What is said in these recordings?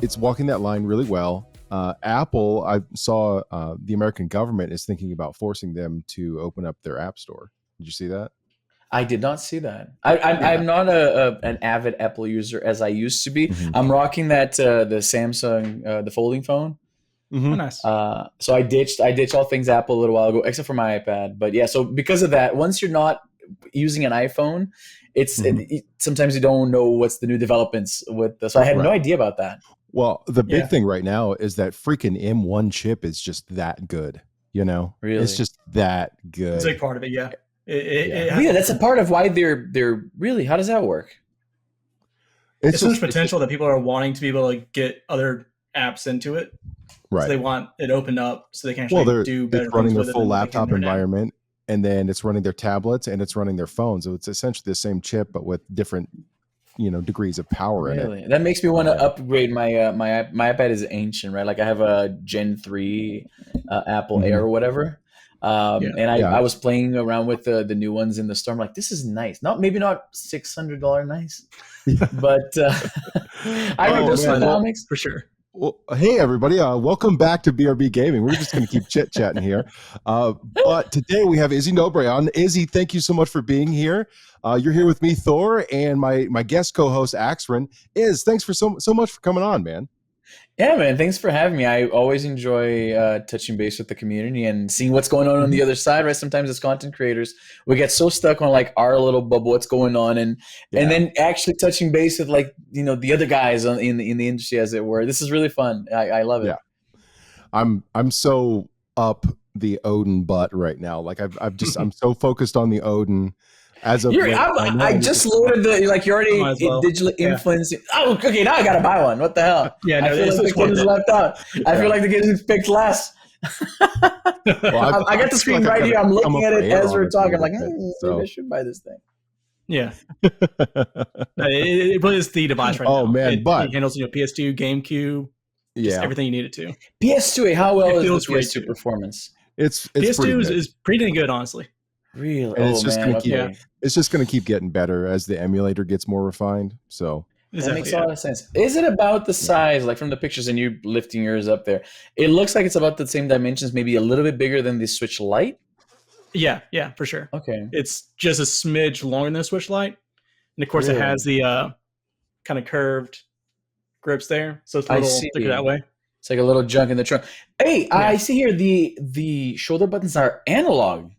it's walking that line really well. Apple, I saw the American government is thinking about forcing them to open up their app store. Did you see that? I did not see that. I'm not an avid Apple user as I used to be. Mm-hmm. I'm rocking that the Samsung the folding phone. Mm-hmm. Oh, nice. So I ditched all things Apple a little while ago, except for my iPad. But yeah, so because of that, once you're not using an iPhone, sometimes you don't know what's the new developments with. So I had no idea about that. Well, the big thing right now is that freaking M1 chip is just that good. You know, really, it's just that good. It's a big part of it. Yeah. That's a part of why they're really. How does that work? It's so much potential that people are wanting to be able to get other apps into it. Right. So they want it opened up so they can actually do better. It's running their full laptop environment, and then it's running their tablets and it's running their phones. So it's essentially the same chip, but with different, degrees of power in it. That makes me want to upgrade my my iPad is ancient, right? Like I have a Gen 3 Apple Air or whatever. I was playing around with the new ones in the store. I'm like, this is nice. Maybe not $600 nice, but I read those comics for sure. Well, hey everybody! Welcome back to BRB Gaming. We're just going to keep chit chatting here, but today we have Izzy Nobre on. Izzy, thank you so much for being here. You're here with me, Thor, and my guest co-host Axryn. Thanks for so much for coming on, man. Yeah, man. Thanks for having me. I always enjoy touching base with the community and seeing what's going on the other side, right? Sometimes as content creators, we get so stuck on like our little bubble, what's going on, and then actually touching base with like the other guys in the industry, as it were. This is really fun. I love it. Yeah, I'm so up the Odin butt right now. Like I'm so focused on the Odin. As of I just loaded you're already digitally influencing. Oh, okay, now I gotta buy one. What the hell? Yeah, no, I feel like the kid is left out. I feel like the kid is picked last. I got the screen right here. I'm looking at it as we're talking. I'm like, maybe I should buy this thing. Yeah, it really is the device right now. Oh man, it handles PS2, GameCube, just everything you need it to. PS2, how well is the PS2 performance? It's PS2 is pretty good, honestly. Really? And it's just going to keep getting better as the emulator gets more refined. So that makes a lot of sense. Is it about the size, like from the pictures and you lifting yours up there? It looks like it's about the same dimensions, maybe a little bit bigger than the Switch Lite. Yeah, for sure. Okay. It's just a smidge longer than the Switch Lite. And of course it has the kind of curved grips there. So it's a little thicker that way. It's like a little junk in the trunk. Hey, I see here the shoulder buttons are analog.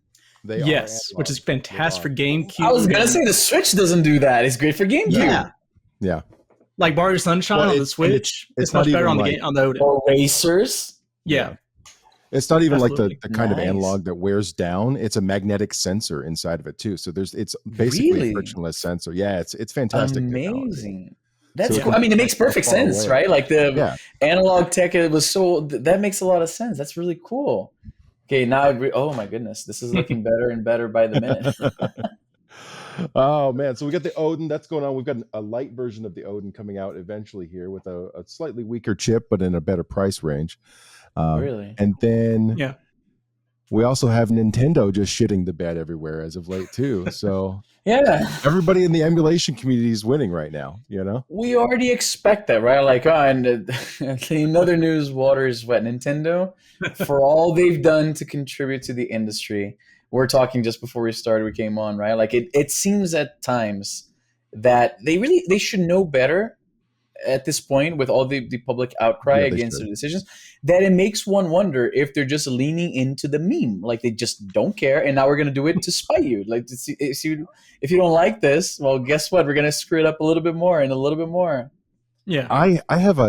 Yes, which is fantastic for GameCube. I was gonna say the Switch doesn't do that. It's great for GameCube. Yeah. Like Mario Sunshine on the Switch. It's much better on the Odin. Or racers. Yeah. It's not even like the kind of analog that wears down. It's a magnetic sensor inside of it too. So it's basically a frictionless sensor. Yeah, it's fantastic. Amazing. That's cool. I mean, it makes perfect sense, right? Like the analog tech, that makes a lot of sense. That's really cool. Okay, now oh my goodness, this is looking better and better by the minute. Oh man, so we got the Odin that's going on. We've got a light version of the Odin coming out eventually here with a slightly weaker chip, but in a better price range. Really? And then we also have Nintendo just shitting the bed everywhere as of late too. So everybody in the emulation community is winning right now. We already expect that, right? Like, and another news, water is wet. Nintendo, for all they've done to contribute to the industry. We're talking just before we started, we came on, right? Like it seems at times that they should know better at this point with all the public outcry against their decisions, that it makes one wonder if they're just leaning into the meme. Like they just don't care. And now we're going to do it to spite you. Like to see, if you don't like this, well, guess what? We're going to screw it up a little bit more and a little bit more. Yeah. I have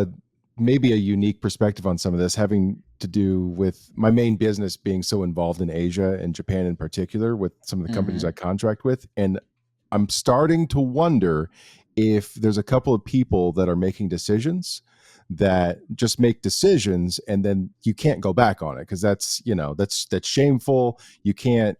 maybe a unique perspective on some of this, having to do with my main business being so involved in Asia and Japan in particular with some of the companies I contract with. And I'm starting to wonder if there's a couple of people that are making decisions that just make decisions and then you can't go back on it, because that's shameful. You can't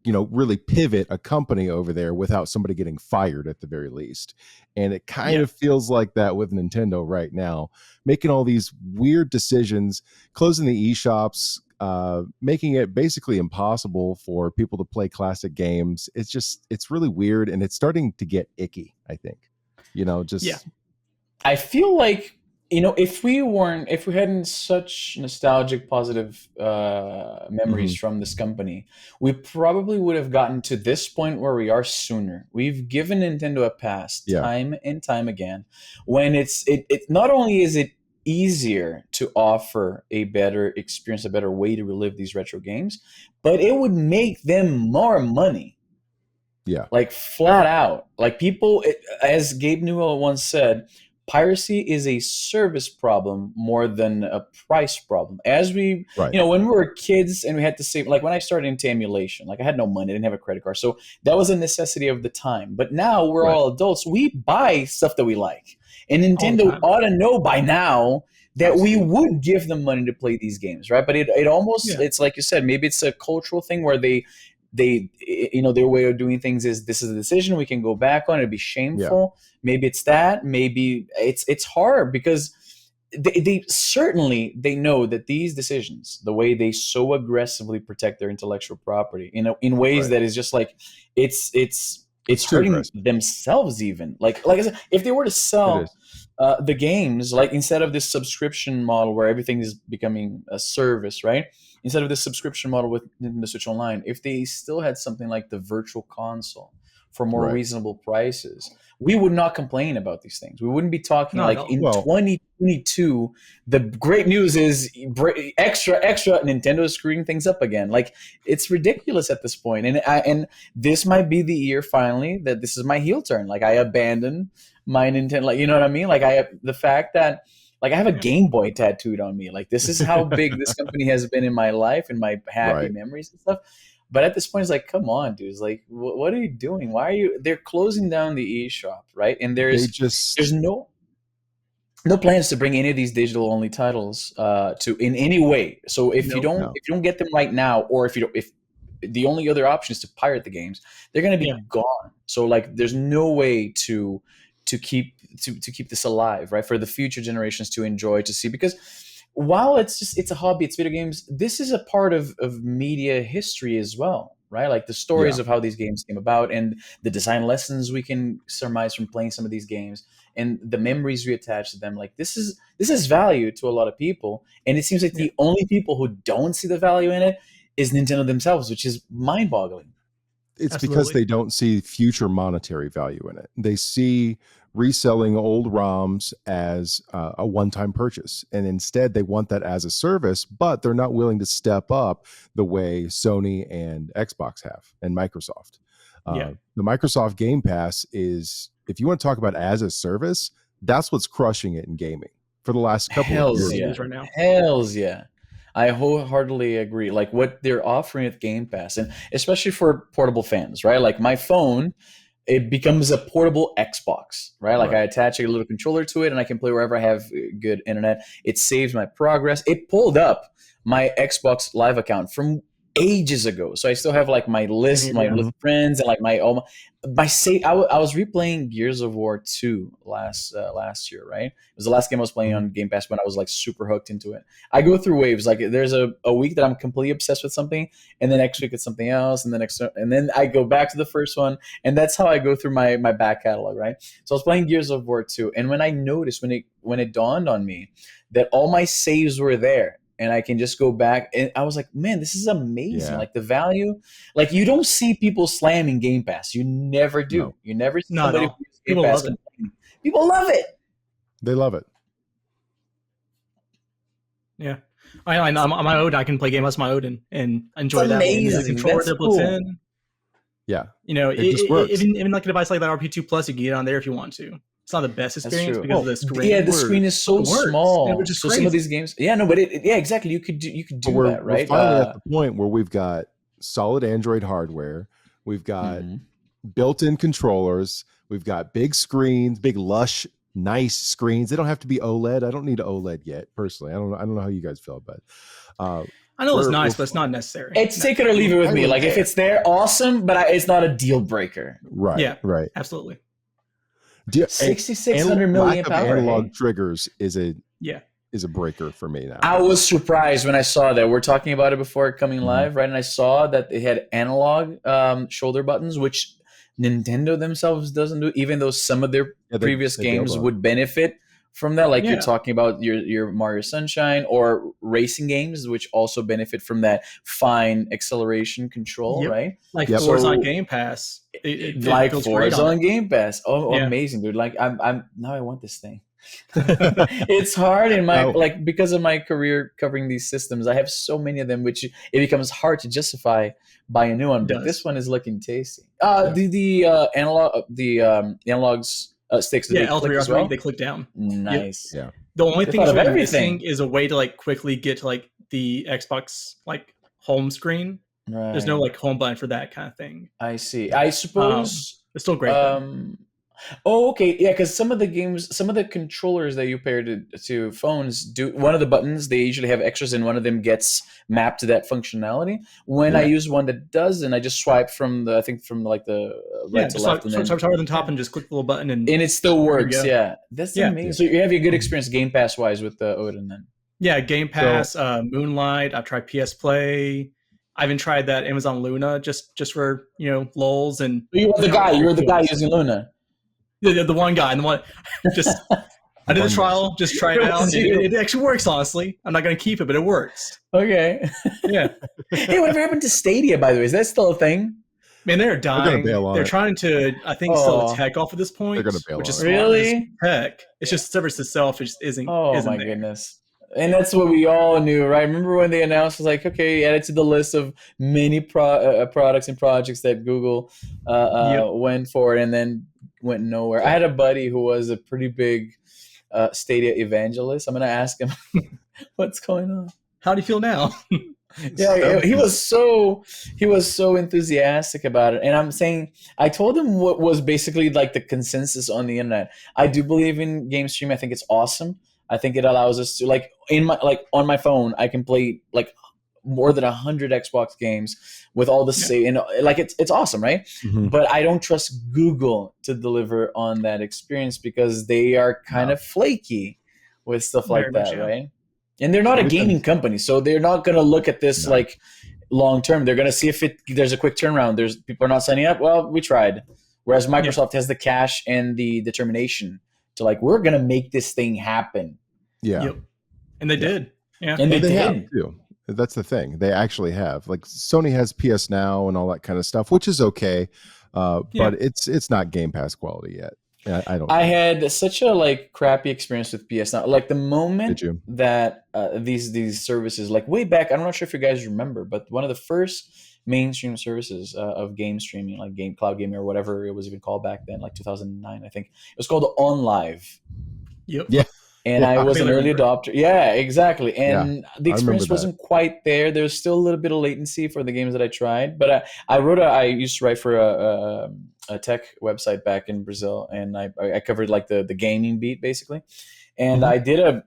really pivot a company over there without somebody getting fired at the very least. And it kind of feels like that with Nintendo right now, making all these weird decisions, closing the eShops, making it basically impossible for people to play classic games. It's really weird, and it's starting to get icky, I think. I feel like if we hadn't such nostalgic, positive memories Mhm. from this company, we probably would have gotten to this point where we are sooner. We've given Nintendo a pass Yeah. time and time again. When it not only is it easier to offer a better experience, a better way to relive these retro games, but it would make them more money. Yeah. Like flat out. Like people, as Gabe Newell once said, piracy is a service problem more than a price problem. As we, Right. when we were kids and we had to save, like when I started into emulation, like I had no money, I didn't have a credit card. So that was a necessity of the time. But now we're Right. all adults. We buy stuff that we like. And All the Nintendo time. ought to know by now that we Absolutely. would give them money to play these games, right? But it almost, Yeah. it's like you said, maybe it's a cultural thing where their way of doing things is, this is a decision we can go back on, it'd be Yeah. shameful. Maybe it's that, maybe it's hard because they certainly they know that these decisions, the way they so aggressively protect their intellectual property in ways Right. that is just like it's too hurting aggressive. themselves. Even like I said, if they were to It sell is. the games, like instead of this subscription model where everything is becoming a service, right? Instead of this subscription model with Nintendo Switch Online, if they still had something like the Virtual Console for more Right. reasonable prices, we would not complain about these things. We wouldn't be talking Not at like all. in Well, 2022. The great news is extra Nintendo is screwing things up again. Like it's ridiculous at this point, and this might be the year finally that this is my heel turn. Like I abandon my Nintendo, like you know what I mean? Like the fact that like I have a Yeah. Game Boy tattooed on me. Like this is how big this company has been in my life and my happy right. memories and stuff. But at this point, it's like, come on, dudes! Like, what are you doing? Why are you? They're closing down the eShop, right? And They there's just no plans to bring any of these digital only titles to in any way. So No. no. if you don't get them right now, or if the only other option is to pirate the games, they're going to be Yeah. gone. So like, there's no way to keep to keep this alive, right? For the future generations to enjoy, to see, because while it's a hobby, it's video games. This is a part of media history as well, right? Like the stories Yeah. of how these games came about and the design lessons we can surmise from playing some of these games and the memories we attach to them. Like this is value to a lot of people, and it seems like Yeah. the only people who don't see the value in it is Nintendo themselves, which is mind-boggling. It's because Absolutely. they don't see future monetary value in it. They see reselling old ROMs as a one-time purchase, and instead they want that as a service, but they're not willing to step up the way Sony and Xbox have, and Microsoft. Yeah. The Microsoft Game Pass is, if you want to talk about as a service, that's what's crushing it in gaming for the last couple of Hells years. It yeah. is right now. Hells yeah. I wholeheartedly agree. Like what they're offering with Game Pass, and especially for portable fans, right? Like my phone, it becomes a portable Xbox, right? Like I Right. attach a little controller to it and I can play wherever I have good internet. It saves my progress. It pulled up my Xbox Live account from ages ago. So I still have like my list, my Yeah. list of friends, and like my save. I was replaying Gears of War 2 last year, right? It was the last game I was playing Mhm. on Game Pass when I was like super hooked into it. I go through waves. Like there's a week that I'm completely obsessed with something, and the next week it's something else, and and then I go back to the first one, and that's how I go through my back catalog, right? So I was playing Gears of War 2, and when I noticed, when it dawned on me that all my saves were there and I can just go back, and I was like, man, this is amazing. Yeah. Like the value, like you don't see people slamming Game Pass. You never do. No. You never see Not at somebody who all. uses Game People Pass love it. complaining. People love it. They love it. Yeah. I know on my Odin, I can play Game Pass my Odin and enjoy It's that way. The amazing. controller That's that plugs cool. in. Yeah. You know, It just works. even like a device like that RP2 Plus, you can get on there if you want to. It's not the best experience true. because of the screen. Yeah, the screen is so It works, small. which is So crazy. some of these games, yeah, no, but yeah, exactly. You could But do that, we're right? finally at the point where we've got solid Android hardware, we've got Mhm. built-in controllers, we've got big screens, big lush, nice screens. They don't have to be OLED. I don't need an OLED yet, personally. I don't know how you guys feel, but I know it's we're nice, but it's not necessary. It's take it or leave it with me. finally Like if there. it's there, awesome, but it's not a deal breaker. Right, Yeah. right. Absolutely. 6,600 lack milliamp of hour. analog Hey? triggers is a Yeah. breaker for me now. I was surprised when I saw that. We're talking about it before coming Mhm. live, right? And I saw that they had analog shoulder buttons, which Nintendo themselves doesn't do, even though some of their Yeah, previous they build games on it. would benefit from that? Like you're talking about your Mario Sunshine or racing games, which also benefit from that fine acceleration control, right? Like Forza on Game Pass. It like feels Forza great on Game Pass. Oh, amazing, dude! Like I'm now I want this thing. It's hard in my like because of my career covering these systems. I have so many of them, which it becomes hard to justify buy a new one. But this one is looking tasty. The analogs sticks. Do they click L3, as well? they click down. Nice. Yeah. The only thing that's really missing is a way to like quickly get to like the Xbox like home screen. Right. There's no like home button for that kind of thing. I see. I suppose it's still great. Oh, okay. Yeah, because some of the games, some of the controllers that you pair to phones do one of the buttons, they usually have extras and one of them gets mapped to that functionality. When I use one that doesn't, I just swipe from the, I think from like the right to left. Swipe toward the top and just click the little button and it still works. Yeah. That's amazing. So you have a good experience Game Pass wise with the Odin then. Yeah, Game Pass, Moonlight, I've tried PS Play. I even tried that Amazon Luna just for, lulz and you were the guy using Luna. The one guy and the one just I did the trial, just try it out. It actually works, honestly. I'm not going to keep it, but it works. Okay. Yeah. Hey, whatever happened to Stadia, by the way? Is that still a thing? Man, they're dying. They're trying to, I think, sell the tech off at this point. They're going to bail which is really tech. It's just the service itself isn't. Oh my goodness. And that's what we all knew, right? Remember when they announced, it was like, okay, add it to the list of many products and projects that Google went for, and then went nowhere. I had a buddy who was a pretty big Stadia evangelist. I'm going to ask him, what's going on? How do you feel now? Yeah, he was so enthusiastic about it, and I'm saying I told him what was basically like the consensus on the internet. I do believe in game streaming. I think it's awesome. I think it allows us to on my phone I can play like more than 100 Xbox games with all the save, and like it's awesome, right? Mm-hmm. But I don't trust Google to deliver on that experience because they are kind of flaky with stuff like that, right? And they're not a gaming company, so they're not going to look at this like long term. They're going to see if there's a quick turnaround. There's people are not signing up. Well, we tried. Whereas Microsoft has the cash and the determination to like, we're going to make this thing happen. Yeah. Yep. And they did. Yeah. And they did. Have too. That's the thing. They actually have. Like Sony has PS Now and all that kind of stuff, which is okay. But it's not Game Pass quality yet. I had such a like crappy experience with PS Now. Like the moment that these services, like way back, I'm not sure if you guys remember, but one of the first mainstream services of game streaming, like cloud gaming or whatever it was even called back then, like 2009, I think. It was called OnLive. Yep. Yeah. And I was an early adopter. Yeah, exactly. And the experience wasn't quite there. There was still a little bit of latency for the games that I tried. But I used to write for a tech website back in Brazil, and I covered like the gaming beat basically. And I did a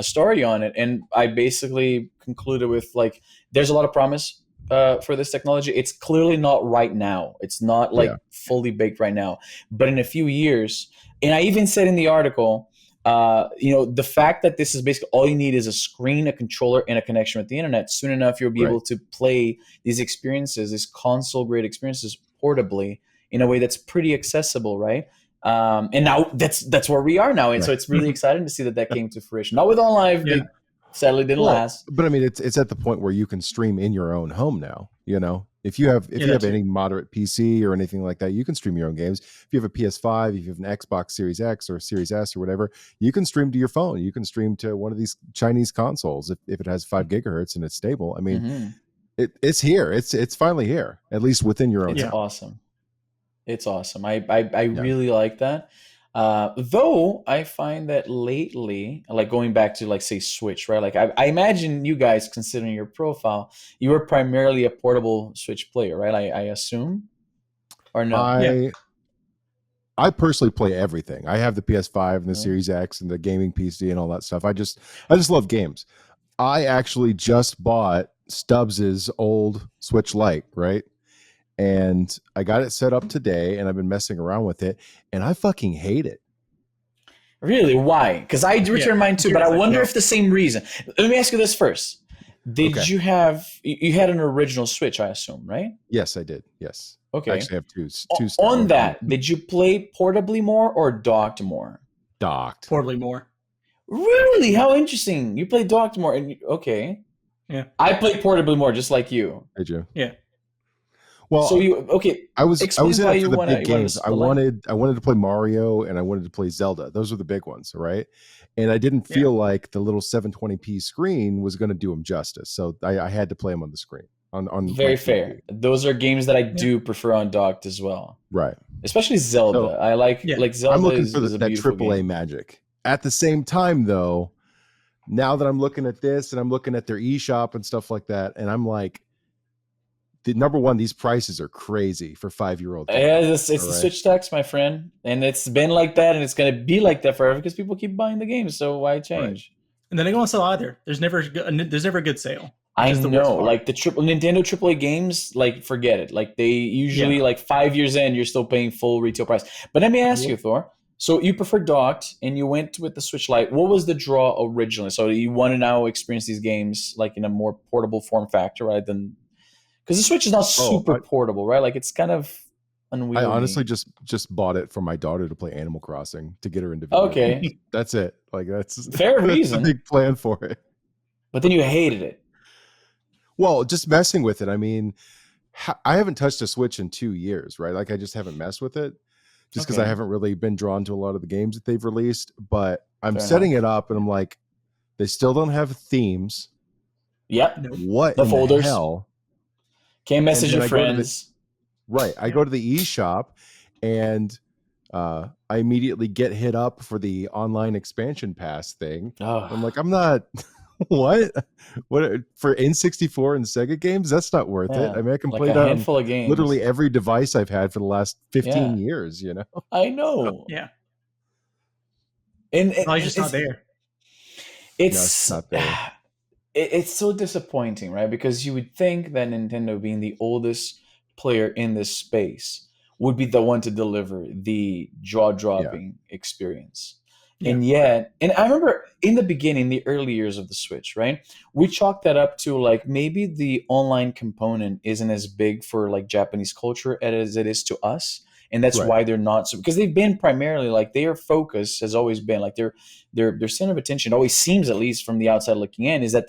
story on it, and I basically concluded with like, there's a lot of promise for this technology. It's clearly not right now. It's not like fully baked right now. But in a few years, and I even said in the article, the fact that this is basically all you need is a screen, a controller, and a connection with the internet. Soon enough, you'll be able to play these experiences, these console-grade experiences, portably in a way that's pretty accessible, right? And now that's where we are now, and so it's really exciting to see that came to fruition. Not with OnLive, they sadly didn't last. But I mean, it's at the point where you can stream in your own home now. If you have any moderate PC or anything like that, you can stream your own games. If you have a PS5, if you have an Xbox Series X or Series S or whatever, you can stream to your phone. You can stream to one of these Chinese consoles if it has 5 gigahertz and it's stable. I mean, it's here. It's finally here, at least within your own. It's awesome. It's awesome. I really like that. Though I find that lately, like going back to like say Switch, right? Like I imagine you guys, considering your profile, you were primarily a portable Switch player, right? I assume, or no? I personally play everything. I have the PS5 and the Series X and the gaming PC and all that stuff. I just love games. I actually just bought Stubbs's old Switch Lite, right? And I got it set up today, and I've been messing around with it, and I fucking hate it. Really? Why? Because I returned mine too, but I wonder if the same reason. Let me ask you this first. Did you had an original Switch, I assume, right? Yes, I did. Yes. Okay. I actually have two on that, did you play portably more or docked more? Docked. Portably more. Really? How interesting. You play docked more. Okay. Yeah. I play portably more, just like you. Did you? Yeah. Well, So I was explain in why it you for the want big to games. I wanted to play Mario and I wanted to play Zelda. Those were the big ones, right? And I didn't feel like the little 720p screen was going to do them justice, so I had to play them on the screen on Very my fair. TV. Those are games that I do prefer on docked as well. Right. Especially Zelda. So, I like Zelda I'm looking is for a that beautiful AAA game. magic. At the same time, though, now that I'm looking at this and I'm looking at their eShop and stuff like that, and I'm like, number one, these prices are crazy for 5-year-old games. Yeah, it's the Switch tax, my friend, and it's been like that, and it's going to be like that forever because people keep buying the games. So why change? Right. And then they don't sell either. There's never a good sale. I know, like the Nintendo AAA games, like forget it. Like they usually like 5 years in, you're still paying full retail price. But let me ask you, Thor. So you prefer docked, and you went with the Switch Lite. What was the draw originally? So you want to now experience these games like in a more portable form factor, right? Than because the Switch is not super portable, right? Like it's kind of unwieldy. I honestly just bought it for my daughter to play Animal Crossing to get her into video games. That's it. Like that's fair reason. That's a big plan for it. But then you hated it. Well, just messing with it. I mean, I haven't touched a Switch in 2 years, right? Like I just haven't messed with it just because I haven't really been drawn to a lot of the games that they've released. But I'm setting it up and I'm like, they still don't have themes. Yep. What the folders? The hell? Can't message your friends. I go to the eShop and I immediately get hit up for the online expansion pass thing. I'm like, I'm not what for N64 and Sega games? That's not worth it. I mean, I can play that handful of games. Literally every device I've had for the last 15 years, you know? I know. Yeah. And it's just not there. It's not there. It's so disappointing, right? Because you would think that Nintendo, being the oldest player in this space, would be the one to deliver the jaw-dropping experience. Yeah. And yet, and I remember in the beginning, the early years of the Switch, right? We chalked that up to like maybe the online component isn't as big for like Japanese culture as it is to us. And that's why they're not so, because they've been primarily like their focus has always been like their center of attention always seems, at least from the outside looking in, is that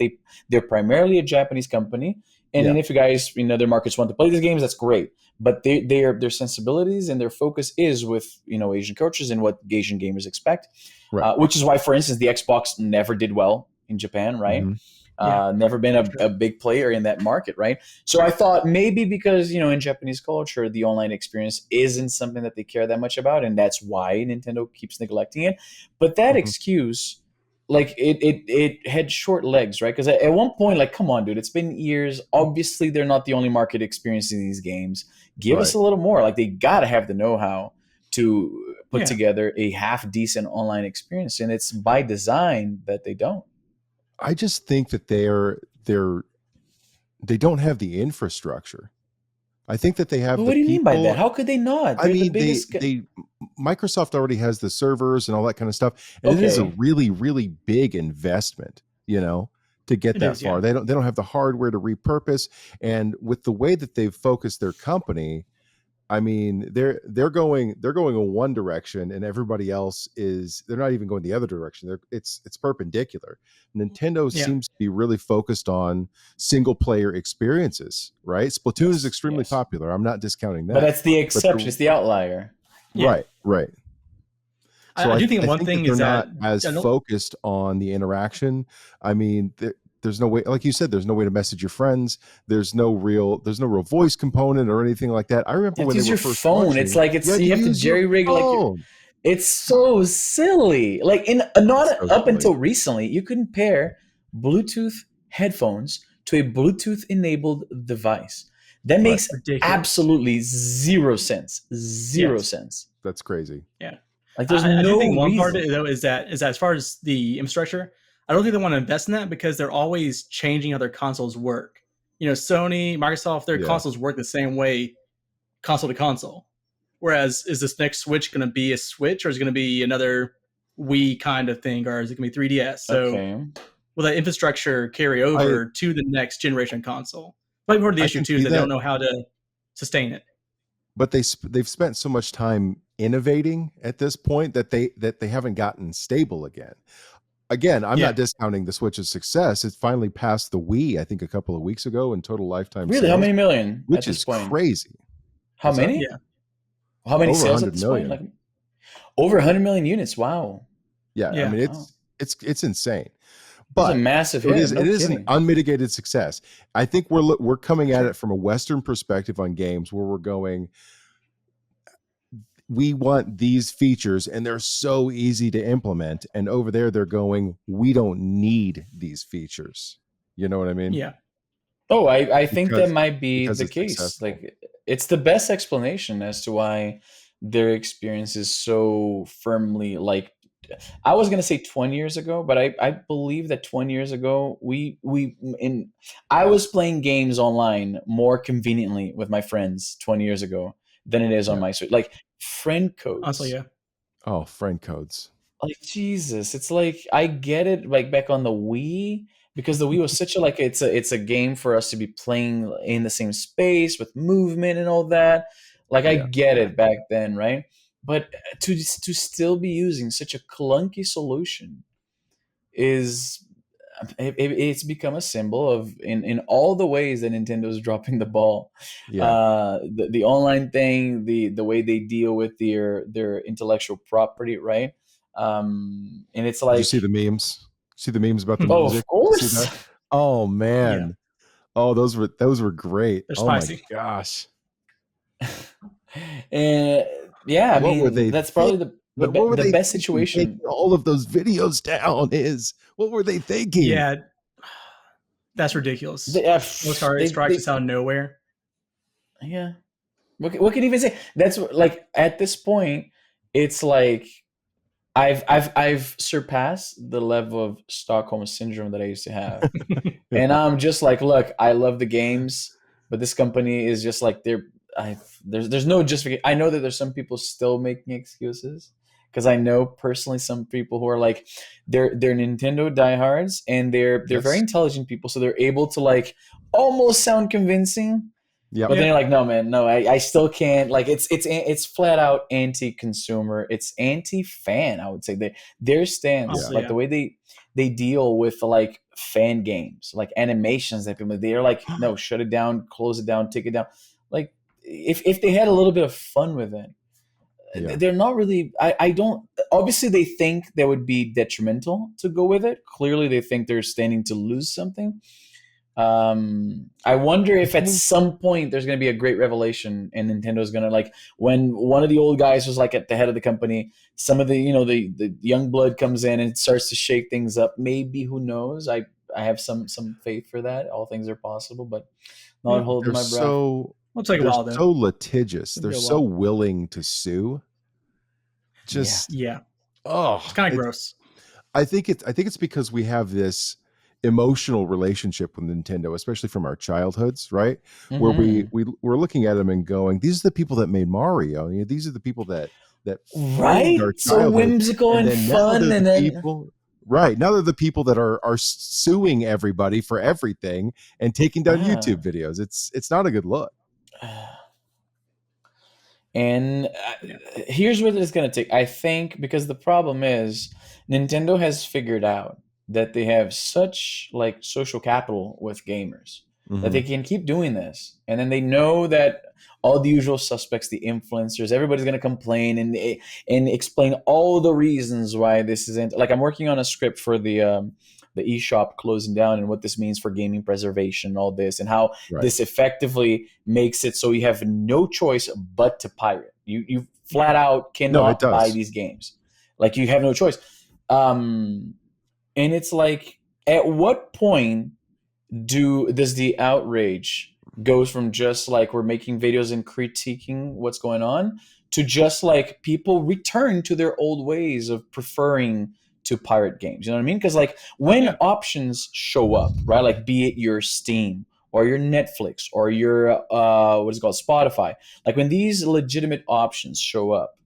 they're primarily a Japanese company. And then if you guys in other markets want to play these games, that's great. But their sensibilities and their focus is with Asian cultures and what Asian gamers expect, which is why, for instance, the Xbox never did well in Japan, right? Mm-hmm. Never been a big player in that market, right? So I thought maybe because, in Japanese culture, the online experience isn't something that they care that much about, and that's why Nintendo keeps neglecting it. But that excuse, like, it had short legs, right? Because at one point, like, come on, dude, it's been years. Obviously, they're not the only market experiencing these games. Give us a little more. Like, they got to have the know-how to put together a half-decent online experience, and it's by design that they don't. I just think that they don't have the infrastructure. I think that they have. But what do you mean by that? How could they not? They're the biggest... Microsoft already has the servers and all that kind of stuff, and it is a really, really big investment, to get that far. They don't have the hardware to repurpose, and with the way that they've focused their company, I mean, they're going in one direction, and everybody else they're not even going the other direction. It's perpendicular. Nintendo seems to be really focused on single player experiences, right? Splatoon is extremely popular. I'm not discounting that, but that's the exception. It's the outlier. Right. So I do think one thing is not as focused on the interaction. I mean, there's no way, like you said, there's no way to message your friends. There's no real voice component or anything like that. I remember when they were first launching, it's like you have to jerry rig it's so silly. Like until recently, you couldn't pair Bluetooth headphones to a Bluetooth enabled device. That makes absolutely zero sense. Zero sense. That's crazy. Yeah. Like there's I do think one part of it, though, is that as far as the infrastructure, I don't think they want to invest in that because they're always changing how their consoles work. Sony, Microsoft, their consoles work the same way, console to console. Whereas, is this next Switch going to be a Switch, or is it going to be another Wii kind of thing, or is it going to be 3DS? So, will that infrastructure carry over to the next generation console? Probably part of the issue too is that they don't know how to sustain it. But they've spent so much time innovating at this point that they haven't gotten stable again. Again, I'm not discounting the Switch's success. It finally passed the Wii, I think, a couple of weeks ago in total lifetime Really? sales. How many million which at this is point? crazy. How What's that? many? Yeah. How many Over sales at 100 this million. point? Like over 100 million units. Wow. Yeah, I Yeah. mean Wow. it's insane. That's a But massive it hit. is No it is an kidding. unmitigated success. I think we're coming at Sure. it from a Western perspective on games where we're going, we want these features and they're so easy to implement, and over there they're going, we don't need these features. You know what I mean? Yeah. Oh, I think that Because might be because the it's case. successful. Like it's the best explanation as to why their experience is so firmly like I was gonna say 20 years ago, but I believe that 20 years ago I was playing games online more conveniently with my friends 20 years ago than it is on Yeah. my Switch. Like friend codes. Honestly, yeah. Oh, friend codes. Like Jesus, it's like I get it. Like back on the Wii, because the Wii was such a like it's a game for us to be playing in the same space with movement and all that. Like I Yeah. get it back then, right? But to still be using such a clunky solution is it's become a symbol of in all the ways that Nintendo's dropping the ball. Yeah. The online thing, the way they deal with their intellectual property, right? And it's Did you like, see the memes? See the memes about the oh, of music? See course. that? Oh Yeah. man. Oh, those were great. They're Oh my spicy. gosh. And yeah, I What were mean they that's thinking? probably What were the they best thinking situation. taking all of those videos down? What were they thinking? Yeah. That's ridiculous. They, Those cards strike just out of nowhere. yeah. What can you even say? That's like at this point, it's like I've surpassed the level of Stockholm syndrome that I used to have, and I'm just like, look, I love the games, but this company is just like there's no justification. I know that there's some people still making excuses because I know personally some people who are like they're Nintendo diehards and they're very Yes. intelligent people, so they're able to like almost sound convincing. Yep. But then you're like, no, man, no, I still can't. Like, it's flat out anti-consumer. It's anti-fan. I would say their stance, Honestly, like yeah. the way they deal with like fan games, like animations that people they're like, no, shut it down, close it down, take it down. Like, if they had a little bit of fun with it, Yeah. they're not really. I don't. Obviously, they think that would be detrimental to go with it. Clearly, they think they're standing to lose something. I wonder if at some point there's going to be a great revelation and Nintendo's going to like when one of the old guys was like at the head of the company, some of the the young blood comes in and starts to shake things up. Maybe, who knows? I have some faith for that. All things are possible, but not Yeah. holding They're my breath. It'll take a they're while though. so litigious. It'll They're be a so while. willing to sue. Just Yeah. oh, It's kind of gross. I think it's because we have this emotional relationship with Nintendo, especially from our childhoods, right? Where Mhm. we're looking at them and going, these are the people that made Mario. You know, these are the people that framed Right? our So childhood. whimsical And and then now fun, they're and the then people, right? Now they're the people that are suing everybody for everything and taking down ah. YouTube videos. It's not a good look. And Yeah. here's what it's going to take. I think because the problem is Nintendo has figured out that they have such like social capital with gamers that they Mhm. can keep doing this. And then they know that all the usual suspects, the influencers, everybody's going to complain and explain all the reasons why this isn't like I'm working on a script for the eShop closing down and what this means for gaming preservation, all this, and how Right. this effectively makes it so you have no choice but to pirate. You flat out No, it cannot buy does. these games. Like you have no choice. And it's like, at what point does the outrage goes from just like we're making videos and critiquing what's going on to just like people return to their old ways of preferring to pirate games? You know what I mean? Because like when Yeah. options show up, right? Like be it your Steam or your Netflix or your what is it called, Spotify. Like when these legitimate options show up,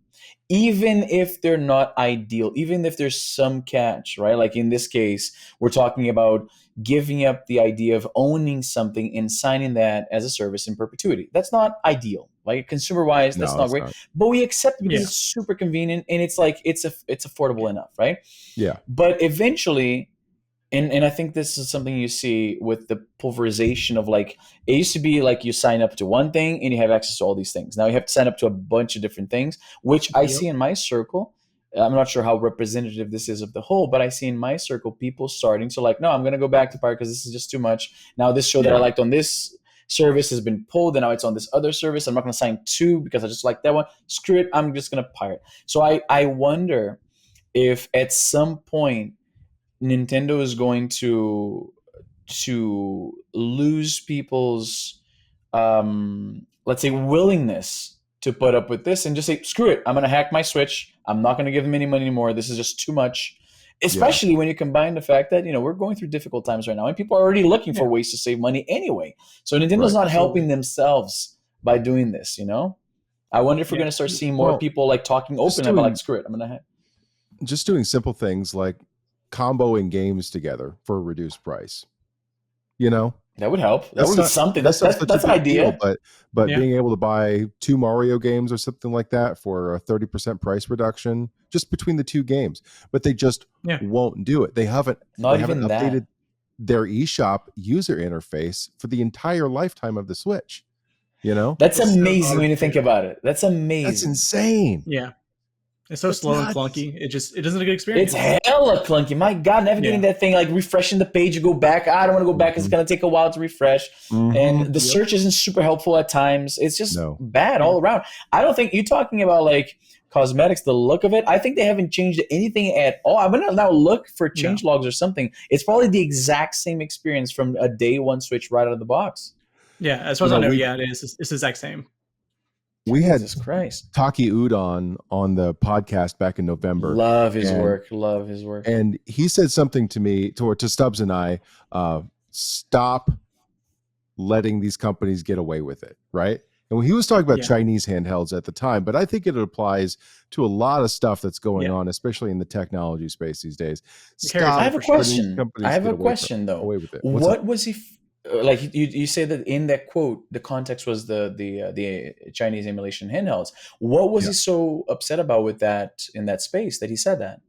even if they're not ideal, even if there's some catch, right? Like in this case, we're talking about giving up the idea of owning something and signing that as a service in perpetuity. That's not ideal. Like consumer wise, that's No, not it's great. not. But we accept it because Yeah. it's super convenient and it's like it's affordable enough, right? Yeah. But eventually, and I think this is something you see with the pulverization of like it used to be like you sign up to one thing and you have access to all these things. Now you have to sign up to a bunch of different things, which I see in my circle. I'm not sure how representative this is of the whole, but I see in my circle people starting to like, no, I'm gonna go back to Pirate because this is just too much. Now this show that I liked on this service has been pulled and now it's on this other service. I'm not gonna sign two because I just like that one. Screw it, I'm just gonna pirate. So I wonder if at some point Nintendo is going to lose people's let's say willingness to put up with this and just say screw it, I'm going to hack my Switch, I'm not going to give them any money anymore, this is just too much, especially when you combine the fact that we're going through difficult times right now and people are already looking for ways to save money anyway, so Nintendo's not helping themselves by doing this. I wonder if we're going to start seeing more people like talking open about like screw it, I'm going to hack. Just doing simple things like comboing games together for a reduced price. That would help. That would be something. That's an idea. Deal, but being able to buy 2 Mario games or something like that for a 30% price reduction just between the 2 games, but they just won't do it. They haven't updated their eShop user interface for the entire lifetime of the Switch. That's amazing when you think about it. That's amazing. That's insane. Yeah. It's so slow and clunky. It isn't a good experience. It's hella clunky. My God, navigating that thing, like refreshing the page, you go back. I don't want to go back. It's going to take a while to refresh. And the search isn't super helpful at times. It's just bad all around. I don't think you're talking about like cosmetics, the look of it. I think they haven't changed anything at all. I'm going to now look for change logs or something. It's probably the exact same experience from a day one Switch right out of the box. Yeah, as far as I know, it is. It's the exact same. We had Jesus Christ. Taki Udon on the podcast back in November. Love his work. And he said something to me, to Stubbs and I, stop letting these companies get away with it, right? And he was talking about Chinese handhelds at the time, but I think it applies to a lot of stuff that's going on, especially in the technology space these days. I have a question. Though. Away with it. What was he... Like you say that in that quote, the context was the Chinese emulation handhelds. What was he so upset about with that in that space that he said that?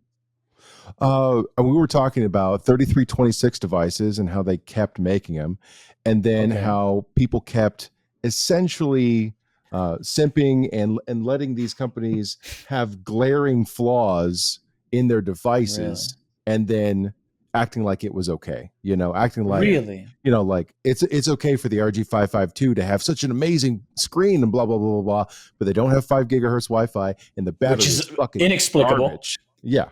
We were talking about 3326 devices and how they kept making them, and then how people kept essentially simping and letting these companies have glaring flaws in their devices, and then acting like it was okay, acting like like it's okay for the RG552 to have such an amazing screen and blah blah blah blah blah, but they don't have 5 gigahertz Wi-Fi and the battery is fucking inexplicable. Garbage. Yeah.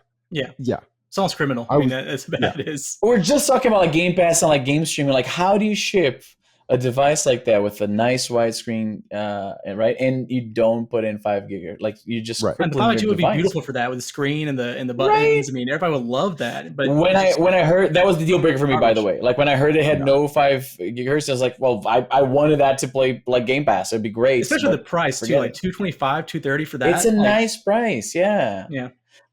Sounds criminal. I mean, that's bad. It is. We're just talking about like Game Pass and like game streaming. Like, how do you ship a device like that with a nice widescreen, right? And you don't put in 5 gigahertz. Like you just and the 5G would be beautiful for that with the screen and the buttons. Right? I mean, everybody would love that. But when I heard that was the deal breaker for me, by the way. Like when I heard it had no 5 gigahertz, I was like, well, I wanted that to play like Game Pass. It'd be great. Especially the price too, like $225, $230 for that. It's a nice price, yeah.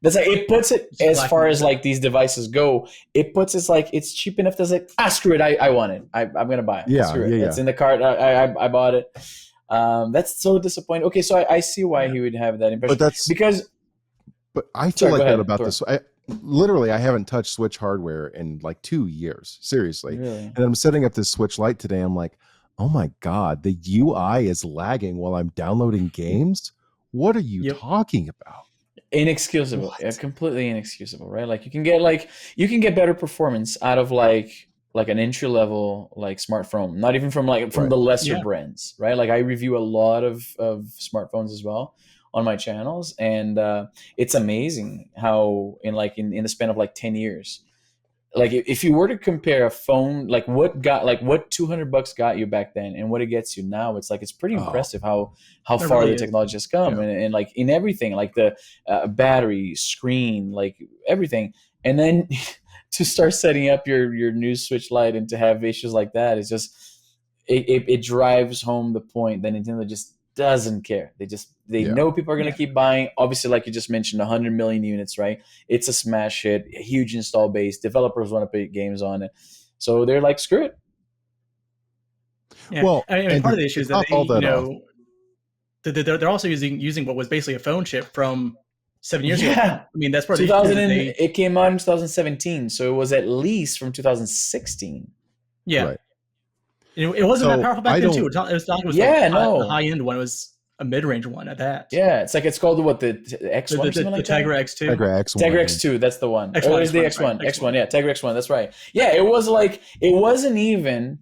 That's like it puts it as far as like these devices go. It puts it like it's cheap enough to like screw it. I want it. I'm gonna buy it. Screw it. It's in the cart. I bought it. That's so disappointing. Okay, so I see why he would have that impression. But I feel like that about this. Literally, I haven't touched Switch hardware in like 2 years. Seriously, and I'm setting up this Switch Lite today. I'm like, oh my God, the UI is lagging while I'm downloading games. What are you talking about? Inexcusable. Completely inexcusable, right? Like you can get better performance out of like an entry level like smartphone, not even from the lesser brands, right? Like I review a lot of smartphones as well on my channels, and it's amazing how in the span of like 10 years, like if you were to compare a phone, like what $200 got you back then and what it gets you now, it's like it's pretty impressive how far really the technology has come, and like in everything, like the battery, screen, like everything, and then to start setting up your new Switch Lite and to have issues like that, it's just it drives home the point that Nintendo just doesn't care. They know people are going to keep buying. Obviously, like you just mentioned, 100 million units, right? It's a smash hit, a huge install base. Developers want to put games on it. So they're like, screw it. Yeah. Well, I mean, part of the issue is that they're also using what was basically a phone chip from 7 years ago. Yeah. I mean, that's part of 2000 the issue. it came out in 2017, so it was at least from 2016. Yeah. Right. It wasn't that So, powerful back I then too. don't- It was like Yeah, the no. high end one. It was a mid range one at that. Yeah, it's like it's called what, the X1 or The something like that? Tegra X2. Tegra X1. Tegra X2, that's the one. X1, Or is the X1, X1? right, X1, yeah, Tegra X1, that's right. Yeah, it was like, it wasn't even,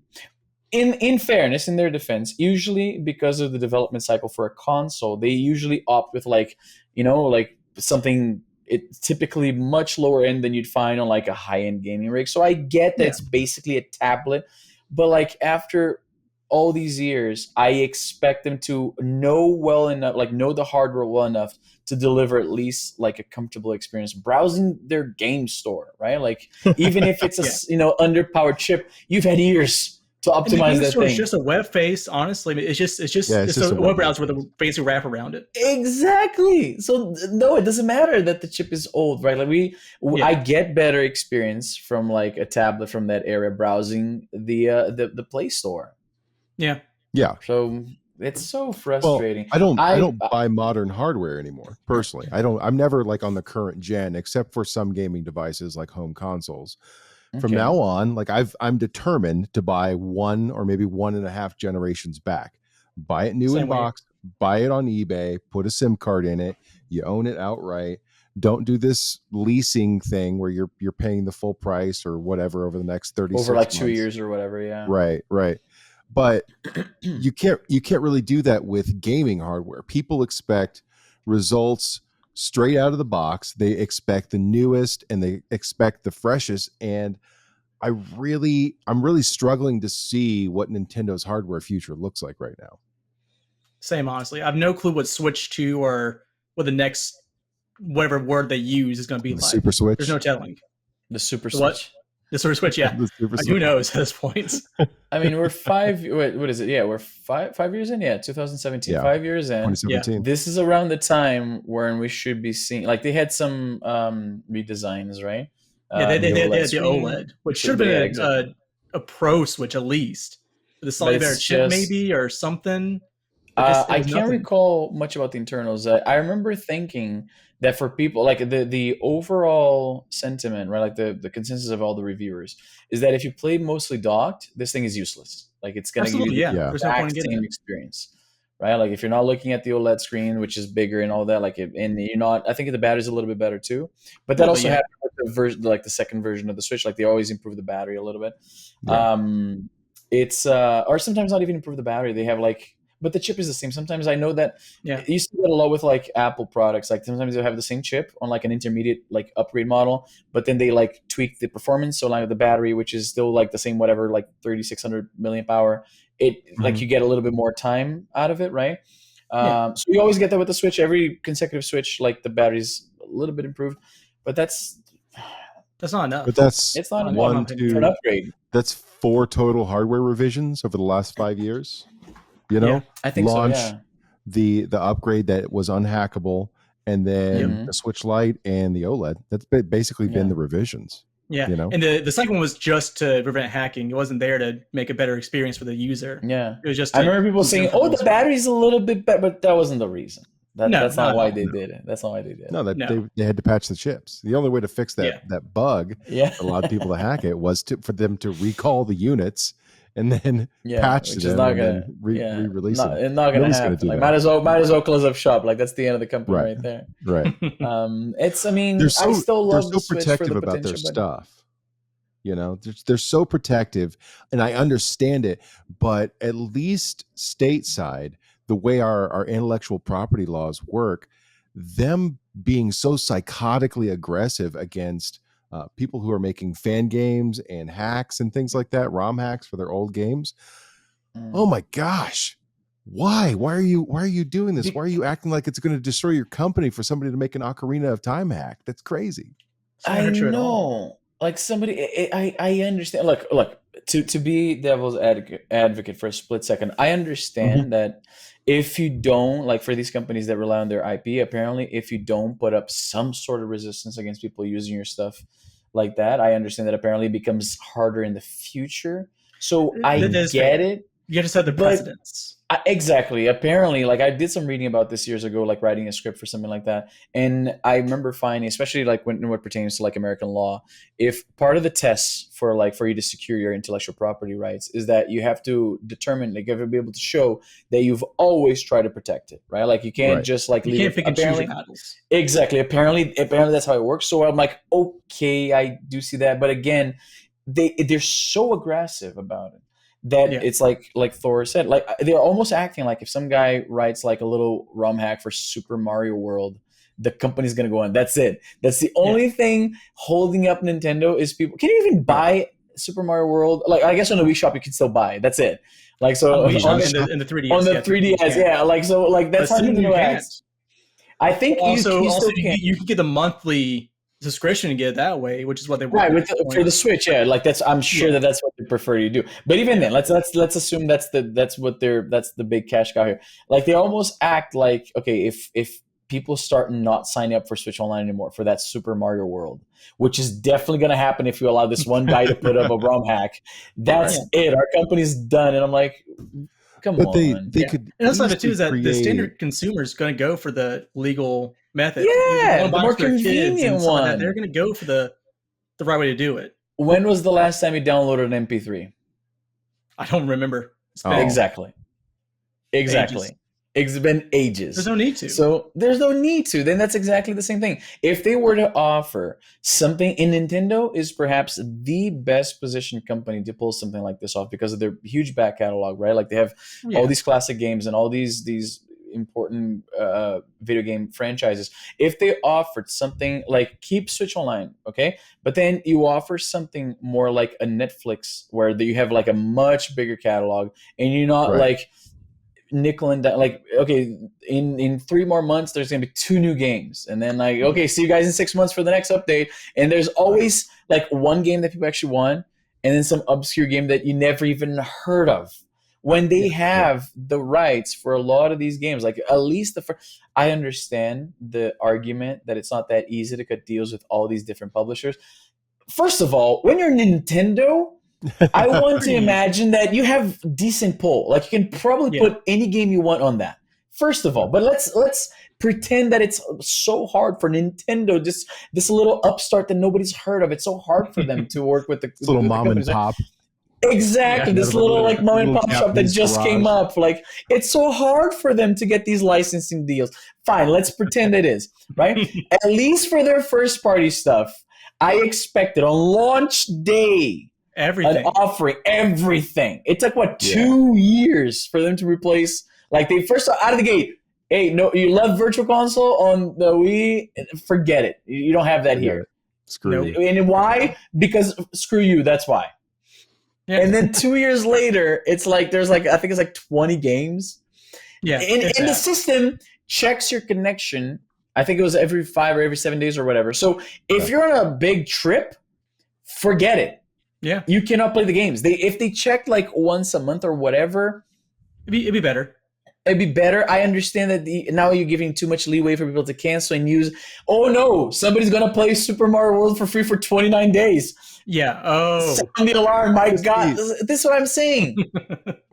in fairness, in their defense, usually because of the development cycle for a console, they usually opt with like, you know, like something it's typically much lower end than you'd find on like a high-end gaming rig. So I get that it's basically a tablet, but like after all these years, I expect them to know well enough, like know the hardware well enough to deliver at least like a comfortable experience browsing their game store, right? Like even if it's a underpowered chip, you've had years to optimize that thing. It's just a web face, honestly. It's just a web browser with a basic wrap around it. Exactly. So no, it doesn't matter that the chip is old, right? Like I get better experience from like a tablet from that era browsing the Play Store. Yeah. Yeah. So it's so frustrating. Well, I don't buy modern hardware anymore. Personally, I'm never like on the current gen, except for some gaming devices like home consoles. From now on, like I'm determined to buy 1 or maybe 1.5 generations back. Buy it new in box, buy it on eBay, put a SIM card in it, you own it outright. Don't do this leasing thing where you're paying the full price or whatever over the next 36 over like months. 2 years or whatever, yeah. Right. But you can't really do that with gaming hardware. People expect results straight out of the box. They expect the newest and they expect the freshest. And I'm really struggling to see what Nintendo's hardware future looks like right now. Same, honestly. I have no clue what Switch 2 or what the next whatever word they use is going to be like. Super Switch? There's no telling. The Super Switch. What? The Super Switch, yeah. Who knows at this point? I mean, we're what is it? Yeah, we're five years in. Yeah, 2017. Yeah. 5 years in. 2017. Yeah. This is around the time when we should be seeing. Like they had some redesigns, right? Yeah, they had the OLED, which should have been a Pro Switch at least, with a slightly better chip, maybe, or something. I can't recall much about the internals. I remember thinking that for people, like the overall sentiment, right, like the consensus of all the reviewers, is that if you play mostly docked, this thing is useless. Like it's going to give you the exact same experience, right? Like if you're not looking at the OLED screen, which is bigger and all that, like and you're not, I think the battery's a little bit better too. But that also happened with the version, like the second version of the Switch. Like they always improve the battery a little bit. Yeah. It's or sometimes not even improve the battery. They have like. But the chip is the same. Sometimes I know that you see that a lot with like Apple products. Like sometimes they have the same chip on like an intermediate like upgrade model, but then they like tweak the performance. So like the battery, which is still like the same, whatever, like 3,600 milliamp hour, like you get a little bit more time out of it, right? So you always get that with the Switch. Every consecutive Switch, like the battery's a little bit improved, but that's not enough. But it's not enough for an upgrade. That's 4 total hardware revisions over the last 5 years. I think launch so, the upgrade that was unhackable, and then the Switch Lite and the OLED. That's basically been the revisions. Yeah, and the second one was just to prevent hacking. It wasn't there to make a better experience for the user. Yeah, it was just. I remember people saying, "Oh, the battery's a little bit better," but that wasn't the reason. That's not why they did it. That's not why they did it. No, they had to patch the chips. The only way to fix that bug, a lot of people to hack it, was for them to recall the units and then patch them and then re-release it. It's not going to happen. Like, might as well close up shop. Like that's the end of the company right there. Right. It's. I mean, I still love the Switch protective for the about their potential, stuff. They're so protective, and I understand it. But at least stateside, the way our intellectual property laws work, them being so psychotically aggressive against people who are making fan games and hacks and things like that, ROM hacks for their old games. Oh my gosh. Why are you doing this? Why are you acting like it's going to destroy your company for somebody to make an Ocarina of Time hack? That's crazy. I know. Like somebody, I understand. Look, to be devil's advocate for a split second, I understand that if you don't, like for these companies that rely on their IP, apparently if you don't put up some sort of resistance against people using your stuff like that, I understand that apparently it becomes harder in the future. So I get it. You have to set the But precedence. exactly. Apparently, like I did some reading about this years ago, like writing a script for something like that. And I remember finding, especially like when what pertains to like American law, if part of the tests for like for you to secure your intellectual property rights is that you have to determine, like you have to be able to show that you've always tried to protect it, right? Like you can't Right. just like You leave can't it. pick and choose your Apparently, battles. exactly. Apparently that's how it works. So I'm like, okay, I do see that. But again, they're so aggressive about it that Yeah. it's like Thor said, like they're almost acting like if some guy writes like a little ROM hack for Super Mario World, the company's gonna go on. That's it. That's the only thing holding up Nintendo is people. Can you even buy Super Mario World? Like I guess on the Wii Shop you can still buy it. That's it. Like so On the Wii on Shop the, and the 3DS. on the Yeah, 3DS, yeah. Like so, like but that's how soon you Nintendo can't. acts. I think Also, you still you, can. you can get the monthly subscription and get it that way, which is what they want. Right, for the Switch, yeah, like that's I'm sure that that's what they prefer you do. But even then, let's assume that's the big cash cow here. Like they almost act like, okay, if people start not signing up for Switch Online anymore for that Super Mario World, which is definitely going to happen if you allow this one guy to put up a ROM hack, that's it. Our company's done, and I'm like, come But on. they could And also, the too easily is that the create. standard consumer is going to go for the legal method. Yeah, They the buy more it for their kids convenient and stuff like that. one. They're going to go for the right way to do it. When was the last time you downloaded an MP3? I don't remember. It's been Exactly. ages. It's been ages. There's no need to. So there's no need to. Then that's exactly the same thing. If they were to offer something, in Nintendo is perhaps the best positioned company to pull something like this off because of their huge back catalog, right? Like they have all these classic games and all these important video game franchises. If they offered something like keep Switch Online, okay, but then you offer something more like a Netflix where you have like a much bigger catalog and you're not like nickel and dime, like okay, in 3 more months there's gonna be 2 new games, and then like okay, see you guys in 6 months for the next update, and there's always like one game that people actually want, and then some obscure game that you never even heard of. When they have the rights for a lot of these games, like at least I understand the argument that it's not that easy to cut deals with all these different publishers. First of all, when you're Nintendo, I want to imagine that you have decent pull. Like you can probably put any game you want on that. First of all, but let's pretend that it's so hard for Nintendo, this little upstart that nobody's heard of. It's so hard for them to work with the little with mom the and pop. Exactly, this little like mom and pop shop that just came up. Like it's so hard for them to get these licensing deals. Fine, let's pretend it is, right? At least for their first party stuff, I expected on launch day everything, an offering everything. It took 2 years for them to replace. Like they first out of the gate. Hey, no, you love Virtual Console on the Wii? Forget it. You don't have that here. Screw you. And why? Because screw you. That's why. And then 2 years later, it's like there's like I think it's like 20 games. Yeah, and the system checks your connection. I think it was every 5 or every 7 days or whatever. So if you're on a big trip, forget it. Yeah, you cannot play the games. If they checked like once a month or whatever, it'd be better. It'd be better. I understand that now you're giving too much leeway for people to cancel and use. Oh no, somebody's gonna play Super Mario World for free for 29 days. Yeah. Oh, sound the alarm! My God, this is what I'm saying.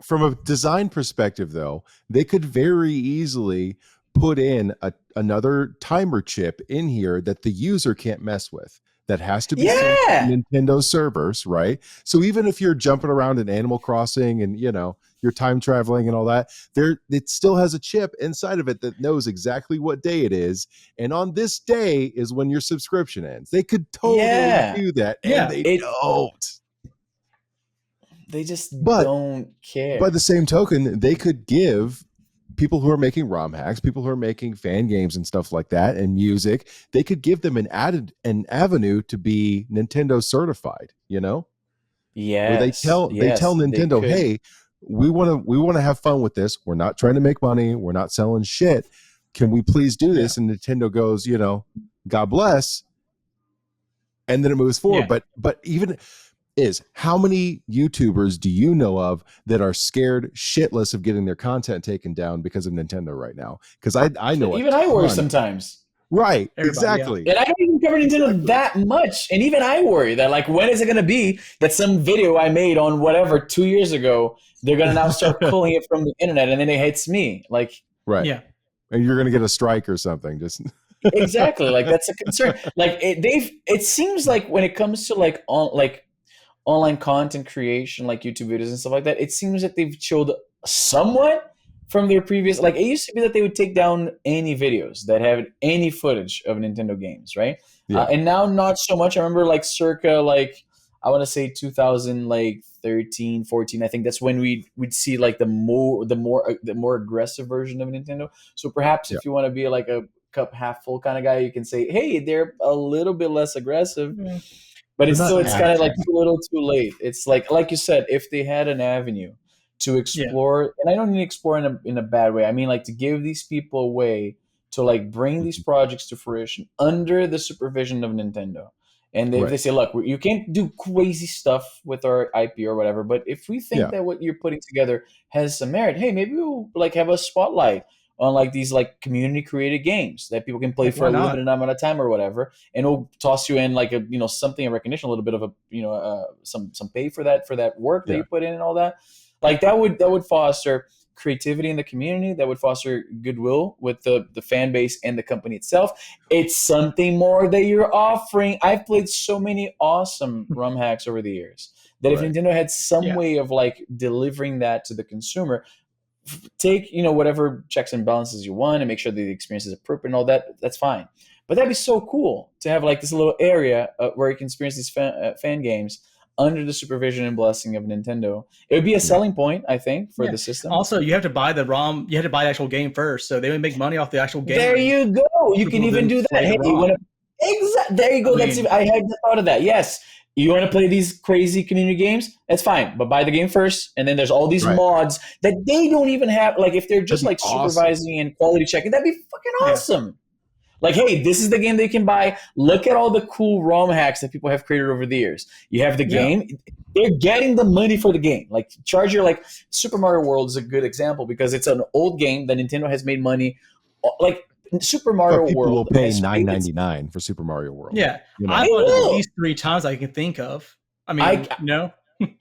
From a design perspective, though, they could very easily put in another timer chip in here that the user can't mess with. That has to be synced to Nintendo servers, right? So even if you're jumping around in Animal Crossing and you're time traveling and all that, it still has a chip inside of it that knows exactly what day it is, and on this day is when your subscription ends. They could totally do that, and they don't. They just don't care. By the same token, they could give people who are making ROM hacks, people who are making fan games and stuff like that, and music, they could give them an avenue to be Nintendo certified. Where they tell Nintendo, hey, we want to have fun with this. We're not trying to make money. We're not selling shit. Can we please do this? And Nintendo goes, God bless, and then it moves forward. But even how many YouTubers do you know of that are scared shitless of getting their content taken down because of Nintendo right now? Because I know even I worry sometimes. Right. Everybody, Exactly. And I don't even cover Nintendo that much. And even I worry that, like, when is it going to be that some video I made on whatever 2 years ago, they're going to now start pulling it from the internet, and then it hits me. Like, Right. Yeah. And you're going to get a strike or something. Just exactly. Like, that's a concern. Like, it seems like when it comes to like online content creation, like YouTube videos and stuff like that, it seems that they've chilled somewhat from their previous. Like, it used to be that they would take down any videos that had any footage of Nintendo games, right? Yeah. And now not so much. I remember like circa like I want to say 2000 like 13, 14. I think that's when we'd see like the more aggressive version of Nintendo. So perhaps Yeah. if you want to be like a cup half full kind of guy, you can say, hey, they're a little bit less aggressive. Yeah. But it's They're still, not it's kind of like acting. too little too late. It's like you said, if they had an avenue to explore, and I don't mean explore in a bad way. I mean like to give these people a way to like bring these Mhm. projects to fruition under the supervision of Nintendo. And if Right. they say, look, you can't do crazy stuff with our IP or whatever, but if we think Yeah. that what you're putting together has some merit, hey, maybe we'll like have a spotlight on like these like community created games that people can play Like, for why a not? limited amount of time or whatever, and it'll toss you in like a something in recognition, a little bit of a some pay for that work that Yeah. you put in and all that. Like that would foster creativity in the community, that would foster goodwill with the fan base and the company itself. It's something more that you're offering. I've played so many awesome ROM hacks over the years that if Right. Nintendo had some Yeah. way of like delivering that to the consumer, take whatever checks and balances you want and make sure that the experience is appropriate and all that, that's fine. But that'd be so cool to have like this little area where you can experience these fan games under the supervision and blessing of Nintendo. It would be a selling point, I think, for Yeah. the system. Also, you have to buy the ROM. You have to buy the actual game first, so they would make money off the actual game. There you go. You can People even then do that. play the Hey, you ROM. want to? There you go. I That's mean- I hadn't thought of that. Yes, you want to play these crazy community games? That's fine, but buy the game first, and then there's all these Right. mods that they don't even have. Like if they're just That'd be like awesome. supervising and quality checking, that'd be fucking Yeah. awesome. Like, hey, this is the game they can buy. Look at all the cool ROM hacks that people have created over the years. You have the Yeah. game. They're getting the money for the game. Like, charge your, like, Super Mario World is a good example because it's an old game that Nintendo has made money. Like, Super Mario But people World will pay has paid its- $9.99 for Super Mario World. Yeah, You know? I They bought it at will. least 3 times I can think of. I mean,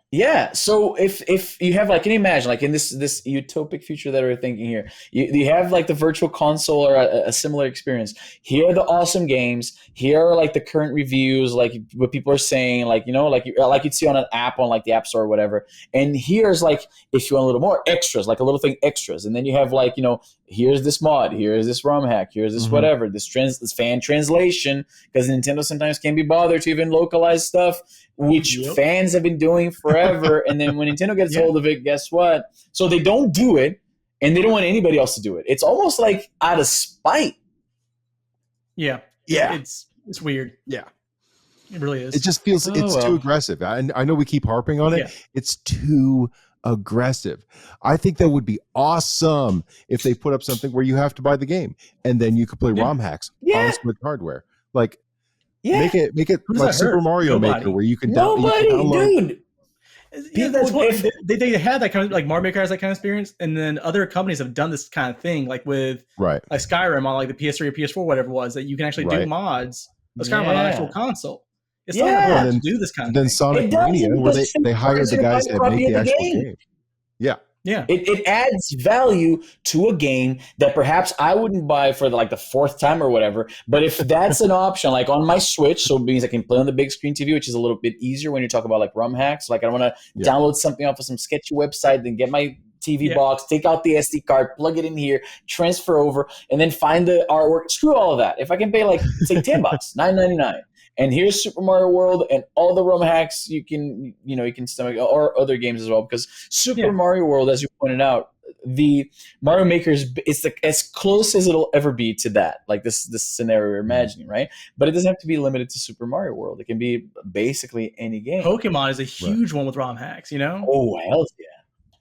Yeah. So if you have like, can you imagine like in this utopic future that we're thinking here, you have like the virtual console or a similar experience. Here are the awesome games. Here are like the current reviews, like what people are saying, like like you'd see on an app on like the App Store or whatever. And here's like if you want a little more extras, like a little thing extras, and then you have like here's this mod, here's this ROM hack, here's this whatever, this fan translation, because Nintendo sometimes can't be bothered to even localize stuff, which fans have been doing forever. And then when Nintendo gets hold of it, guess what? So they don't do it, and they don't want anybody else to do it. It's almost like out of spite. Yeah. It's weird. Yeah. It really is. It just feels too aggressive. I know we keep harping on it. Yeah. It's too aggressive. I think that would be awesome if they put up something where you have to buy the game and then you could play ROM hacks on Switch hardware. Like make it like Super Mario Maker where you can download. Dude. Yeah, that's what they had that kind of like Mario Maker has that kind of experience, and then other companies have done this kind of thing, like with like Skyrim on like the PS3 or PS4, whatever it was, that you can actually do mods of Skyrim on an actual console. It's not hard to do this kind of thing. Then Sonic Mania, where they hired the guys that make the actual game. Yeah. It adds value to a game that perhaps I wouldn't buy for like the fourth time or whatever. But if that's an option, like on my Switch, so it means I can play on the big screen TV, which is a little bit easier when you talk about like ROM hacks. Like I don't want to download something off of some sketchy website, then get my TV box, take out the SD card, plug it in here, transfer over, and then find the artwork. Screw all of that. If I can pay like say $10, $9.99. And here's Super Mario World and all the ROM hacks you can stomach, or other games as well. Because Super Mario World, as you pointed out, the Mario Maker it's as close as it'll ever be to that, like this scenario we're imagining, right? But it doesn't have to be limited to Super Mario World. It can be basically any game. Pokemon is a huge one with ROM hacks, Oh, hell yeah.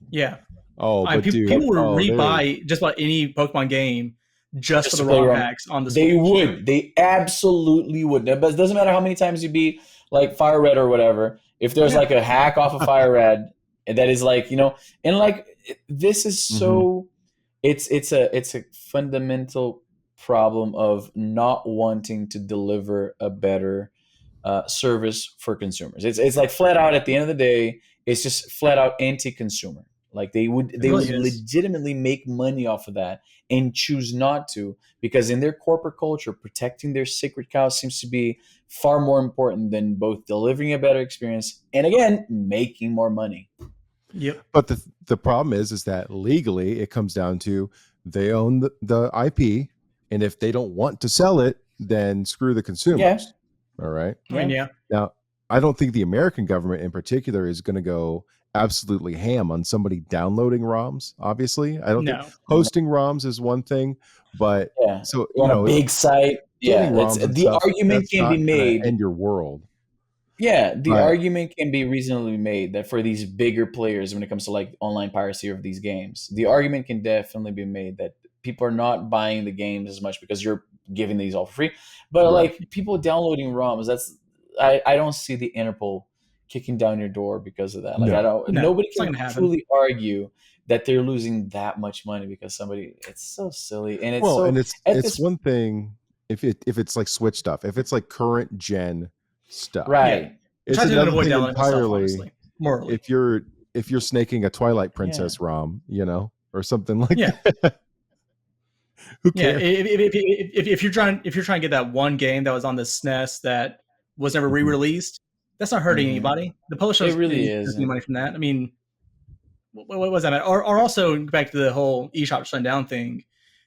Yeah. Oh, but people would rebuy just about any Pokemon game just for the ROM hacks on the Switch. They would. They absolutely would. But it doesn't matter how many times you beat like Fire Red or whatever. If there's like a hack off of Fire Red that is like, and like this is so it's a fundamental problem of not wanting to deliver a better service for consumers. It's like flat out at the end of the day, it's just flat out anti-consumer. Like It they really would is. legitimately make money off of that and choose not to, because in their corporate culture, protecting their sacred cows seems to be far more important than both delivering a better experience and, again, making more money. Yep. But the problem is that legally it comes down to they own the IP, and if they don't want to sell it, then screw the consumers. Yeah. All right. I mean, yeah. Now, I don't think the American government in particular is going to go absolutely ham on somebody downloading ROMs. Obviously, I don't think No. hosting ROMs is one thing, but Yeah. so On a big site. getting Yeah. It's ROMs and the stuff, argument that's can be not going to made. end your world. Yeah, the But argument can be reasonably made that for these bigger players, when it comes to like online piracy of these games, the argument can definitely be made that people are not buying the games as much because you're giving these all for free. But right, like people downloading ROMs, I don't see the Interpol kicking down your door because of that. Like I no, don't No. nobody It's not can gonna happen. truly argue that they're losing that much money because somebody. It's so silly, and it's well, so and at it's this one thing if it's like Switch stuff, if it's like current gen stuff, Yeah. right. it's Try to another avoid thing downloading myself, entirely. honestly. Morally. If you're snaking a Twilight Yeah. Princess ROM, or something like Yeah. that, who Yeah. cares? If you're trying to get that one game that was on the SNES that was never Mhm. re-released, that's not hurting Mhm. anybody. The publisher It doesn't really get any isn't. money from that. I mean, what was that? Or also back to the whole eShop shutting down thing.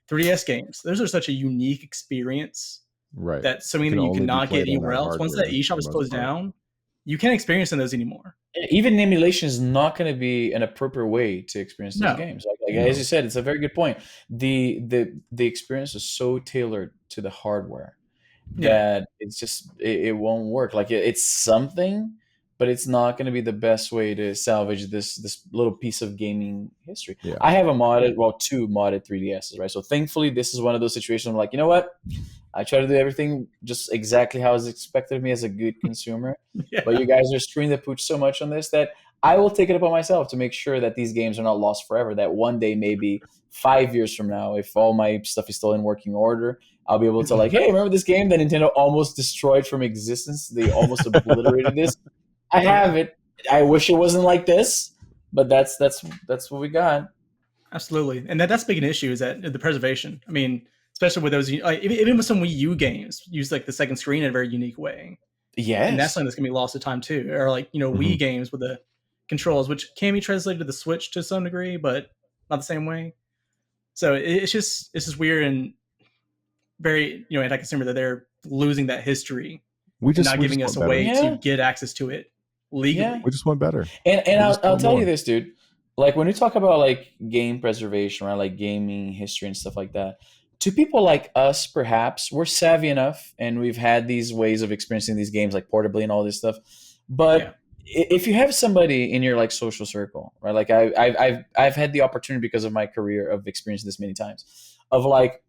3DS games, those are such a unique experience. Right. That's something It can that you only be cannot get played on anywhere that else. Once that hardware eShop for is the most closed part. down, you can't experience those anymore. Even emulation is not going to be an appropriate way to experience those No. games. Like No. as you said, it's a very good point. The experience is so tailored to the hardware Yeah. that it's just it won't work. Like it's something, but it's not going to be the best way to salvage this little piece of gaming history. Yeah. I have two modded 3DSs, right? So thankfully, this is one of those situations where I'm like, you know what? I try to do everything just exactly how is expected of me as a good consumer. Yeah. But you guys are screwing the pooch so much on this that I will take it upon myself to make sure that these games are not lost forever. That one day, maybe 5 years from now, if all my stuff is still in working order, I'll be able to like, hey, remember this game that Nintendo almost destroyed from existence? They almost obliterated this. I have it. I wish it wasn't like this, but that's what we got. Absolutely, and that's big an issue is that the preservation. I mean, especially with those, even with some Wii U games, use like the second screen in a very unique way. Yes, and that's something that's gonna be lost to time too. Or like Wii games with the controls, which can be translated to the Switch to some degree, but not the same way. So it's just weird and very anti-consumer that they're losing that history and not giving us a way to get access to it legally. Yeah. We just want better. And I'll tell you this, dude. Like when we talk about like game preservation, right? Like gaming history and stuff like that. To people like us, perhaps we're savvy enough, and we've had these ways of experiencing these games like portably and all this stuff. But if you have somebody in your like social circle, right? Like I've had the opportunity because of my career of experiencing this many times, of like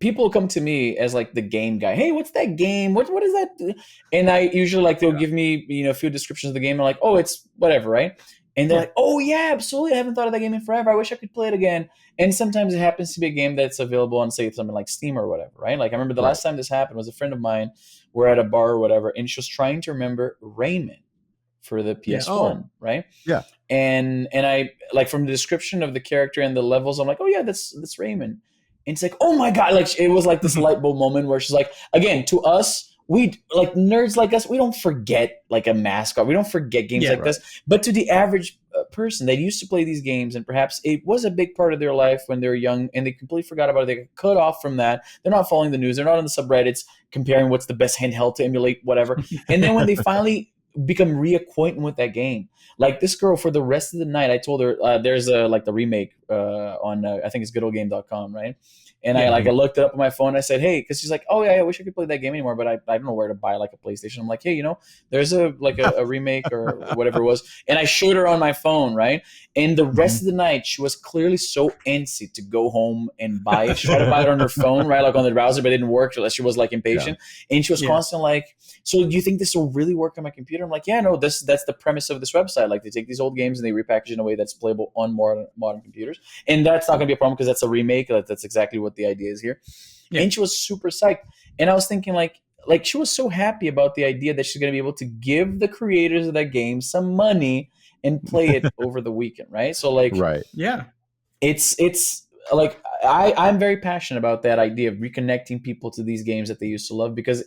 people come to me as like the game guy. Hey, what's that game? What is that? And I usually like they'll give me a few descriptions of the game. I'm like, oh, it's whatever, right? And they're like, oh yeah, absolutely. I haven't thought of that game in forever. I wish I could play it again. And sometimes it happens to be a game that's available on say something like Steam or whatever, right? Like I remember the last time this happened was a friend of mine. We're at a bar or whatever, and she was trying to remember Rayman for the PS1, right? Yeah. And I like from the description of the character and the levels, I'm like, oh yeah, that's Rayman. And it's like, oh my god, like it was like this light bulb moment where she's like, again, to us, we like nerds like us, we don't forget like a mascot, we don't forget games like this. But to the average person, they used to play these games, and perhaps it was a big part of their life when they were young, and they completely forgot about it. They got cut off from that. They're not following the news. They're not on the subreddits comparing what's the best handheld to emulate whatever. And then when they finally become reacquainted with that game, like this girl, for the rest of the night, I told her there's a like the remake on I think it's goodoldgame.com, right? And I looked it up on my phone. I said, hey, because she's like, oh yeah, I wish I could play that game anymore, but I don't know where to buy like a PlayStation. I'm like, hey, there's a remake or whatever it was. And I showed her on my phone, right? And the rest of the night, she was clearly so antsy to go home and buy it. She tried to buy it on her phone, right? Like on the browser, but it didn't work. She was like impatient. And she was constantly like, so do you think this will really work on my computer? I'm like, yeah, no, that's the premise of this website. Like they take these old games and they repackage in a way that's playable on modern computers. And that's not going to be a problem because that's a remake. That's exactly what the idea is here. Yeah. And she was super psyched. And I was thinking like she was so happy about the idea that she's going to be able to give the creators of that game some money and play it over the weekend, right? So like, Right. Yeah. it's like I'm very passionate about that idea of reconnecting people to these games that they used to love, because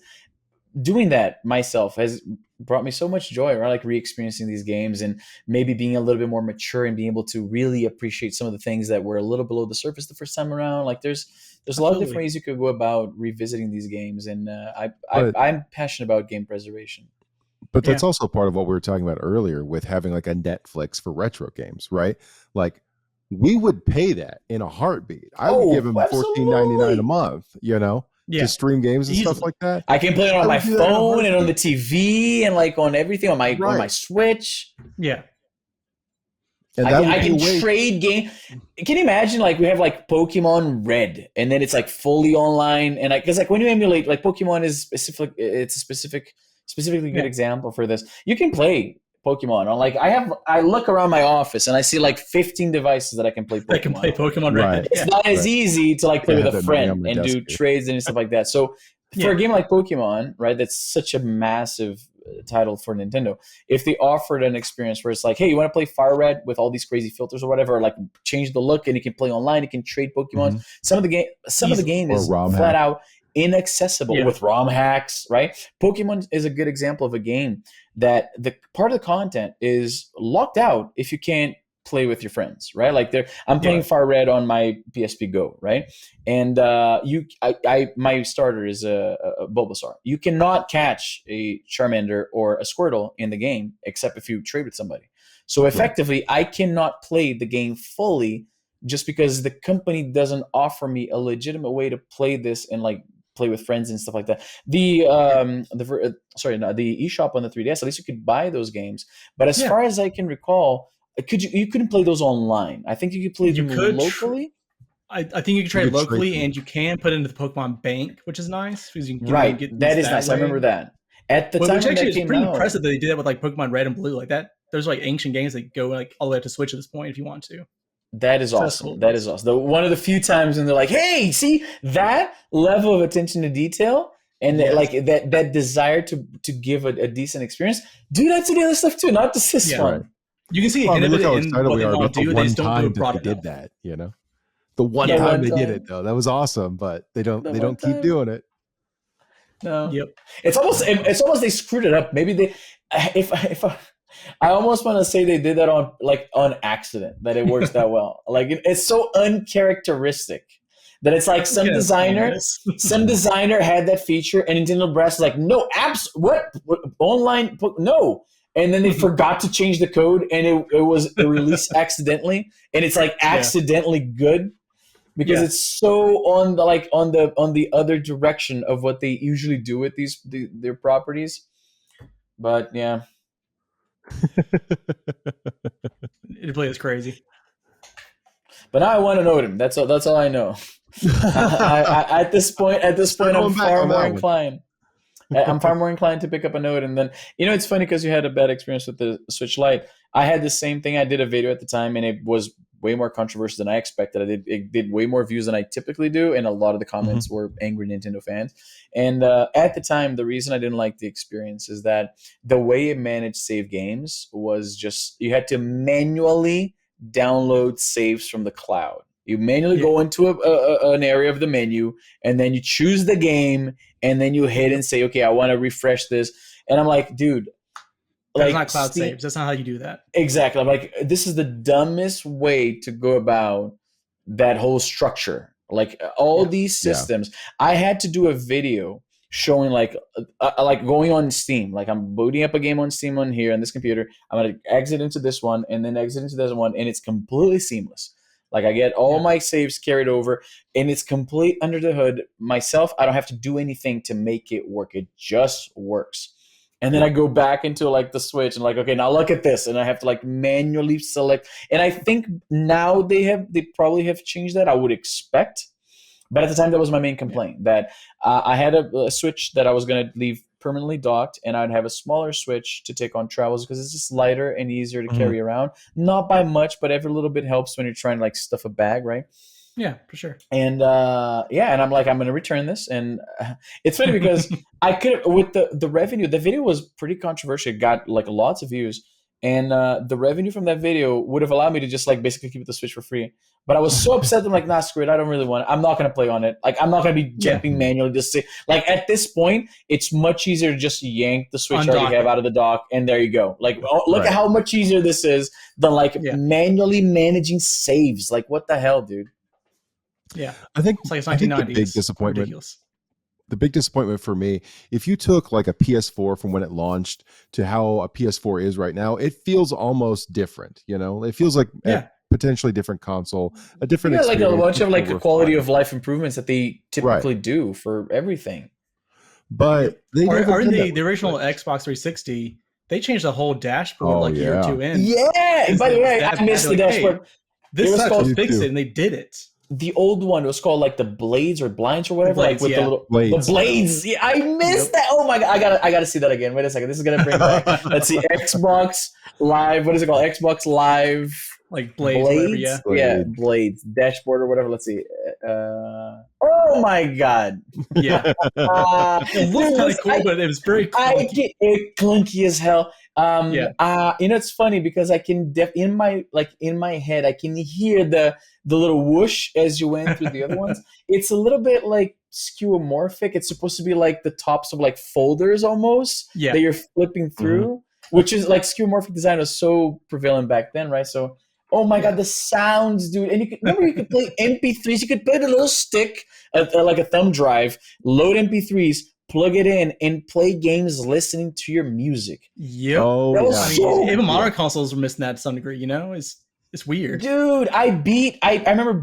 doing that myself has brought me so much joy, right? Like re-experiencing these games and maybe being a little bit more mature and being able to really appreciate some of the things that were a little below the surface the first time around. Like there's a lot of different Absolutely. ways you could go about revisiting these games, and But I'm passionate about game preservation. but that's Yeah. also part of what we were talking about earlier with having like a Netflix for retro games, right? Like we would pay that in a heartbeat. I would give Oh, them $14.99 a absolutely. month, to Yeah. stream games and stuff Easily. like that. I can play it I on my would do that in a phone and on the heartbeat. TV and like on everything on my Right. Switch. Yeah. And that would I be can a way. trade game. Can you imagine like we have like Pokemon Red and then it's like fully online, and because like when you emulate, like Pokemon is specific, it's a specifically good Yeah. example for this. You can play Pokemon on like I look around my office and I see like 15 devices that I can play Pokemon I can play on. Pokemon Right. Red. It's Yeah. not as Right. easy to like play I with have a that many on friend my and desk do here. trades and stuff like that. So for Yeah. a game like Pokemon, right, that's such a massive title for Nintendo. If they offered an experience where it's like, hey, you want to play Fire Red with all these crazy filters or whatever, or like change the look and you can play online, you can trade Pokemon. Mhm. Some of the Easily. game Or is ROM flat hack. out inaccessible Yeah. with ROM hacks, right? Pokemon is a good example of a game that the part of the content is locked out if you can't play with your friends, right? Like I'm playing Yeah. Far Red on my PSP Go, right? And my starter is a Bulbasaur. You cannot catch a Charmander or a Squirtle in the game except if you trade with somebody. So effectively, I cannot play the game fully just because the company doesn't offer me a legitimate way to play this and like play with friends and stuff like that. The eShop on the 3DS, at least you could buy those games. But as Yeah. far as I can recall, you couldn't play those online. I think you could play You them could locally. I think you can trade could trade locally, them. and you can put it into the Pokemon Bank, which is nice because you can Right. get That these is nice. I way. remember that. At the time Which when actually that is came pretty out, impressive that they did that with like Pokemon Red and Blue like that. There's like ancient games that go like all the way up to Switch at this point if you want to. that is So that's cool. awesome. That is awesome. One of the few times when they're like, "Hey, see that level of attention to detail and Yes. like that desire to give a decent experience, do that to the other stuff too, not just this Yeah. one." Right. You can see a Well, I hint mean, of look it how in excited what we they are want about to the do. They one just don't do time it that they broad did enough. that. The one The time one they did time. it though, that was awesome. But they The one don't keep time. doing it. No. Yep. It's almost they screwed it up. Maybe they if I almost want to say they did that on accident, that it works that well. Like it's so uncharacteristic that it's like some Yeah, designer this. had that feature and Nintendo Brass is like, no, what online no. And then they forgot to change the code and it was released accidentally, and it's like accidentally good because it's so on the other direction of what they usually do with their properties. But yeah. It plays crazy. But now I want an Odin. That's all I know. At this point, I'm far more inclined. I'm far more inclined to pick up a Note, and then it's funny because you had a bad experience with the Switch Lite. I had the same thing. I did a video at the time, and it was way more controversial than I expected. It did way more views than I typically do, and a lot of the comments were angry Nintendo fans. And at the time, the reason I didn't like the experience is that the way it managed save games was just you had to manually download saves from the cloud. You manually go into an area of the menu, and then you choose the game, and then you hit and say, okay, I want to refresh this. And I'm like, dude, that's not cloud saves. That's not how you do that. Exactly. I'm like, this is the dumbest way to go about that whole structure. Like all these systems, I had to do a video showing like going on Steam. Like I'm booting up a game on Steam on here on this computer. I'm going to exit into this one and then exit into this one, and it's completely seamless. Like I get all my saves carried over, and it's complete under the hood. Myself, I don't have to do anything to make it work. It just works. And then I go back into like the Switch and like, okay, now look at this, and I have to like manually select. And I think now they probably have changed that. I would expect, but at the time that was my main complaint that I had a Switch that I was going to leave permanently docked, and I'd have a smaller Switch to take on travels because it's just lighter and easier to carry around. Not by much, but every little bit helps when you're trying to like stuff a bag, right? Yeah, for sure. And and I'm like, I'm gonna return this, and it's funny because I could with the revenue. The video was pretty controversial. It got like lots of views, and the revenue from that video would have allowed me to just like basically keep the Switch for free. But I was so upset. I'm like, nah, screw it. I don't really want it. I'm not gonna play on it. Like, I'm not gonna be jumping manually. Just to, like at this point, it's much easier to just yank the Switch I already have out of the dock, and there you go. Like, look at how much easier this is than like manually managing saves. Like, what the hell, dude? Yeah, I think it's like I think 1990s. the big disappointment. Ridiculous. The big disappointment for me, if you took like a PS4 from when it launched to how a PS4 is right now, it feels almost different. You know, it feels like a potentially different console, a different experience. Like a bunch of like the quality of life improvements that they typically do for everything. But they are in the original Xbox 360. They changed the whole dashboard year or two in. Yeah, by the way, I missed the dashboard. Hey, this sucks. Let's fix it, and they did it. The old one was called like the Blades or Blinds or whatever, Blades, like with the Blades. Yeah, I missed that. Oh my god, I gotta see that again. Wait a second, this is gonna bring back. Let's see, Xbox Live. What is it called? Xbox Live, like Blades. Whatever, Blades dashboard or whatever. Let's see. Oh my god. Yeah. It looked kind of cool, but it was very clunky. It clunky as hell. It's funny because I can in my head I can hear the little whoosh as you went through the other ones. It's a little bit like skeuomorphic. It's supposed to be like the tops of like folders almost that you're flipping through, which is like skeuomorphic design was so prevalent back then, right? So, oh my god, the sounds, dude! And you could play MP3s. You could play the little stick, like a thumb drive, load MP3s. Plug it in and play games listening to your music. Yep. Even modern consoles were missing that to some degree. You know, it's weird. Dude, I remember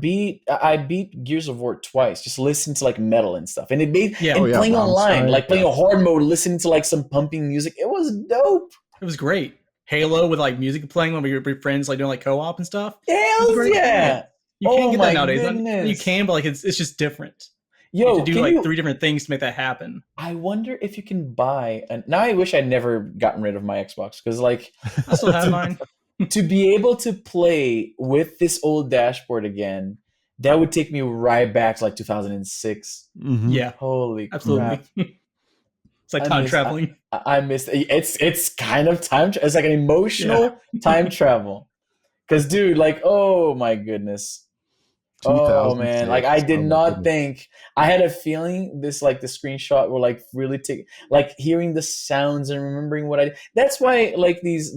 I beat Gears of War twice, just listening to like metal and stuff. And it made playing online, like playing a hard mode, listening to like some pumping music. It was dope. It was great. Halo with like music playing when we were with friends, like doing like co-op and stuff. Hell yeah. You can't get that nowadays. You can, but like it's just different. You have to do like 3 different things to make that happen. I wonder if you can buy now I wish I'd never gotten rid of my Xbox because like I still have mine. To be able to play with this old dashboard again, that would take me right back to like 2006. Yeah. Holy absolutely. crap. It's like time traveling. I missed it's kind of time. It's like an emotional time travel. Because dude, like, oh my goodness. Oh man, like I did not think. I had a feeling this like the screenshot will like really take like hearing the sounds and remembering what I did. That's why like these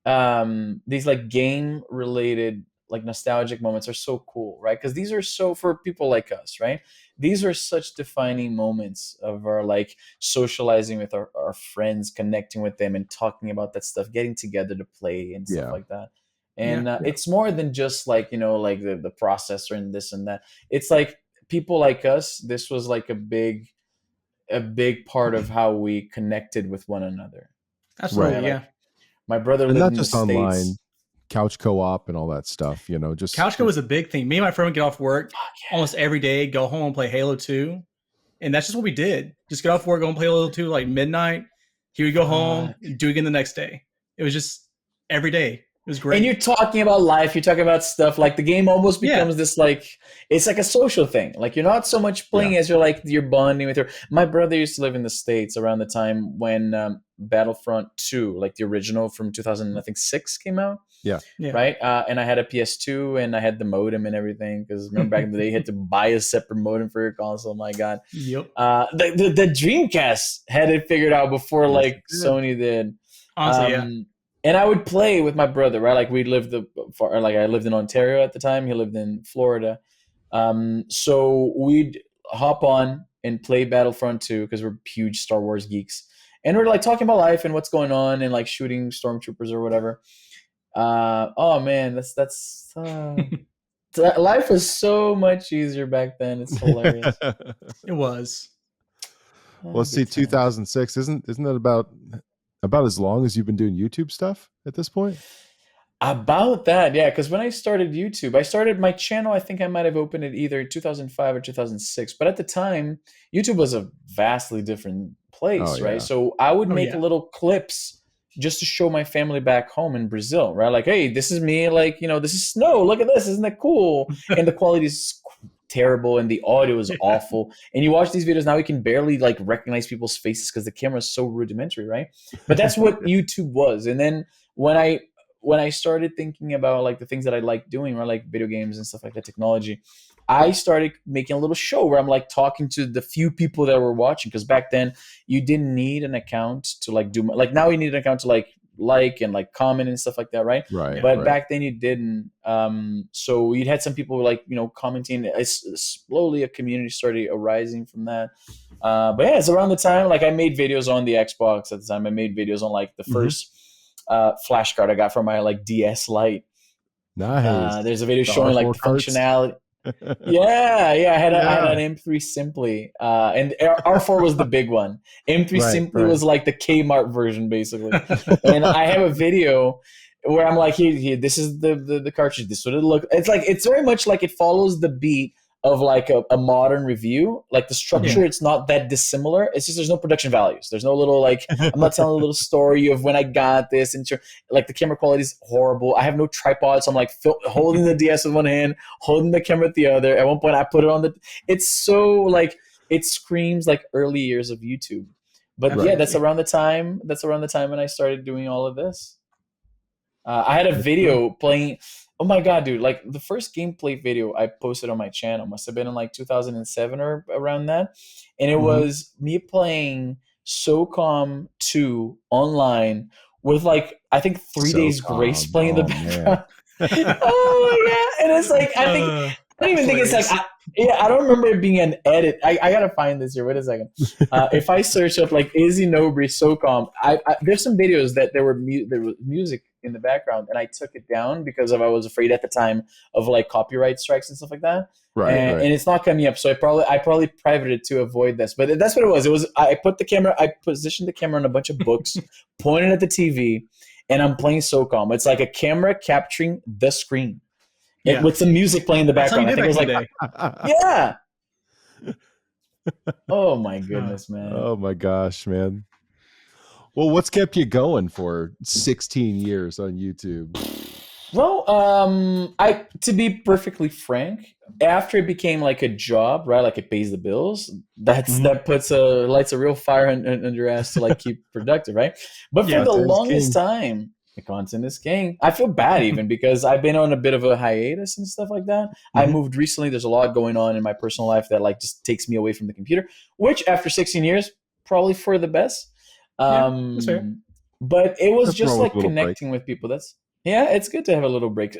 like game related like nostalgic moments are so cool, right? Because these are so for people like us, right? These are such defining moments of our like socializing with our friends, connecting with them and talking about that stuff, getting together to play and stuff like that. And it's more than just like, you know, like the processor and this and that. It's like people like us, this was like a big part of how we connected with one another. Absolutely, right? yeah. Like, my brother and lived not in just the online, States. couch co-op and all that stuff, you know, just couch co was a big thing. Me and my friend would get off work almost every day, go home and play Halo 2. And that's just what we did. Just get off work, go and play Halo 2 like midnight. He would go home, do it again the next day. It was just every day. It was great. And you're talking about life, you're talking about stuff like the game almost becomes this like it's like a social thing. Like you're not so much playing as you're bonding with your. My brother used to live in the States around the time when Battlefront 2, like the original from 2006 came out. Yeah. Right. And I had a PS2 and I had the modem and everything because remember back in the day you had to buy a separate modem for your console. My God. Yep. The Dreamcast had it figured out before like Sony did. Honestly, and I would play with my brother, right? Like I lived in Ontario at the time. He lived in Florida. So we'd hop on and play Battlefront 2 because we're huge Star Wars geeks. And we're like talking about life and what's going on and like shooting stormtroopers or whatever. Oh man, that's life was so much easier back then. It's hilarious. It was. Well, see, 2006 isn't that about as long as you've been doing YouTube stuff at this point? About that, yeah. Because when I started YouTube, I started my channel. I think I might have opened it either 2005 or 2006. But at the time, YouTube was a vastly different place, right? So I would make little clips just to show my family back home in Brazil, right? Like, hey, this is me, like, this is snow. Look at this, isn't that cool? And the quality is terrible, and the audio is awful. And you watch these videos now, you can barely like recognize people's faces because the camera is so rudimentary, right? But that's what YouTube was. And then when I started thinking about like the things that I like doing, right, like video games and stuff like that, technology, I started making a little show where I'm like talking to the few people that were watching. Because back then you didn't need an account to like do, like now you need an account to like and like comment and stuff like that, right? Right. But right. back then you didn't. So you'd had some people like commenting. Slowly a community started arising from that. But yeah, it's around the time like I made videos on the Xbox at the time. I made videos on like the first flash card I got from my like DS Lite. Nice. There's a video The showing like R4 the carts? functionality. I had an M3 Simply, and R4 was the big one. M3 Simply was like the Kmart version, basically. And I have a video where I'm like, here, this is the cartridge. This is what it looks. It's very much like it follows the beat of like a modern review. Like the structure, it's not that dissimilar. It's just there's no production values. There's no little like I'm not telling a little story of when I got this. And like the camera quality is horrible. I have no tripod, so I'm like holding the DS with one hand, holding the camera with the other. At one point, I put it on the. It's so like it screams like early years of YouTube. But yeah, that's around the time. That's around the time when I started doing all of this. I had a video playing. Oh my god, dude! Like the first gameplay video I posted on my channel must have been in like 2007 or around that, and it was me playing SOCOM 2 online with like I think 3 days grace playing the background. Oh yeah, and it's like I don't even think it's like I don't remember it being an edit. I gotta find this here. Wait a second. If I search up like Izzy Nobre SOCOM, there's some videos that there was music in the background, and I took it down because I was afraid at the time of like copyright strikes and stuff like that. And it's not coming up, so I probably privated it to avoid this. But that's what it was. It was I positioned the camera on a bunch of books, pointed at the TV, and I'm playing SOCOM. It's like a camera capturing the screen. With some music playing in the background. I think it was like, yeah. Oh my goodness, man. Oh my gosh, man. Well, what's kept you going for 16 years on YouTube? Well, to be perfectly frank, after it became like a job, right? Like it pays the bills. That lights a real fire under your ass to like keep productive, right? But for the longest time, the content is king. I feel bad even because I've been on a bit of a hiatus and stuff like that. I moved recently. There's a lot going on in my personal life that like just takes me away from the computer, which after 16 years, probably for the best. That's fair. But it was just like connecting with people. It's good to have a little break.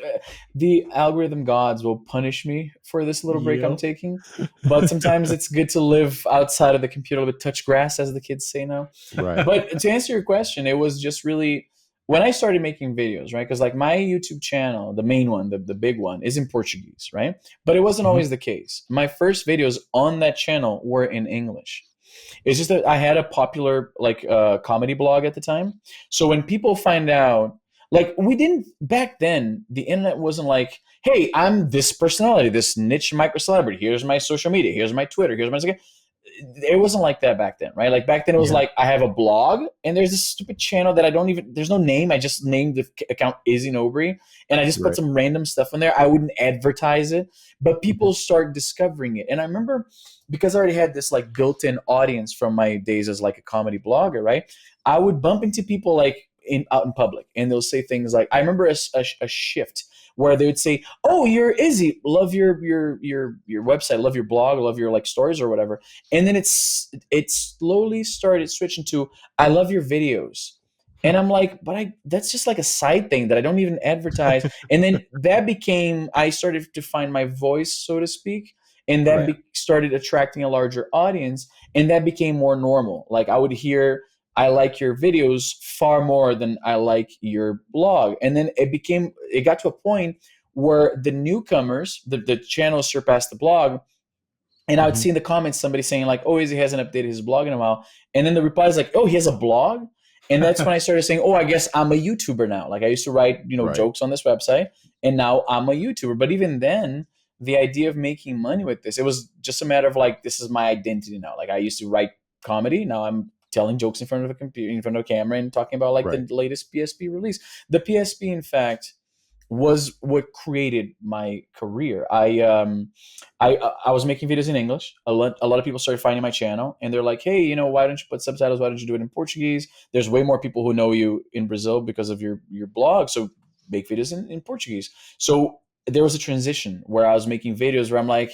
The algorithm gods will punish me for this little break I'm taking, but sometimes it's good to live outside of the computer with touch grass, as the kids say now. Right. But to answer your question, it was just really when I started making videos, right? Because like my YouTube channel, the main one, the big one, is in Portuguese, right? But it wasn't always the case. My first videos on that channel were in English. It's just that I had a popular like comedy blog at the time. So when people find out, like we didn't back then, the internet wasn't like, hey, I'm this personality, this niche micro celebrity. Here's my social media. Here's my Twitter. Here's my. It wasn't like that back then, right? Like back then it was like I have a blog and there's this stupid channel that there's no name. I just named the account Izzy Nobre and I just put some random stuff in there. I wouldn't advertise it, but people start discovering it. And I remember because I already had this like built-in audience from my days as like a comedy blogger, right? I would bump into people like out in public and they'll say things like, I remember a shift where they would say, "Oh, you're Izzy. Love your website. Love your blog. Love your like stories or whatever." And then it slowly started switching to, "I love your videos." And I'm like, but that's just like a side thing that I don't even advertise. And then that became, I started to find my voice, so to speak, and that started attracting a larger audience, and that became more normal. Like I would hear, I like your videos far more than I like your blog. And then it got to a point where the newcomers, the channel surpassed the blog. And I would see in the comments somebody saying like, "Oh, Izzy hasn't updated his blog in a while." And then the reply is like, "Oh, he has a blog?" And that's when I started saying, "Oh, I guess I'm a YouTuber now." Like I used to write, jokes on this website and now I'm a YouTuber. But even then, the idea of making money with this, it was just a matter of like, this is my identity now. Like I used to write comedy. Now I'm telling jokes in front of a computer, in front of a camera, and talking about like Right. the latest PSP release. The PSP, in fact, was what created my career. I was making videos in English. A lot of people started finding my channel, and they're like, "Hey, why don't you put subtitles? Why don't you do it in Portuguese? There's way more people who know you in Brazil because of your blog. So make videos in Portuguese." So there was a transition where I was making videos where I'm like,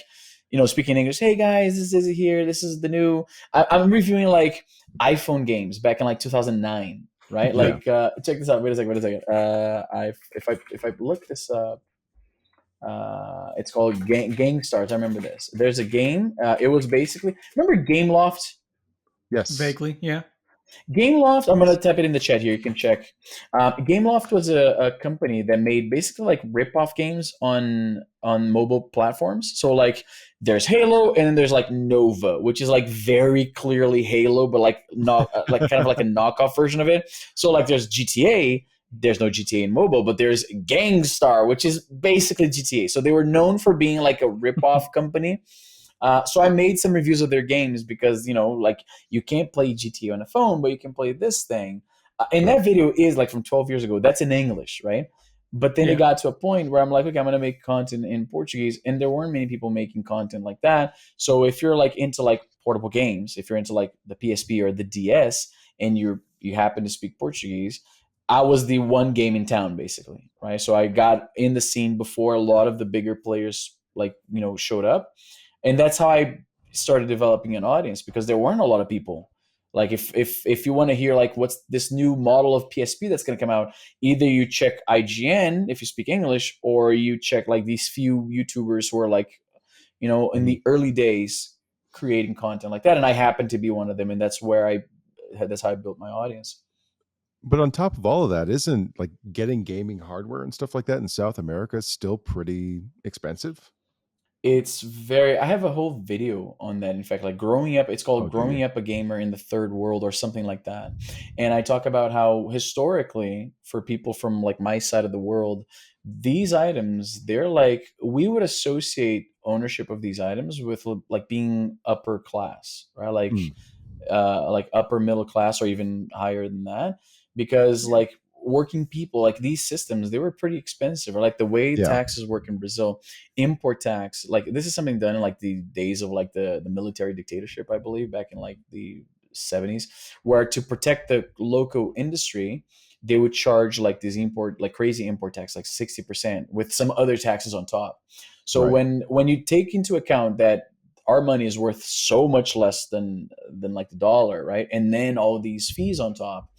speaking English. Hey guys, this is Izzy here. This is the new. I'm reviewing like iPhone games back in like 2009. Right, Yeah. like check this out. Wait a second. If I look this up, it's called Gang Stars. I remember this. There's a game. It was basically, remember Gameloft? Yes. Vaguely, yeah. Gameloft, I'm gonna type it in the chat here. You can check. Gameloft was a company that made basically like rip-off games on mobile platforms. So like, there's Halo, and then there's like Nova, which is like very clearly Halo, but like not like kind of like a knockoff version of it. So like, there's GTA. There's no GTA in mobile, but there's Gangstar, which is basically GTA. So they were known for being like a rip-off company. So I made some reviews of their games because, like, you can't play GTA on a phone, but you can play this thing. And Right. that video is like from 12 years ago. That's in English, right? But then it Yeah. got to a point where I'm like, okay, I'm gonna make content in Portuguese, and there weren't many people making content like that. So if you're like into like portable games, if you're into like the PSP or the DS, and you happen to speak Portuguese, I was the one game in town, basically, right? So I got in the scene before a lot of the bigger players like showed up, and that's how I started developing an audience, because there weren't a lot of people. Like, if you want to hear like what's this new model of PSP that's going to come out, either you check IGN if you speak English, or you check like these few YouTubers who are like, in Mhm. the early days creating content like that, and I happen to be one of them, and that's how I built my audience. But on top of all of that, isn't like getting gaming hardware and stuff like that in South America still pretty expensive? I have a whole video on that. In fact, like growing up, it's Oh, called do Growing you? Up a Gamer in the Third World or something like that. And I talk about how historically, for people from like my side of the world, these items, they're like, we would associate ownership of these items with like being upper class, right? Mm. Like upper middle class or even higher than that, because Yeah. like working people, like these systems, they were pretty expensive. Or like the way Yeah. taxes work in Brazil, import tax, like this is something done in like the days of like the military dictatorship, I believe, back in like the 70s, where to protect the local industry, they would charge like this import, like crazy import tax, like 60% with some other taxes on top. So Right. when you take into account that our money is worth so much less than like the dollar, right? And then all these fees on top,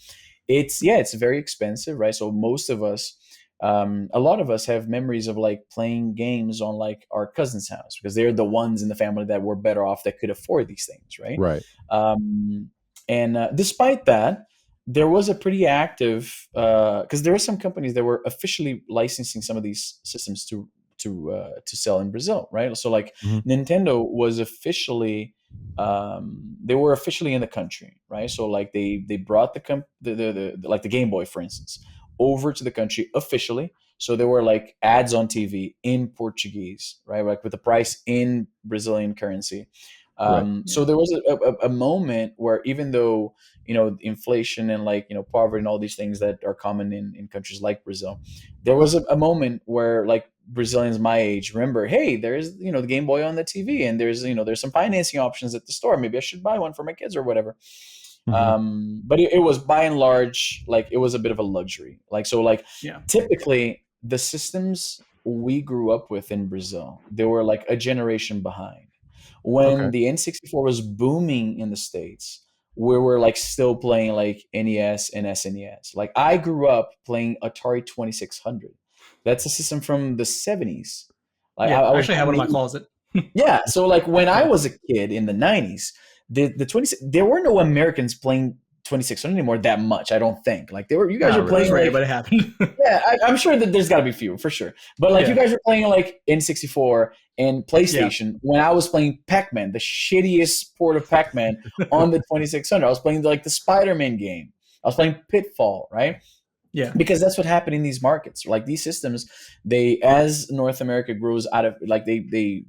it's very expensive, right? So most of us, a lot of us have memories of like playing games on like our cousin's house, because they're the ones in the family that were better off, that could afford these things, right? Right. um, and despite that, there was a pretty active, because there were some companies that were officially licensing some of these systems to sell in Brazil, right? So like Mhm. Nintendo was officially, they were officially in the country, right? So like they brought the like the Game Boy, for instance, over to the country officially. So there were like ads on TV in Portuguese, right? Like with the price in Brazilian currency. Right. So there was a moment where, even though inflation and like poverty and all these things that are common in countries like Brazil, there was a moment where like Brazilians my age remember, hey, there's the Game Boy on the TV, and there's some financing options at the store. Maybe I should buy one for my kids or whatever. Mhm. But it was by and large, like, it was a bit of a luxury. Like, so like Yeah. typically the systems we grew up with in Brazil, they were like a generation behind. Okay. When the N64 was booming in the States, we were like still playing like NES and SNES. Like, I grew up playing Atari 2600. That's a system from the 70s. Like, Yeah. I I was actually have born one in in my the, closet. yeah. So like when I Yeah. was a kid in the 90s, the 20, there were no Americans playing 2600 anymore that much. I don't think. Like, you guys Not were It was playing really. rare, like, but it happened. yeah, I'm sure that there's got to be few for sure. But like, you Yeah. guys were playing like N64 and Yeah. PlayStation when I was playing Pac-Man, the shittiest port of Pac-Man on the 2600. I was playing like the Spider-Man game. I was playing Pitfall, right? Yeah. Because that's what happened in these markets. Like, these systems, they, as North America grows out of, like, they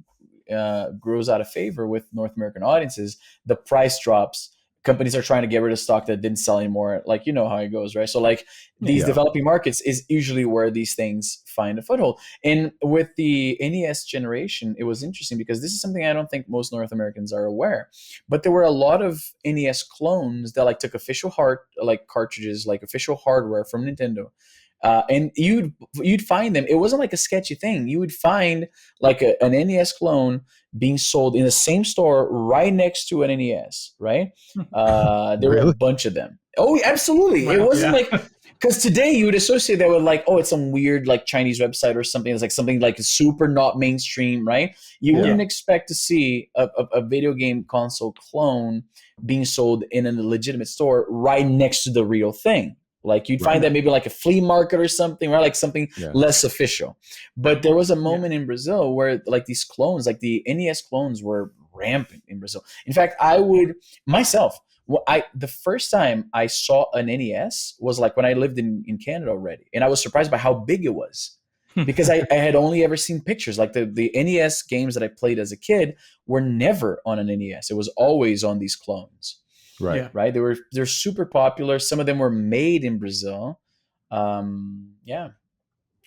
grows out of favor with North American audiences, the price drops companies are trying to get rid of stock that didn't sell anymore. Like, you know how it goes, right? So like these developing markets is usually where these things find a foothold. And with the NES generation, it was interesting because this is something I don't think most North Americans are aware. But there were a lot of NES clones that like took official cartridges, like official hardware from Nintendo. And you'd find them. It wasn't like a sketchy thing. You would find like an NES clone being sold in the same store right next to an NES, right? There were a bunch of them. Oh, absolutely. Wow, it wasn't like, because today you would associate that with like, oh, it's some weird like Chinese website or something. It's like something like super not mainstream, right? You wouldn't expect to see a video game console clone being sold in a legitimate store right next to the real thing. Like you'd find that maybe like a flea market or something, right? Like something less official. But there was a moment in Brazil where like these clones, like the NES clones were rampant in Brazil. In fact, I would myself, the first time I saw an NES was like when I lived in Canada already. And I was surprised by how big it was because I had only ever seen pictures. Like the NES games that I played as a kid were never on an NES. It was always on these clones. Right. They're super popular. Some of them were made in Brazil. It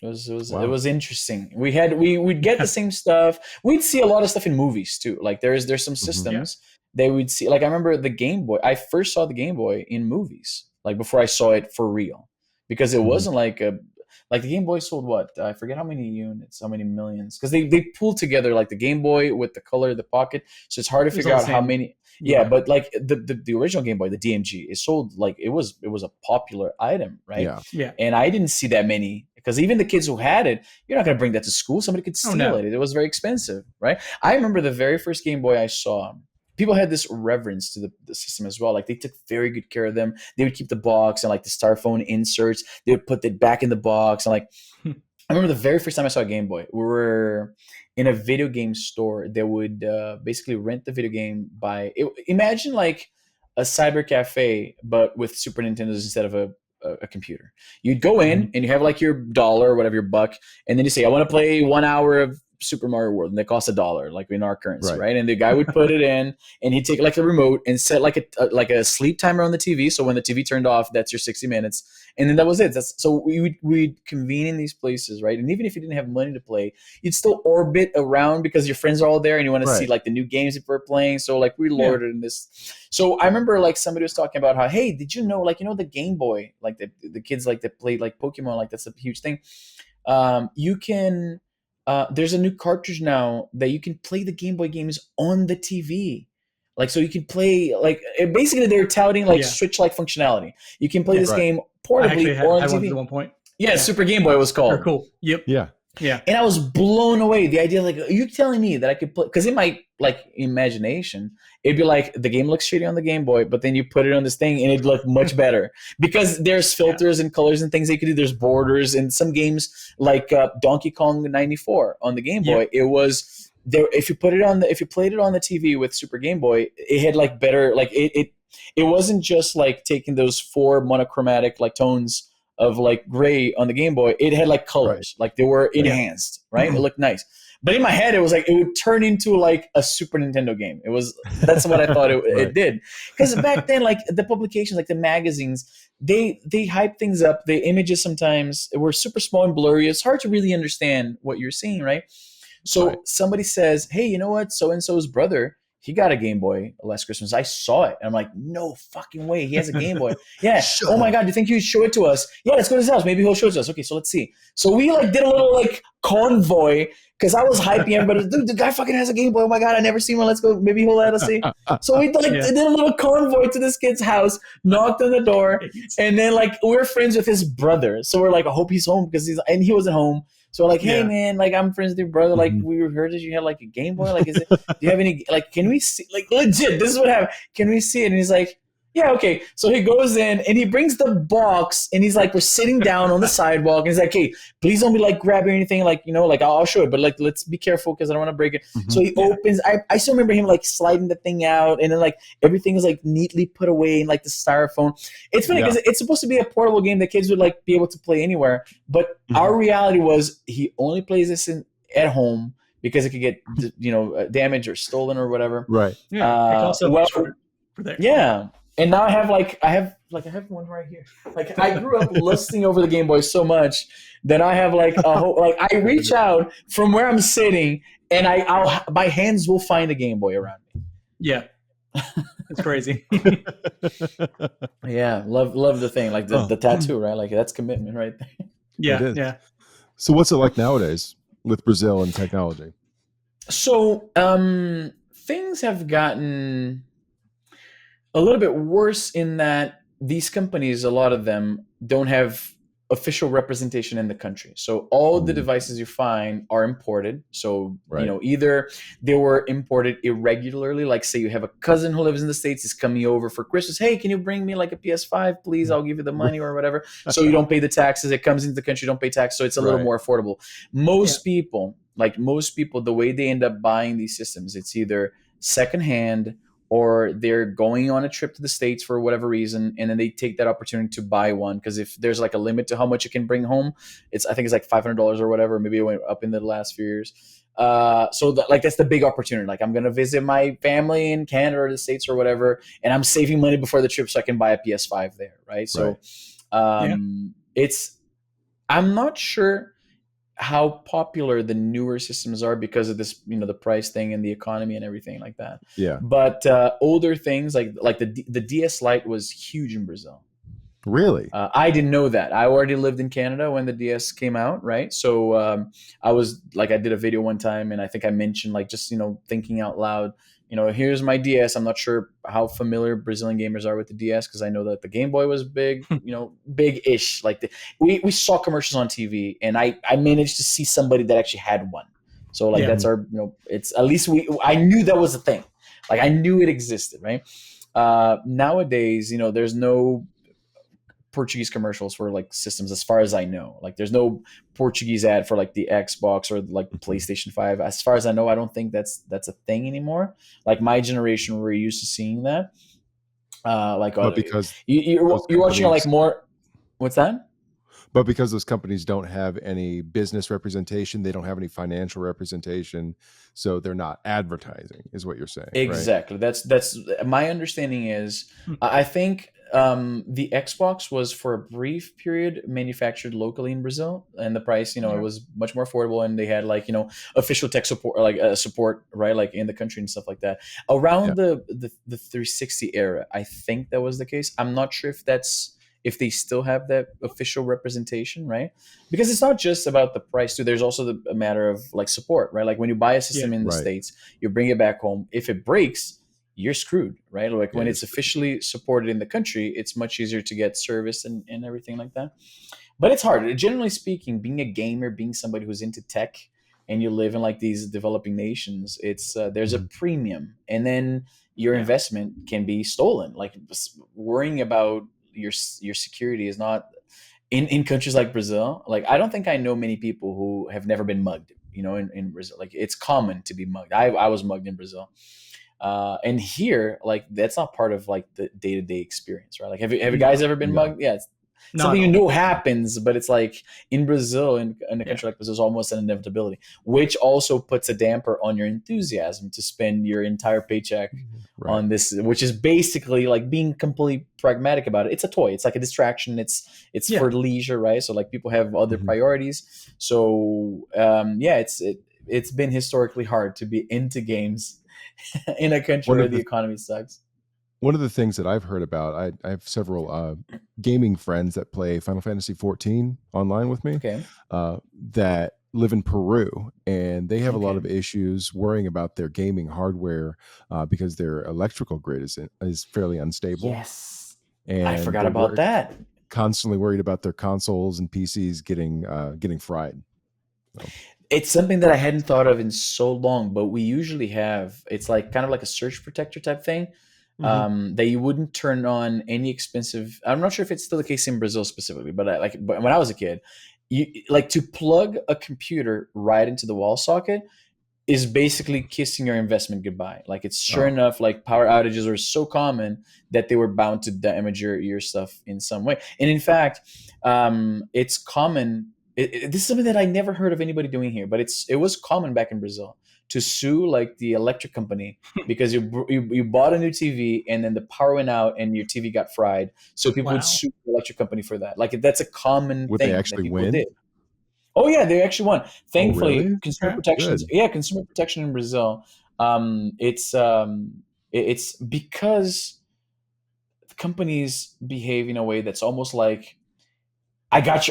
was interesting. We'd get the same stuff. We'd see a lot of stuff in movies too. Like there's some systems they would see. Like I remember the Game Boy. I first saw the Game Boy in movies, like before I saw it for real, because it wasn't like the Game Boy sold what? I forget how many units, how many millions, because they pulled together like the Game Boy with the color, the pocket. So it's hard to figure out how many. Yeah, but like the original Game Boy, the DMG, it sold like it was a popular item, right? Yeah. And I didn't see that many because even the kids who had it, you're not going to bring that to school. Somebody could steal it. It was very expensive, right? I remember the very first Game Boy I saw. People had this reverence to the system as well. Like they took very good care of them. They would keep the box and like the styrofoam inserts. They would put it back in the box and like. I remember the very first time I saw a Game Boy. We were in a video game store that would basically rent the video game imagine like a cyber cafe, but with Super Nintendos instead of a computer. You'd go in and you have like your dollar or whatever, your buck, and then you say, I want to play 1 hour of Super Mario World, and they cost $1, like in our currency, right? And the guy would put it in, and he'd take like the remote and set like a sleep timer on the TV. So when the TV turned off, that's your 60 minutes, and then that was it. So we'd convene in these places, right? And even if you didn't have money to play, you'd still orbit around because your friends are all there, and you want to see like the new games that we're playing. So like we loitered in this. So I remember like somebody was talking about how, hey, did you know the Game Boy, like the kids like that played like Pokemon, like that's a huge thing. You can. There's a new cartridge now that you can play the Game Boy games on the TV. Like, so you can play, like, basically they're touting, like, Switch-like functionality. You can play this game portably or on TV. At one point. Yeah, Super Game Boy it was called. Cool. Yep. Yeah. And I was blown away. The idea, like, are you telling me that I could play? Because in my, like, imagination, it'd be like the game looks shitty on the Game Boy, but then you put it on this thing and it'd look much better. Because there's filters and colors and things they could do. There's borders. And some games, like Donkey Kong 94 on the Game Boy, it was there. If you played it on the TV with Super Game Boy, it had, like, better, like, it wasn't just, like, taking those 4 monochromatic, like, tones of like gray on the Game Boy. It had like colors, like they were enhanced, right? It looked nice. But in my head, it was like it would turn into like a Super Nintendo game. That's what I thought it did. Because back then, like the publications, like the magazines, they hype things up. The images sometimes were super small and blurry. It's hard to really understand what you're seeing, right? So somebody says, hey, you know what? So-and-so's brother, he got a Game Boy last Christmas. I saw it. And I'm like, no fucking way. He has a Game Boy. Yeah. Oh my God. Do you think you would show it to us? Yeah, let's go to his house. Maybe he'll show it to us. Okay, so let's see. So we like did a little like convoy because I was hyping everybody. Dude, the guy fucking has a Game Boy. Oh my God, I never seen one. Let's go. Maybe he'll let us see. So we like did a little convoy to this kid's house, knocked on the door, and then like we're friends with his brother. So we're like, I hope he's home because he wasn't home. So we're like, hey man, like I'm friends with your brother. Like we heard that you had like a Game Boy. Like, do you have any? Like, can we see? Like, legit, this is what happened. Can we see it? And he's like, yeah, okay. So he goes in and he brings the box and he's like, we're sitting down on the sidewalk and he's like, hey, please don't be like grabbing anything. Like, like I'll show it, but like let's be careful because I don't want to break it. So he opens. I still remember him like sliding the thing out and then like everything is like neatly put away in like the styrofoam. It's funny because it's supposed to be a portable game that kids would like be able to play anywhere. But our reality was he only plays this at home because it could get damaged or stolen or whatever. Right. Yeah. Yeah. And now I have one right here. Like I grew up lusting over the Game Boy so much that I have like a whole, like I reach out from where I'm sitting and my hands will find a Game Boy around me. Yeah, it's crazy. Yeah, love the thing, like the tattoo, right? Like that's commitment right there. It Yeah, is. yeah. So what's it like nowadays with Brazil and technology? So things have gotten a little bit worse in that these companies, a lot of them, don't have official representation in the country. So all the devices you find are imported. So, Right. either they were imported irregularly, like say you have a cousin who lives in the States, is coming over for Christmas. Hey, can you bring me like a PS5, please? I'll give you the money or whatever. So you don't pay the taxes. It comes into the country, you don't pay tax. So it's a little Right. more affordable. Most people, the way they end up buying these systems, it's either secondhand or they're going on a trip to the States for whatever reason, and then they take that opportunity to buy one, because if there's like a limit to how much you can bring home, I think it's like $500 or whatever. Maybe it went up in the last few years. So that's the big opportunity. Like I'm gonna visit my family in Canada or the States or whatever, and I'm saving money before the trip so I can buy a PS5 there, right? So, I'm not sure how popular the newer systems are because of this, the price thing and the economy and everything like that. Yeah. But older things like the DS Lite was huge in Brazil. Really? I didn't know that. I already lived in Canada when the DS came out, right? So I was like, I did a video one time, and I think I mentioned like just thinking out loud. Here's my DS. I'm not sure how familiar Brazilian gamers are with the DS, because I know that the Game Boy was big, big-ish. Like we saw commercials on TV, and I managed to see somebody that actually had one. So like that's our, it's at least I knew that was a thing. Like I knew it existed, right? Nowadays, there's no Portuguese commercials for like systems, as far as I know. Like there's no Portuguese ad for like the Xbox or like PlayStation 5. As far as I know, I don't think that's a thing anymore. Like my generation, we're used to seeing that. But because you're watching like more. What's that? But because those companies don't have any business representation, they don't have any financial representation, so they're not advertising, is what you're saying. Exactly. Right? That's my understanding is, I think the Xbox was for a brief period manufactured locally in Brazil, and the price, it was much more affordable, and they had like, official tech support, like support, right, like in the country and stuff like that. Around the 360 era, I think that was the case. I'm not sure if they still have that official representation, right? Because it's not just about the price too. There's also a matter of like support, right? Like when you buy a system in the States, you bring it back home. If it breaks, you're screwed, right? Like when it's officially supported in the country, it's much easier to get service and everything like that. But it's hard. Generally speaking, being a gamer, being somebody who's into tech, and you live in like these developing nations, it's there's a premium, and then your investment can be stolen. Like worrying about your security is not in countries like Brazil. Like I don't think I know many people who have never been mugged, in Brazil. Like it's common to be mugged. I was mugged in Brazil. And here, like that's not part of like the day-to-day experience, right? Like have you guys ever been mugged? Yeah, it's something happens, but it's like in Brazil, in a country like Brazil, is almost an inevitability, which also puts a damper on your enthusiasm to spend your entire paycheck on this, which is basically like being completely pragmatic about it. It's a toy. It's like a distraction. It's for leisure, right? So like people have other priorities. So it's been historically hard to be into games in a country where the economy sucks. One of the things that I've heard about, I have several gaming friends that play Final Fantasy 14 online with me, that live in Peru, and they have a lot of issues worrying about their gaming hardware because their electrical grid is fairly unstable. Yes, and I forgot about that. Constantly worried about their consoles and PCs getting fried. So. It's something that I hadn't thought of in so long, but we usually have. It's like kind of like a surge protector type thing. That you wouldn't turn on any expensive. I'm not sure if it's still the case in Brazil specifically, but but when I was a kid, you like to plug a computer right into the wall socket is basically kissing your investment goodbye. Like it's sure enough, like power outages are so common that they were bound to damage your stuff in some way. And in fact, it's common. This is something that I never heard of anybody doing here, but it was common back in Brazil to sue like the electric company because you bought a new TV and then the power went out and your TV got fried. So people would sue the electric company for that. Like that's a common Would they thing that actually people win? did. Oh yeah, they actually won. Oh, Thankfully, really? consumer Okay. protections. Good. Yeah, consumer protection in Brazil. It's because companies behave in a way that's almost like, I got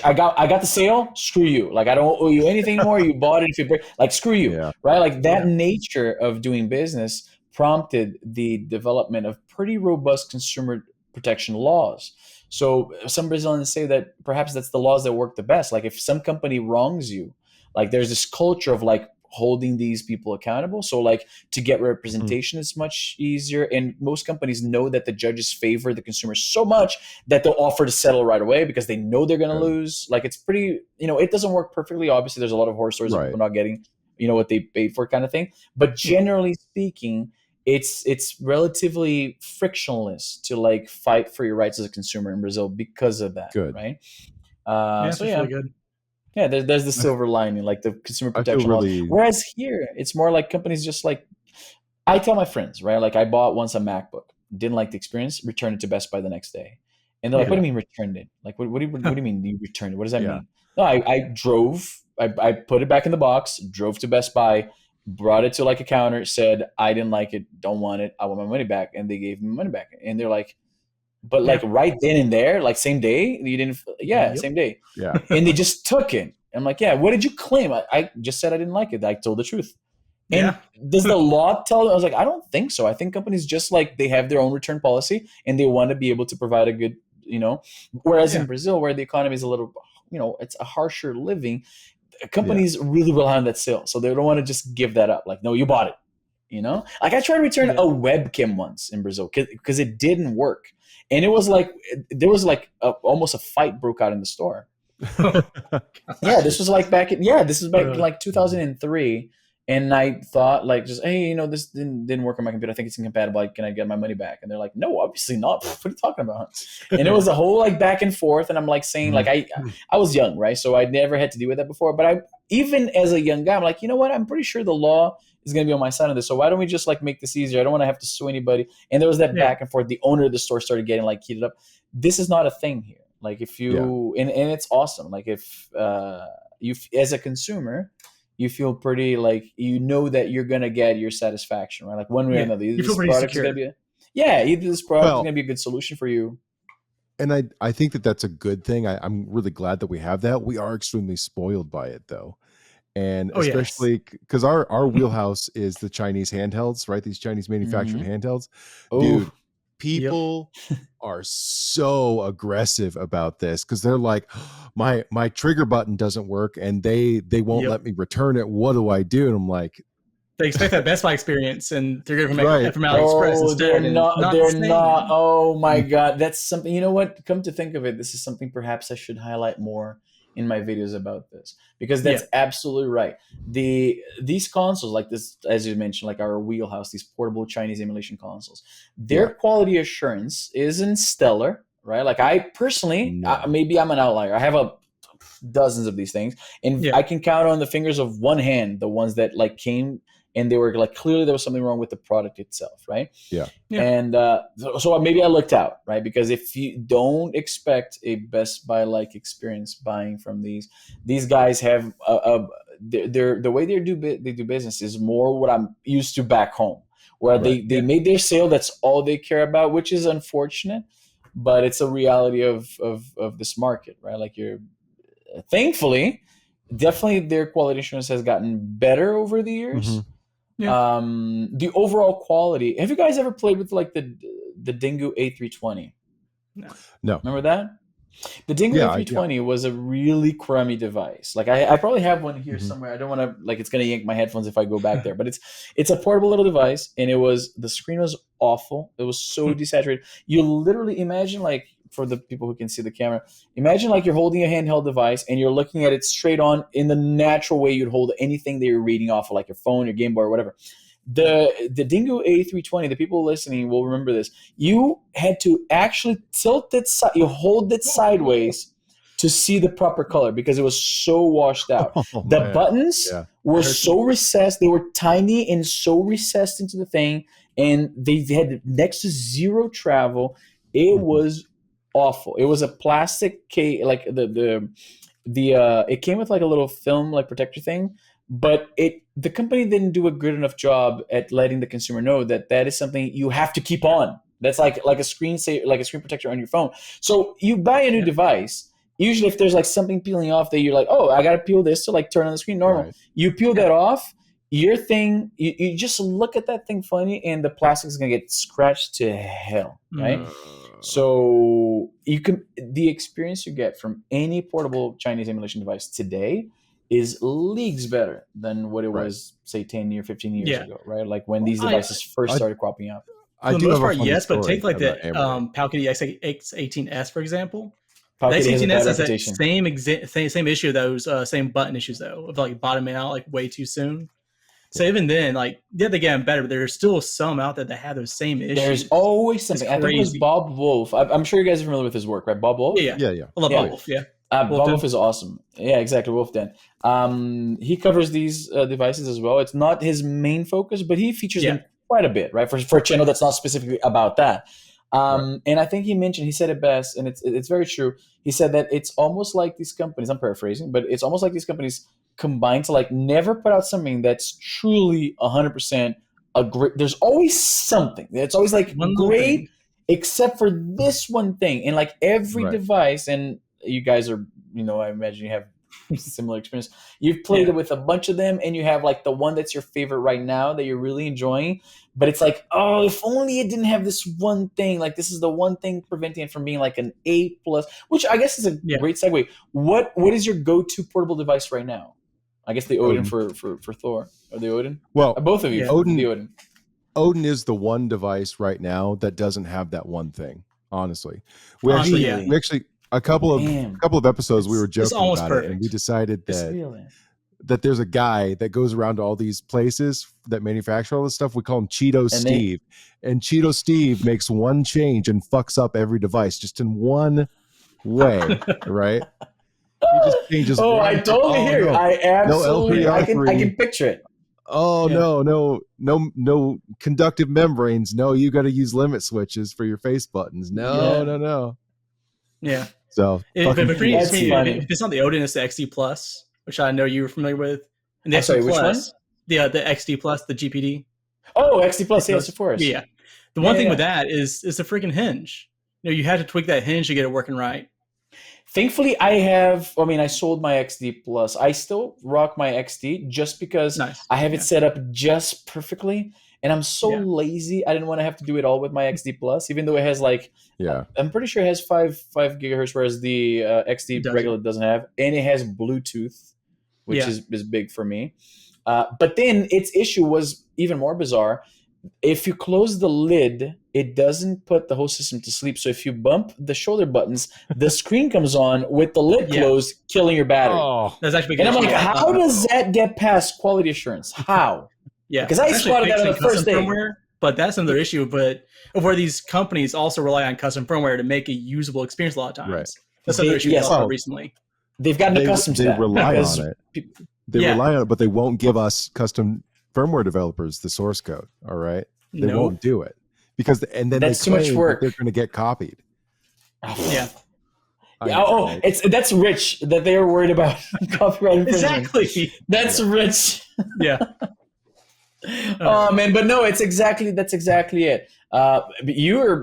the sale. Screw you. Like I don't owe you anything anymore. You bought it. If you break, like screw you, Yeah. right? Like that nature of doing business prompted the development of pretty robust consumer protection laws. So some Brazilians say that perhaps that's the laws that work the best. Like if some company wrongs you, like there's this culture of like holding these people accountable. So like to get Mhm. representation is much easier, and most companies know that the judges favor the consumer so much that they'll offer to settle right away because they know they're going to Good. lose. Like it's pretty, it doesn't work perfectly. Obviously, there's a lot of horror stories of Right. people not getting, what they paid for, kind of thing. But generally speaking, it's relatively frictionless to like fight for your rights as a consumer in Brazil because of that, Good. right? Yeah, So that's yeah, really good. yeah. There's the I, f- silver lining, like the consumer I feel protection laws. really. Whereas here, it's more like companies just like, I tell my friends, right? Like I bought once a MacBook, didn't like the experience, returned it to Best Buy the next day. And they're like, what Yeah. do Yeah. you mean returned it? Like, what do you mean you returned it? What does that Yeah. mean? No, I put it back in the box, drove to Best Buy, brought it to like a counter, said, I didn't like it, don't want it, I want my money back. And they gave me money back. And they're like, but like Yeah. right then and there, like same day, you didn't, yeah, Yep. same day. Yeah. And they just took it. I'm like, yeah, what did you claim? I just said I didn't like it. I told the truth. And Yeah. does the law tell? I was like, I don't think so. I think companies just like they have their own return policy and they want to be able to provide a good, Whereas in Yeah. Brazil, where the economy is a little, it's a harsher living, Yeah. companies really rely on that sale, so they don't want to just give that up. Like, no, you bought it. Like I tried to return a Yeah. webcam once in Brazil because it didn't work, and it was like there was like almost a fight broke out in the store. Yeah, this was like this is back in like 2003, and I thought like just, hey, this didn't work on my computer. I think it's incompatible. Like, can I get my money back? And they're like, no, obviously not. What are you talking about? And it was a whole like back and forth, and I'm like saying like I was young, right? So I never had to deal with that before. But I even as a young guy, I'm like, you know what? I'm pretty sure the law is going to be on my side of this. So why don't we just like make this easier? I don't want to have to sue anybody. And there was that Yeah. back and forth. The owner of the store started getting like heated up. This is not a thing here. Like if you and it's awesome. Like if you as a consumer, you feel pretty like that you're gonna get your satisfaction, right? Like one way or Yeah. another. Either You feel this pretty product is secure. gonna be either this product is Well, gonna be a good solution for you. and I think that that's a good thing. I'm really glad that we have that. We are extremely spoiled by it though. And Oh yes. especially because our wheelhouse is the Chinese handhelds, right? These Chinese manufactured Mm-hmm. handhelds. Oh, Dude, Yep. people are so aggressive about this because they're like, my trigger button doesn't work and they won't Yep. let me return it. What do I do? And I'm like, They expect that Best Buy experience, and they're going right. from AliExpress they're instead, and it's not. not the They're not. same. Oh my God, that's something. You know what? Come to think of it, this is something perhaps I should highlight more in my videos about this because Yeah. that's absolutely right. These consoles, like this, as you mentioned, like our wheelhouse, these portable Chinese emulation consoles, their Yeah. quality assurance isn't stellar, right? Like I personally, No. maybe I'm an outlier. I have dozens of these things, and Yeah. I can count on the fingers of one hand the ones that like came and they were like clearly there was something wrong with the product itself, right? Yeah. Yeah. And so maybe I looked out, right? Because if you don't expect a Best Buy like experience buying from these guys have the way they do business is more what I'm used to back home, where Right. they Yeah. made their sale, that's all they care about, which is unfortunate, but it's a reality of this market, right? Like thankfully, definitely their quality assurance has gotten better over the years. Mhm. Yeah. The overall quality. Have you guys ever played with like the Dingo A320? No. Remember that? The Dingo Yeah. A320 was a really crummy device. Like I probably have one here Mhm. somewhere. I don't want to like it's gonna yank my headphones if I go back there. But it's a portable little device, and the screen was awful. It was so desaturated. You literally imagine like for the people who can see the camera, imagine like you're holding a handheld device and you're looking at it straight on in the natural way you'd hold anything that you're reading off of, like your phone, your Game Boy, or whatever. The Dingo A320, the people listening will remember this. You had to actually tilt it, you hold it sideways to see the proper color because it was so washed out. Oh, The man. buttons Yeah. were so recessed. They were tiny and so recessed into the thing, and they had next to zero travel. It was awful. It was a plastic case, like it came with like a little film like protector thing, but the company didn't do a good enough job at letting the consumer know that that is something you have to keep on. That's like a screen protector on your phone. So you buy a new device. Usually, if there's like something peeling off that you're like, oh, I gotta peel this to like turn on the screen normal. Right. You peel that off, your thing, you just look at that thing funny, and the plastic is gonna get scratched to hell, right? So the experience you get from any portable Chinese emulation device today is leagues better than what it was, say, 10 or 15 years ago, right? Like when these devices first started cropping up. For the most part, yes, but take like the Palkity X18S, for example. The X18S has that same issue, those same button issues, though, of like bottoming out like way too soon. So even then, like, yeah, they get better, but there's still some out there that have those same issues. There's always something. I think it was Bob Wolf. I'm sure you guys are familiar with his work, right? Bob Wolf? Yeah. I love Bob Wolf, yeah. Bob Wolf is awesome. Yeah, exactly. Wolfden. He covers these devices as well. It's not his main focus, but he features them quite a bit, right? For a channel that's not specifically about that. And I think he said it best, and it's very true. He said that it's almost like these companies, I'm paraphrasing, but it's almost like these companies combine to like never put out something that's truly 100% a great. There's always something. It's always like great, except for this one thing. And like every device, and you guys are, I imagine you have similar experience. You've played it with a bunch of them, and you have like the one that's your favorite right now that you're really enjoying. But it's like, oh, if only it didn't have this one thing. Like this is the one thing preventing it from being like an A+, which I guess is a great segue. What is your go-to portable device right now? I guess the Odin for Thor, or the Odin. Well, both of you. The Odin. Odin is the one device right now that doesn't have that one thing. Honestly, we actually a couple of episodes we were joking about it, and we decided that there's a guy that goes around to all these places that manufacture all this stuff. We call him Cheeto Steve, and Cheeto Steve makes one change and fucks up every device just in one way, right? He just changes. I totally hear you. I absolutely, I can picture it. Oh no conductive membranes. No, you got to use limit switches for your face buttons. No. Yeah. So if it's not the Odin, it's the XD Plus, which I know you were familiar with. And the XD Plus, which one? The XD Plus, the GPD. Oh, XD Plus, yes, of course. Yeah. The one thing with that is the freaking hinge. You had to tweak that hinge to get it working right. Thankfully, I sold my XD Plus. I still rock my XD just because I have it set up just perfectly. And I'm so lazy. I didn't want to have to do it all with my XD Plus, even though it has I'm pretty sure it has 5 gigahertz, whereas the XD regular doesn't have. And it has Bluetooth, which is big for me. But then its issue was even more bizarre. If you close the lid, it doesn't put the whole system to sleep. So if you bump the shoulder buttons, the screen comes on with the lid closed, killing your battery. Oh, that's actually. And I'm like, how does that get past quality assurance? How? Yeah, because I spotted that on the first day. But that's another issue. But where these companies also rely on custom firmware to make a usable experience a lot of times. Right. That's another issue recently. They've gotten accustomed to that. They rely on it. They rely on it, but they won't give us custom firmware developers the source code. All right, they won't do it because then that's too much work. They're going to get copied. That's rich that they're worried about copyright infringement. Exactly. That's rich. Yeah. Oh man, but no, that's exactly it. But you're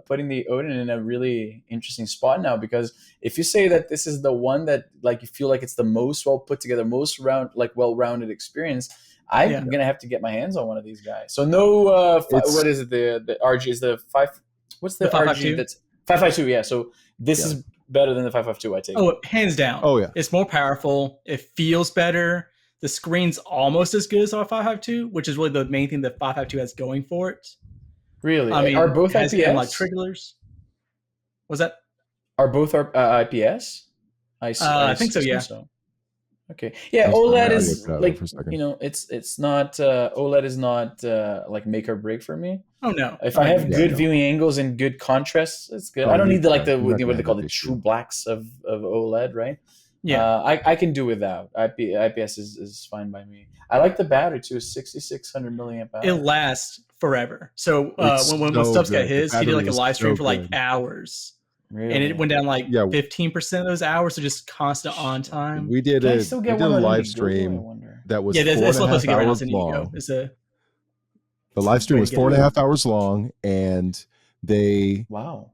putting the Odin in a really interesting spot now, because if you say that this is the one that like you feel like it's the most well put together, most well-rounded experience, I'm gonna have to get my hands on one of these guys. So what is it? The RG is the 5. What's the 552? That's 552. Yeah. So this is better than the 552. I take. Oh, hands down. Oh yeah. It's more powerful. It feels better. The screen's almost as good as our 552, which is really the main thing that 552 has going for it. Really? I mean, are both IPS? Like triggerers. Was that? Are both IPS? I think so. Yeah. So. Okay. Yeah, I'm sorry, my OLED audio is cut out there like, for a second. you know, it's not OLED is not like make or break for me. Oh no. If Oh, I I have agree. Yeah, good no. viewing angles and good contrasts, it's good. Oh, I don't need the like yeah, the you're not what gonna they have call that the true issue. blacks of OLED, right? Yeah. I can do without. IPS is fine by me. I like the battery too. 6600 milliamp It hour. lasts forever. So It's when so Stubbs got good. The his, he did battery like a is live stream so for like good. hours, and it Really? went down like Yeah, 15% of those hours, so just constant on time. we did Can I a still we get did a one on live Indiegogo? I stream wonder. that was Yeah, four it's and a supposed half to get right now. hours It's an long. Indiegogo. It's a The live stream way was to go. 4.5 hours long, and Wow.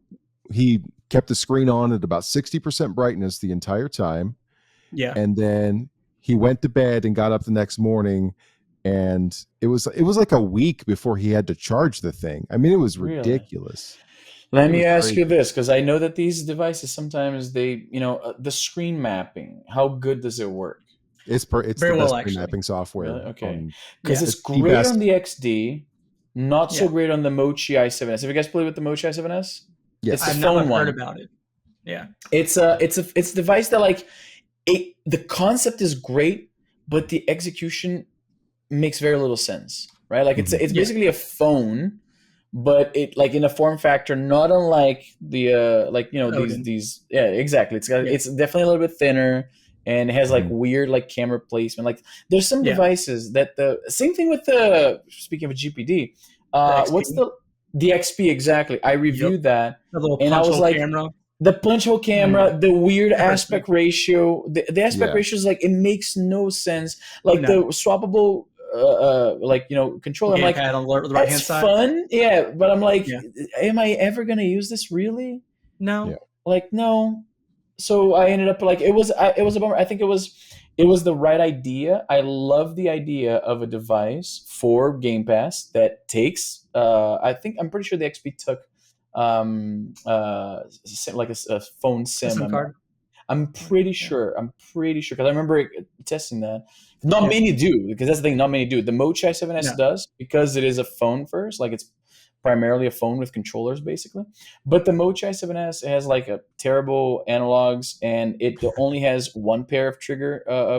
he kept the screen on at about 60% brightness the entire time. Yeah. And then he went to bed and got up the next morning, and it was like a week before he had to charge the thing. I mean, it was Really? ridiculous. Let It me was ask crazy. you this, because I know that these devices sometimes they, the screen mapping. How good does it work? It's Very the well, best screen actually. mapping software Really? Okay. on. Because Yeah. it's It's the great best. on the XD, not so Yeah. great on the Mochi i7s. Have you guys played with the Mochi i7s? Yes. It's the I've not phone heard one. about it. Yeah. It's a device that like the concept is great, but the execution makes very little sense, right? Like it's Mhm. Yeah. basically a phone, but it like in a form factor not unlike the like Odin. these yeah, exactly. Yeah. It's definitely a little bit thinner, and it has like Mhm. weird like camera placement. Like there's some Yeah. devices that the same thing with the speaking of a GPD. What's XP. the XP exactly? I Yep. reviewed that, The little and I punch was hole like, camera. the punch hole camera, the weird Interesting. aspect ratio, the aspect Yeah. ratio is like it makes no sense. Like No. the swappable, controller. I'm like, Gamepad on the right that's hand side. fun, yeah. But I'm like, Yeah. am I ever gonna use this really? No. Yeah. Like, no. So I ended up like it was a bummer. I think it was the right idea. I love the idea of a device for Game Pass that takes. I'm pretty sure the XP took like a phone sim. SIM card. I'm pretty sure because I remember testing that. Not Yeah. many do, because that's the thing. Not many do. The Mochi 7S No. does, because it is a phone first. Like it's primarily a phone with controllers, basically. But the Mochi 7S has like a terrible analogs, and it only has one pair of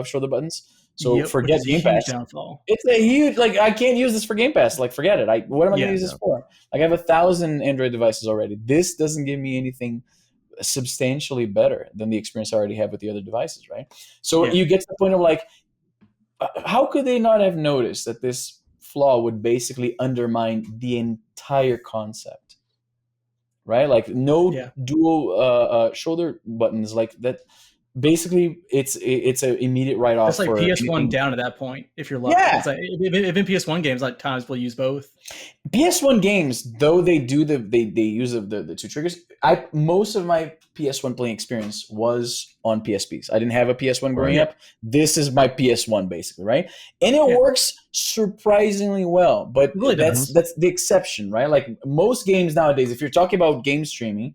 shoulder buttons. So Yep, which forget is a Game huge Pass. downfall. It's a huge like I can't use this for Game Pass. Like forget it. What am I going Yeah. to use this for? Like I have 1,000 Android devices already. This doesn't give me anything substantially better than the experience I already have with the other devices, right? So Yeah. you get to the point of like, how could they not have noticed that this flaw would basically undermine the entire concept, right? Like no Yeah. dual shoulder buttons like that. Basically, it's an immediate write off. It's like for PS1 anything. down at that point, if you're lucky. Yeah. It's like if in PS1 games, like times we'll use both. PS1 games, though they do they use the two triggers. Most of my PS1 playing experience was on PSPs. I didn't have a PS1 growing Right. up. This is my PS1 basically, right? And it works surprisingly well. But It really that's the exception, right? Like most games nowadays, if you're talking about game streaming,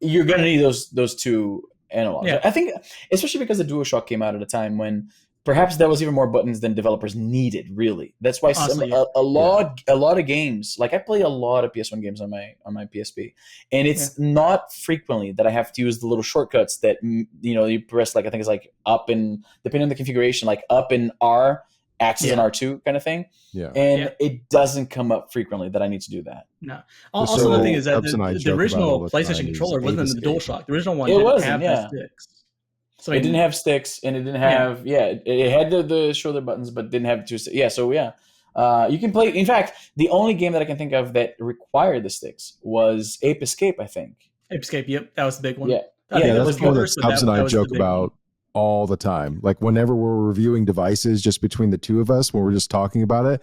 you're gonna need those two analogs. Yeah. I think, especially because the DualShock came out at a time when perhaps there was even more buttons than developers needed. Really, that's why Honestly, a lot of games. Like I play a lot of PS1 games on my PSP, and it's not frequently that I have to use the little shortcuts that you press. Like I think it's like up and depending on the configuration, like up and R, axis and R2 kind of thing. Yeah. And it doesn't come up frequently that I need to do that. No. Also, the thing is that Stubbs and I the joke about original all the time PlayStation is controller wasn't in the Ape DualShock. The original one It didn't wasn't, have yeah. the sticks. So It didn't have sticks, and it didn't have it had the shoulder buttons, but didn't have two sticks. Yeah, so you can play. In fact, the only game that I can think of that required the sticks was Ape Escape, I think. Ape Escape, yep, that was the big one. Yeah, Yeah, was that's the one that first, but Stubbs and I that was the joke big one. about all the time. Like whenever we're reviewing devices, just between the two of us, when we're just talking about it,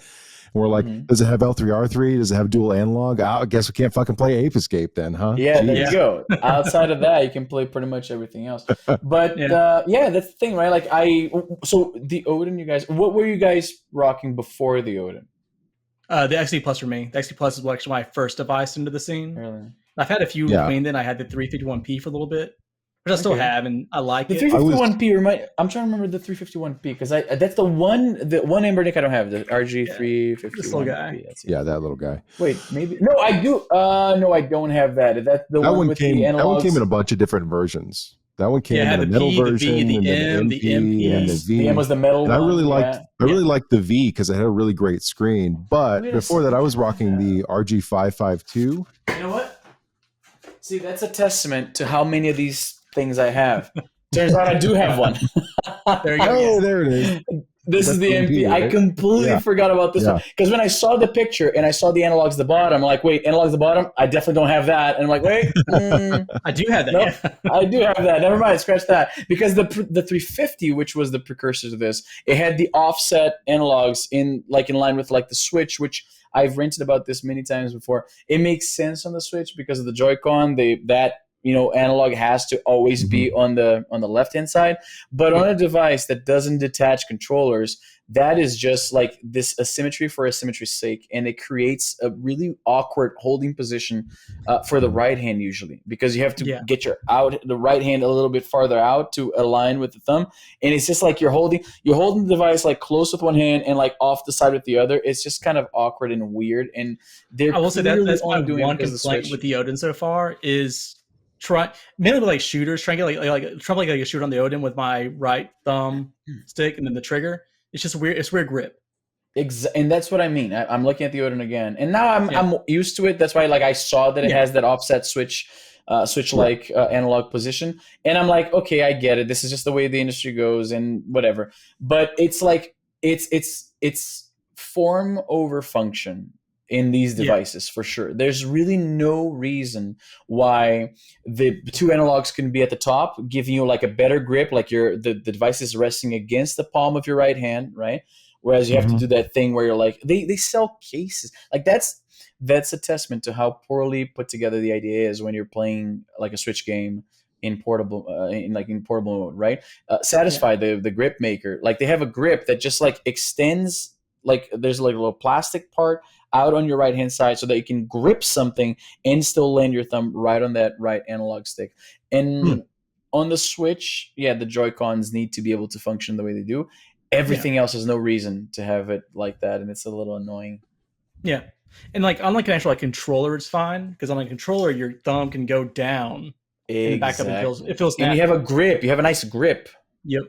and we're like, does it have L3R3? Does it have dual analog? I guess we can't fucking play Ape Escape then, huh? Yeah, Jeez. there you go. Outside of that, you can play pretty much everything else. But that's the thing, right? Like so the Odin, you guys, what were you guys rocking before the Odin? The XD Plus for me. The XD Plus is actually my first device into the scene. Really? I've had a few between then. I had the 351p for a little bit, which I still have, and I like the it. 351p. I'm trying to remember the 351p because that's the one Embernick I don't have, the RG351p. This little guy. Yeah, that little guy. Wait, maybe I do. No, I don't have that. Is that the one with the analogs? That one came in a bunch of different versions. That one Yeah, it came in had a the metal P, the V, version, the and then the M, the MP, and then the MP. Yes, the M V. was the metal And I really one. liked Yeah. I really liked the V because it had a really great screen. But Wait a before that, second. I was rocking the RG552. You know what? See, that's a testament to how many of these things I have. Turns out I do have one. There you go. Oh, Yeah. there it is. This is That's the the MP. MP, I right? completely Yeah. forgot about this one Yeah. because when I saw the picture and I saw the analogs at the bottom, I'm like, wait, analogs at the bottom? I definitely don't have that. And I'm like, wait, I do have that. nope, Yeah. I do have that. Never mind, scratch that. Because the 350, which was the precursor to this, it had the offset analogs in line with like the Switch, which I've ranted about this many times before. It makes sense on the Switch because of the Joy-Con. That analog has to always be on the left hand side, but on a device that doesn't detach controllers, that is just like this asymmetry for asymmetry's sake, and it creates a really awkward holding position for the right hand usually, because you have to get the right hand a little bit farther out to align with the thumb, and it's just like you're holding the device like close with one hand and like off the side with the other. It's just kind of awkward and weird, and they're I will say that that's my only doing one it because of the complaint Switch. with the Odin so far is mainly with like shooters, trying to get trying to like a shoot on the Odin with my right thumb stick and then the trigger. It's just weird. It's weird grip. And that's what I mean. I'm looking at the Odin again, and now I'm used to it. That's why I saw that it has that offset switch analog position, and I'm like, okay, I get it. This is just the way the industry goes, and whatever. But it's like it's form over function in these devices for sure. There's really no reason why the two analogs can be at the top, giving you like a better grip, like the device is resting against the palm of your right hand, right? Whereas you have to do that thing where you're like, they sell cases. Like that's a testament to how poorly put together the idea is when you're playing like a Switch game in portable portable mode, right? Satisfy the grip maker. Like they have a grip that just like extends, like there's like a little plastic part out on your right hand side so that you can grip something and still land your thumb right on that right analog stick. And on the Switch, the Joy-Cons need to be able to function the way they do. Everything else has no reason to have it like that, and it's a little annoying. Yeah. And like unlike an actual controller, it's fine, because on a controller your thumb can go down and back up, and it feels and natural. you have a grip. You have a nice grip. Yep.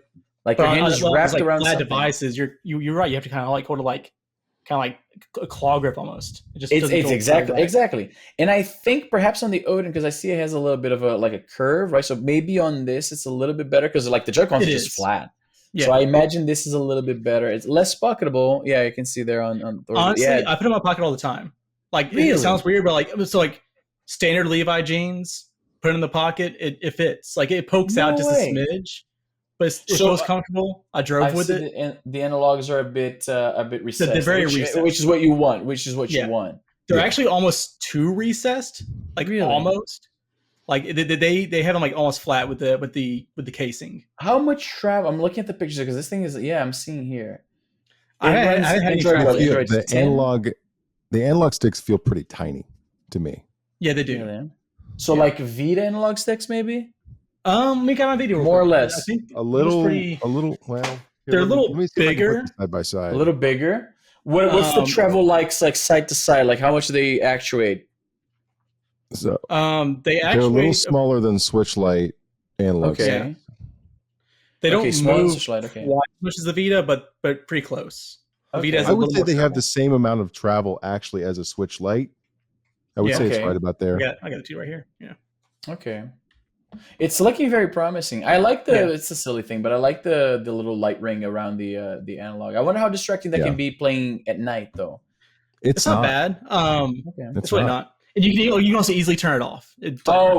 Like your hand is wrapped around flat something. devices, you're right. You have to kind of like a claw grip almost. It's exactly. And I think perhaps on the Odin, because I see it has a little bit of a curve, right? So maybe on this it's a little bit better because like the Joy-Cons are just flat. Yeah. So I imagine this is a little bit better. It's less pocketable. Yeah, you can see there on Thor. Honestly, I put it in my pocket all the time. Like it sounds weird, but like standard Levi jeans, put it in the pocket, it fits. Like it pokes out just a smidge. But it feels comfortable. I drove with it. The analogs are a bit recessed. They're very recessed, which is what you want. You want. They're actually almost too recessed, like almost. Like they have them like almost flat with the casing. How much travel? I'm looking at the pictures because this thing is I'm seeing here. The analog sticks feel pretty tiny to me. Yeah, they do. Yeah. So like Vita analog sticks, maybe. We got my video more or less. I think a little. Well, they're a little bigger, side by side. A little bigger. What's the travel like side to side? Like how much do they actuate? So they're a little smaller than Switch Lite analog. Okay. They don't move Switch Lite, quite as much as the Vita, but pretty close. Okay. I would say they have the same amount of travel actually as a Switch Lite. I would say it's right about there. I got the two right here. Yeah. Okay. It's looking very promising. I like it's a silly thing, but I like the little light ring around the analog. I wonder how distracting that can be playing at night though. It's not bad. It's really not. And you can also easily turn it off.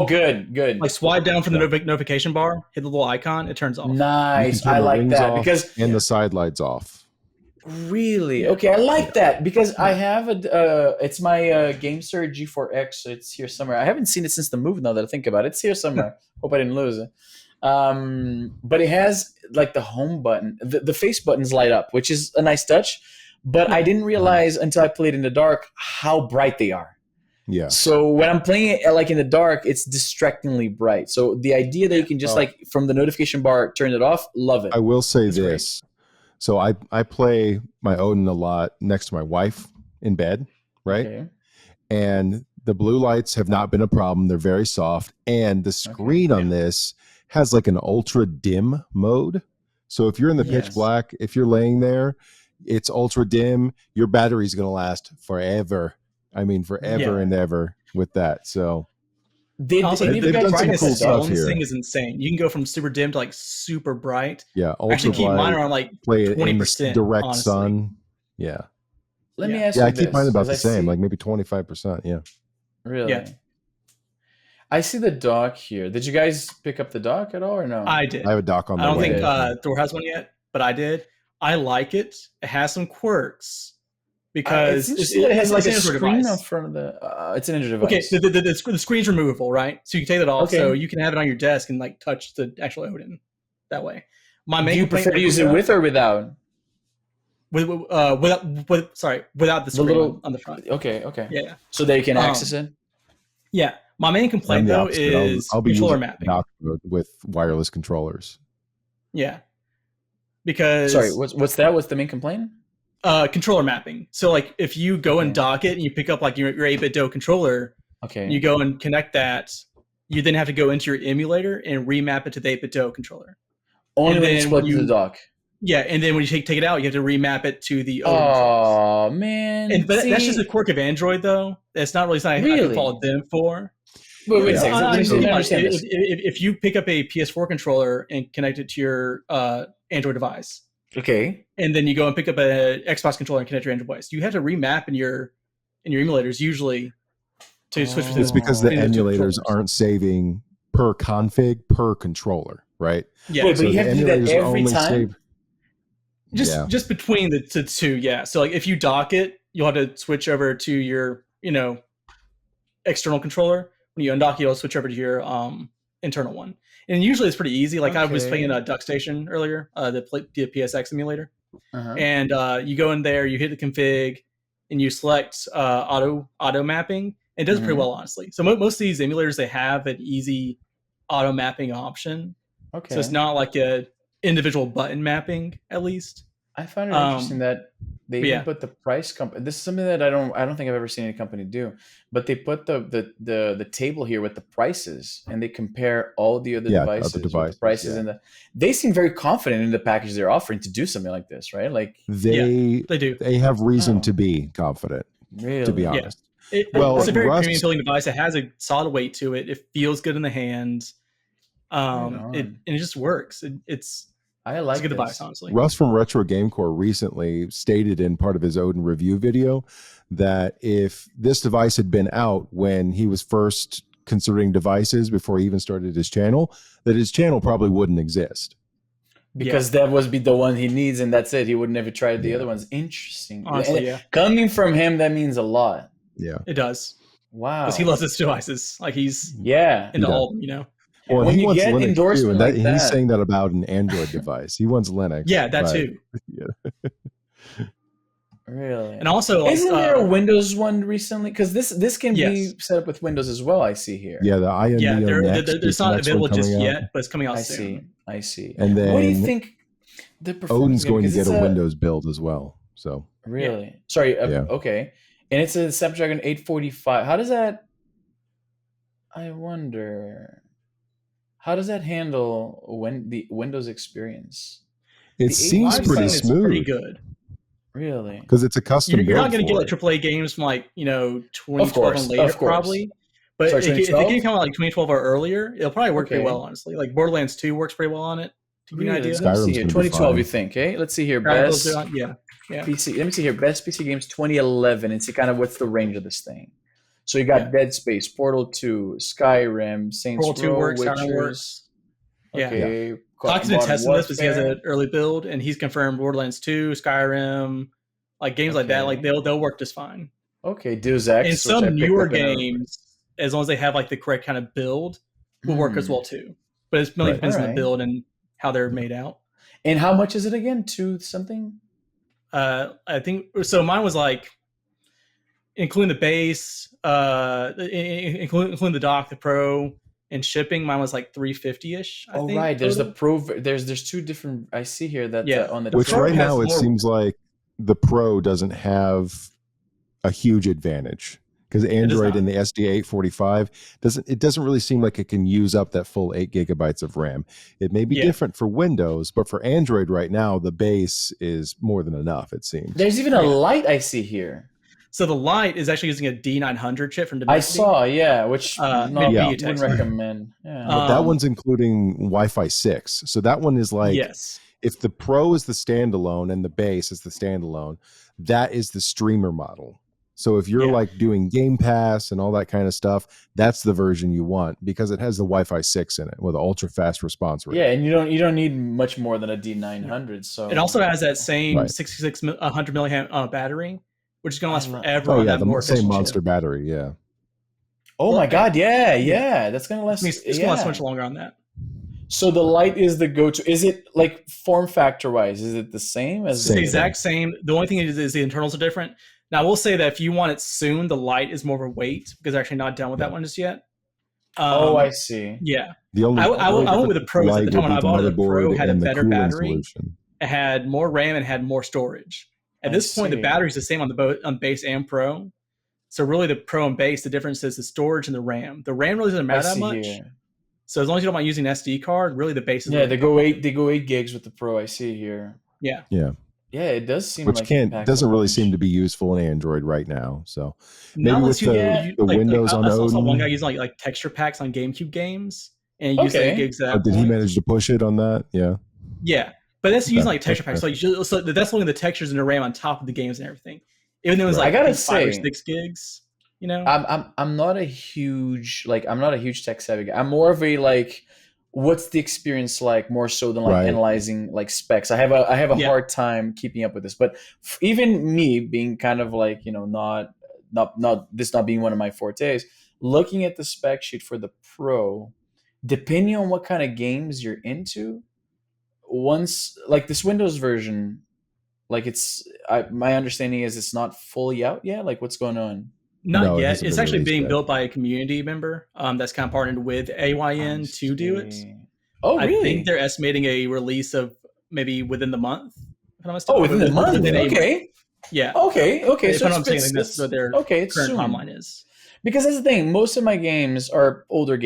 Good. Like swipe down from the notification bar, hit the little icon, it turns off. Nice. I like that because and the side lights off. Really? Okay, I like that because I have it's my GameSir G4X. It's here somewhere. I haven't seen it since the move. Now that I think about it, it's here somewhere. Hope I didn't lose it. But it has like the home button. The face buttons light up, which is a nice touch. But I didn't realize until I played in the dark how bright they are. Yeah. So when I'm playing it like in the dark, it's distractingly bright. So the idea that you can just like from the notification bar turn it off, love it. I will say this. Great. So I play my Odin a lot next to my wife in bed, right? Okay. And the blue lights have not been a problem. They're very soft. And the screen on this has like an ultra dim mode. So if you're in the pitch black, if you're laying there, it's ultra dim. Your battery's going to last forever. I mean, forever and ever with that. So they've done some cool stuff here. This thing is insane. You can go from super dim to like super bright. Yeah, ultra actually keep bright, mine around like 20% direct honestly. Sun. Yeah. Let me ask you I keep mine about the same, see... like maybe 25%. Yeah. Really? Yeah. I see the dock here. Did you guys pick up the dock at all or no? I did. I have a dock on I don't way. think Thor has one yet, but I did. I like it. It has some quirks because it has like a screen device. In front of the. It's an Android device. Okay, the screen's removable, right? So you can take that off, so you can have it on your desk and like touch the actual Odin that way. My main Do you prefer to use it with or without? Without the screen on the front. Okay. Yeah. So they can access it. Yeah. My main complaint though is I'll be controller mapping with wireless controllers. Yeah. Because what's that? What's the main complaint? Controller mapping. So like if you go and dock it and you pick up like your 8-bit DO controller, and you go and connect that, you then have to go into your emulator and remap it to the 8-bit DO controller. Only when it's plugged to the dock. Yeah, and then when you take it out, you have to remap it to the Odin. Oh man! But that's just a quirk of Android, though. That's not really something I can fault them for. Wait a second. If you pick up a PS4 controller and connect it to your Android device, and then you go and pick up an Xbox controller and connect to your Android device, you have to remap in your emulators usually to switch. It's because the emulators aren't saving per config per controller, right? Yeah, but you have to do that every time. Just between the two, yeah. So like if you dock it, you'll have to switch over to your external controller. When you undock, you'll switch over to your internal one. And usually it's pretty easy. Like I was playing a DuckStation earlier, the PSX emulator, and you go in there, you hit the config, and you select auto mapping. It does pretty well, honestly. So most of these emulators, they have an easy auto mapping option. So it's not like a individual button mapping, at least. I find it interesting that they even put the price this is something that I don't think I've ever seen any company do, but they put the table here with the prices and they compare all the other devices with the prices and they seem very confident in the package they're offering to do something like this, right? Like they do. They have reason to be confident. Really? To be honest. It's a very premium feeling device. It has a solid weight to it. It feels good in the hands. It just works. It's a good device, honestly. Russ from Retro Game Core recently stated in part of his Odin review video that if this device had been out when he was first considering devices before he even started his channel, that his channel probably wouldn't exist. Because that would be the one he needs, and that's it. He would never try the other ones. Interesting. Honestly, coming from him, that means a lot. Yeah, it does. Wow. Because he loves his devices. Like he's into all, Well, when he wants get Linux endorsement too, and and he's saying that about an Android device. He wants Linux. Yeah, that too. Yeah. Really? And also, isn't there a Windows one recently? Because this can be set up with Windows as well. I see here. Yeah, the IND. Yeah, it's not available just yet, but it's coming out soon. I see. And then what do you think? The Odin's going to get a Windows build as well. So really, sorry. Okay, and it's a Snapdragon 845. How does that? I wonder. How does that handle the Windows experience? It seems pretty smooth. Pretty good. Really? Because it's a custom build. You're not going to get like AAA games from like 2012 and later, probably. But if they can come out like 2012 or earlier, it'll probably work pretty well, honestly. Like Borderlands 2 works pretty well on it. To give you an idea. Let's see here. 2012, you think? Okay, let's see here. Best PC. Let me see here. Best PC games 2011, and see kind of what's the range of this thing. So you got Dead Space, Portal 2, Skyrim, Saints Row, Witchers. Okay. Talking to test this because he has an early build, and he's confirmed Borderlands 2, Skyrim, like games like that. Like they'll work just fine. Okay, Deus Ex. And some newer games, as long as they have like the correct kind of build, will work as well too. But it really depends on the build and how they're made out. And how much is it again? 2 something? I think so. Mine was like, including the base, including the dock, the Pro, and shipping. Mine was like $350-ish. I think, right. There's the Pro. There's 2 different. I see here that on the which right now it seems like the Pro doesn't have a huge advantage because Android and the SD845 doesn't really seem like it can use up that full 8 gigabytes of RAM. It may be different for Windows, but for Android right now, the base is more than enough, it seems. There's even a light I see here. So the light is actually using a D900 chip from I Dimensity. saw, which wouldn't recommend. Yeah. But that one's including Wi-Fi 6. So that one is like, if the Pro is the standalone and the base is the standalone, that is the streamer model. So if you're like doing Game Pass and all that kind of stuff, that's the version you want because it has the Wi-Fi 6 in it with an ultra fast response rate. Yeah, and you don't need much more than a D900. So it also has that same 6600 milliamp battery, which is going to last forever. Oh yeah, the same monster battery. Yeah. Oh my God! Yeah, that's going to last. It's going to last much longer on that. So the light is the go-to. Is it like form factor wise? Is it the same as the exact same? The only thing is the internals are different. Now, I will say that if you want it soon, the light is more of a weight because they're actually not done with that one just yet. I see. Yeah. I went with the Pros at the time when I bought it. The Pro had a better battery. Solution. It had more RAM and had more storage. At this point, the battery is the same on base and Pro. So really, the Pro and base, the difference is the storage and the RAM. The RAM really doesn't matter that much. Here. So as long as you don't mind using an SD card, really the base is they go 8 gigs with the Pro. I see here. Yeah. Yeah, it does seem which doesn't really seem to be useful in Android right now. So maybe with the Windows on Odin. I saw one guy using like texture packs on GameCube games and used 8 gigs. Did he manage to push it on that? Yeah. Yeah, but that's using like texture packs. So that's only the textures and the RAM on top of the games and everything. Even though it was like 5 or 6 gigs. You know, I'm not a huge tech savvy guy. I'm more of a what's the experience like, more so than analyzing like specs. I have a hard time keeping up with this, but even me being kind of like, not this not being one of my fortes, looking at the spec sheet for the Pro, depending on what kind of games you're into, once like this Windows version, like my understanding is it's not fully out yet. Like what's going on? Not yet. It's actually being built by a community member that's kind of partnered with AYN to do it. Oh, really? I think they're estimating a release of maybe within the month. Within the month? Okay. Yeah. Okay. So I'm saying that's what their current timeline is. Because that's the thing. Most of my games are older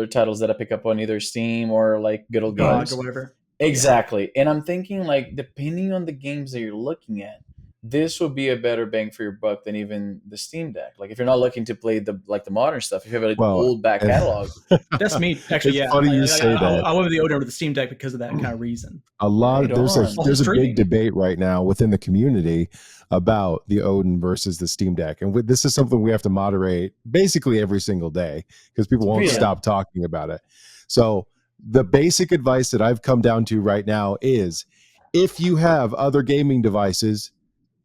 titles that I pick up on either Steam or like Good Old Games. or whatever. Exactly. And I'm thinking like, depending on the games that you're looking at, this would be a better bang for your buck than even the Steam Deck. Like if you're not looking to play the modern stuff, if you have an old back catalog. That's me. Actually, it's funny you say that. I went with the Odin over the Steam Deck because of that kind of reason. There's a big debate right now within the community about the Odin versus the Steam Deck. And this is something we have to moderate basically every single day because people won't stop talking about it. So the basic advice that I've come down to right now is if you have other gaming devices,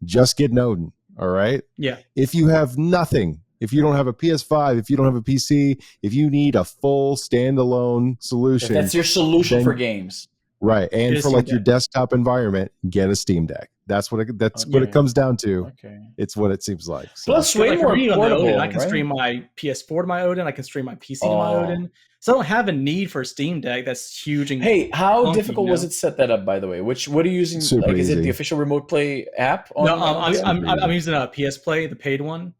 just get an Odin, all right? Yeah. If you have nothing, if you don't have a PS5, if you don't have a PC, if you need a full standalone solution. That's your solution for games. Right. And for like your desktop environment, get a Steam Deck. That's what it comes down to. Okay. It's what it seems like. So. Plus, way more portable, I can stream my PS4 to my Odin. I can stream my PC to my Odin. So I don't have a need for a Steam Deck that's huge. And how difficult was it to set that up, by the way? What are you using? Super easy. Is it the official Remote Play app? I'm using a PS Play, the paid one.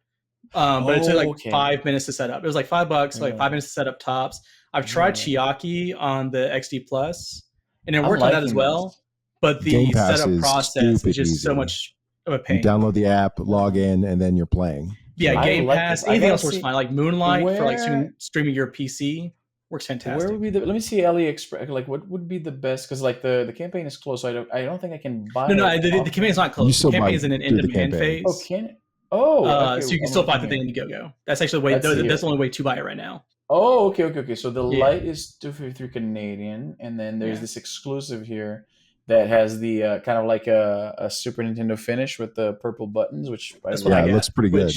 But it took like 5 minutes to set up. It was like $5, like 5 minutes to set up tops. I've tried Chiaki on the XD Plus, and it worked on that as well. But the setup process is just so much of a pain. You download the app, log in, and then you're playing. Yeah, Game Pass. Anything else works fine. Like Moonlight for like streaming your PC works fantastic. Where would be let me see AliExpress. Like, what would be the best? Because like the campaign is closed, so I don't think I can buy. The campaign is not closed. The campaign is in an in-demand phase. Oh, can it? Oh, so you can still buy the thing in Indiegogo. That's actually that's the only way to buy it right now. Oh, okay. So the light is $253 Canadian, and then there's this exclusive here that has the kind of like a Super Nintendo finish with the purple buttons, which it looks pretty good.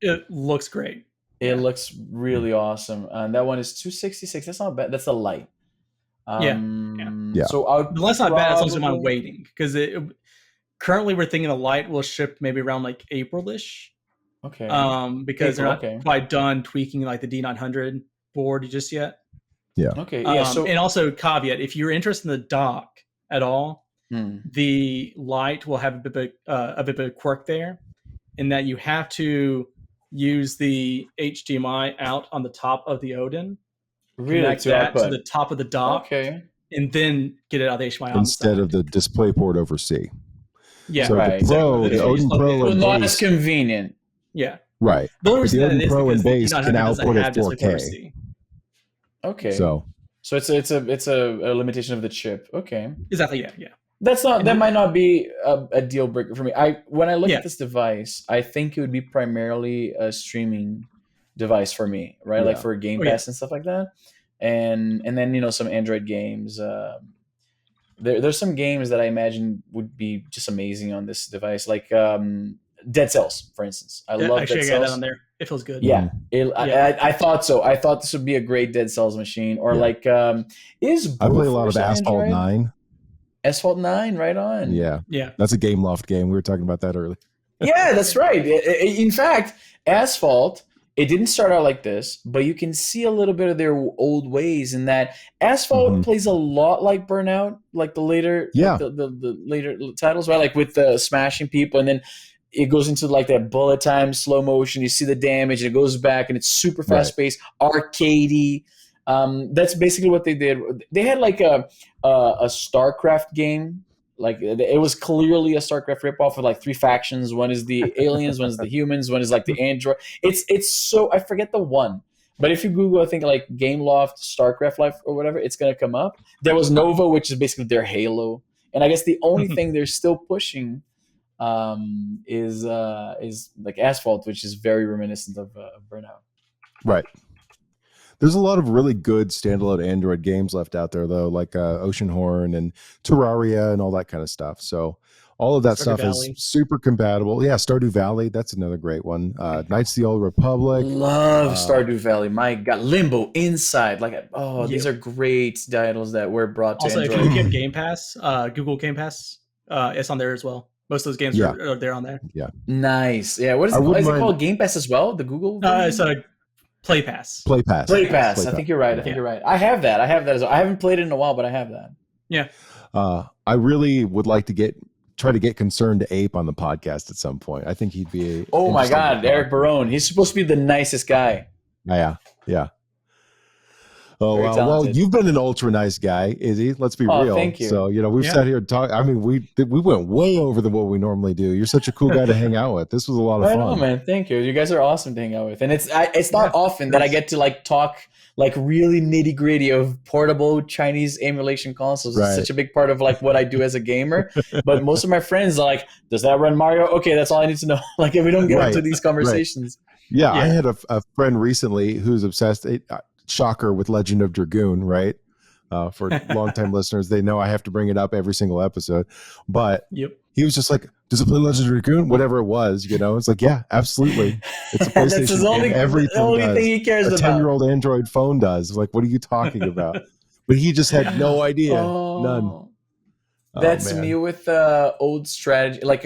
It looks great. It looks really awesome, and that one is $266. That's not bad. That's a light. Yeah. So that's not bad. As long as I'm waiting, because currently we're thinking the light will ship maybe around like April-ish. Okay. Because they're not quite done tweaking like the D900 board just yet. Yeah. Okay. Yeah. And also caveat: if you're interested in the dock at all, the light will have a bit of a quirk there, in that you have to use the HDMI out on the top of the Odin, Really, connect to that output. to the top of the dock, Okay. and then get it out of the HDMI instead on the of the display port over C. yeah. So Right. the Pro, So the Odin just like Pro So and not as base, convenient. yeah. right? The only But reason the that Odin is Pro and because the base can E900 doesn't output have at display port over 4K. C. Okay. So it's a limitation of the chip. Okay. Exactly. Yeah. Yeah. That might not be a deal breaker for me. When I look Yeah. at this device, I think it would be primarily a streaming device for me, right? Like Yeah. for Game Oh, yeah. Pass and stuff like that, and then some Android games. There's some games that I imagine would be just amazing on this device, like Dead Cells, for instance. I love Actually, Dead I got that Cells. on there. It feels good. Yeah, Yeah. I thought so. I thought this would be a great Dead Cells machine, or Yeah. like is I play a lot of Broforce on Asphalt Android? 9. Asphalt 9, right on. Yeah. Yeah. That's a Game Loft game. We were talking about that earlier. Yeah, that's right. In fact, Asphalt, it didn't start out like this, but you can see a little bit of their old ways in that Asphalt Mhm. plays a lot like Burnout, like the later, Yeah. like the later titles, right? Like with the smashing people, and then it goes into like that bullet time, slow motion. You see the damage, and it goes back, and it's super fast paced, arcadey. That's basically what they did. They had like a StarCraft game. Like it was clearly a StarCraft ripoff of like three factions. One is the aliens, one is the humans, one is like the android. It's so I forget the one, but if you Google, I think like Gameloft StarCraft Life or whatever, it's gonna come up. There was Nova, which is basically their Halo, and I guess the only thing they're still pushing is like Asphalt, which is very reminiscent of Burnout. Right. There's a lot of really good standalone Android games left out there, though, like Oceanhorn and Terraria and all that kind of stuff. So all of that Stardew stuff Valley. is super compatible. Yeah, Stardew Valley, that's another great one. Knights of the Old Republic. Love Stardew Valley. My God, Limbo, Inside, these are great titles that were brought to Also, Android. if you have Game Pass, Google Game Pass, it's on there as well. Most of those games are there on there. Yeah. Nice. Yeah. What is it? Is it called Game Pass as well? The Google? It's a Play Pass. Play Pass. Play Pass. I think you're right. I think you're right. I have that as well. I haven't played it in a while, but I have that. Yeah. I really would like to try to get Concerned Ape on the podcast at some point. I think he'd be. Oh my God, Eric Barone. He's supposed to be the nicest guy. Yeah. Oh, Very well, talented. you've been an ultra nice guy, Izzy. Let's be real. Thank you. So, we've sat here and talked. I mean, we went way over than what we normally do. You're such a cool guy to hang out with. This was a lot of fun. I know, man. Thank you. You guys are awesome to hang out with. And it's not often that I get to like talk like really nitty gritty of portable Chinese emulation consoles. It's such a big part of like what I do as a gamer. But most of my friends are like, does that run Mario? Okay, that's all I need to know. Like if we don't get into these conversations. Yeah, I had a friend recently who's obsessed. Shocker with Legend of Dragoon, right? For longtime listeners, they know I have to bring it up every single episode. But he was just like, "Does it play Legend of Dragoon?" Whatever it was, It's like, yeah, absolutely. It's a PlayStation. That's his only thing he cares about. A 10-year-old Android phone does. Like, what are you talking about? But he just had no idea, none. That's me with old strategy. Like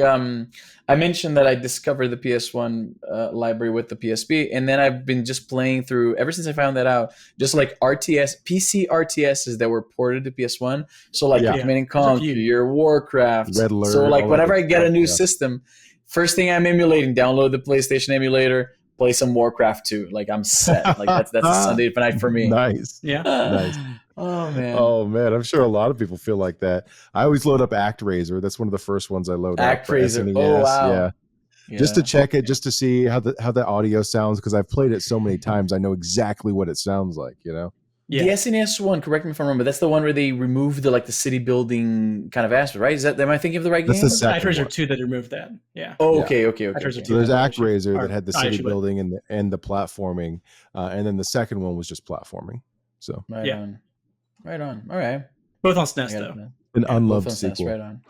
I mentioned that I discovered the PS1 library with the PSP, and then I've been just playing through ever since I found that out. Just like PC RTSs that were ported to PS1. So like Command and Conquer, your Warcraft. Red Alert, so like whenever I get a new system, first thing I'm emulating, download the PlayStation emulator, play some Warcraft 2. Like I'm set. Like that's a Sunday night for me. Nice. Yeah. Nice. Oh man. I'm sure a lot of people feel like that. I always load up ActRaiser. That's one of the first ones I load up. ActRaiser. Oh wow. Yeah. Just to check it, just to see how the audio sounds, because I've played it so many times. I know exactly what it sounds like. The SNES one, correct me if I'm wrong, but that's the one where they removed the city building kind of aspect, right? Am I thinking of the right game? That's the second ActRaiser one. 2 that removed that. Yeah. Oh, okay. ActRaiser 2. So there's ActRaiser that had the city building and the platforming, and then the second one was just platforming. So Right on. All right. Both on SNES though. An unloved sequel. Right on.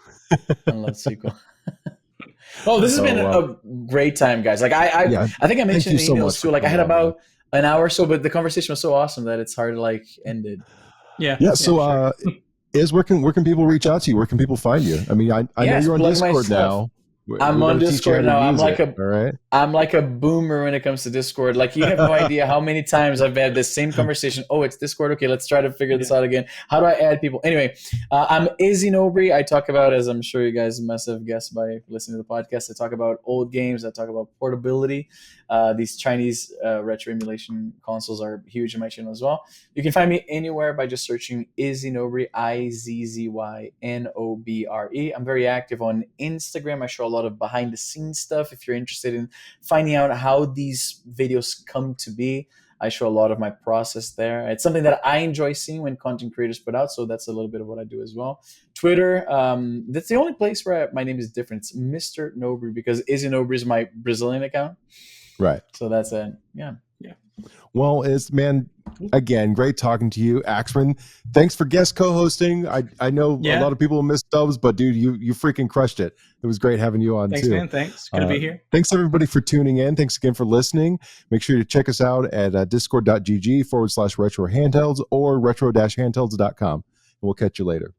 Unloved sequel. Oh, this has been a great time, guys. Like I think I mentioned in emails too. Like I had about an hour or so, but the conversation was so awesome that it's hard to like end it. Yeah. So where can people reach out to you? Where can people find you? I mean, I know you're on Discord now. I'm We're on going to teach you how Discord to now. use it. All right. I'm like a boomer when it comes to Discord. Like, you have no idea how many times I've had this same conversation. Oh, it's Discord. Okay, let's try to figure this out again. How do I add people? Anyway, I'm Izzy Nobre. I talk about, as I'm sure you guys must have guessed by listening to the podcast, I talk about old games. I talk about portability. These Chinese retro emulation consoles are huge in my channel as well. You can find me anywhere by just searching Izzy Nobre, IZZYNOBRE. I'm very active on Instagram. I show a lot of behind the scenes stuff. If you're interested in finding out how these videos come to be, I show a lot of my process there. It's something that I enjoy seeing when content creators put out, so that's a little bit of what I do as well. Twitter, that's the only place where my name is different. It's Mr. Nobre, because Izzy Nobre is my Brazilian account. Right. So that's it. Yeah. Well, man, again, great talking to you, Axryn. Thanks for guest co-hosting. I know a lot of people miss Dubs, but dude, you freaking crushed it. It was great having you on thanks, too. Man. Thanks. Good to be here. Thanks everybody for tuning in. Thanks again for listening. Make sure to check us out at discord.gg/retro handhelds or retro-handhelds.com. We'll catch you later.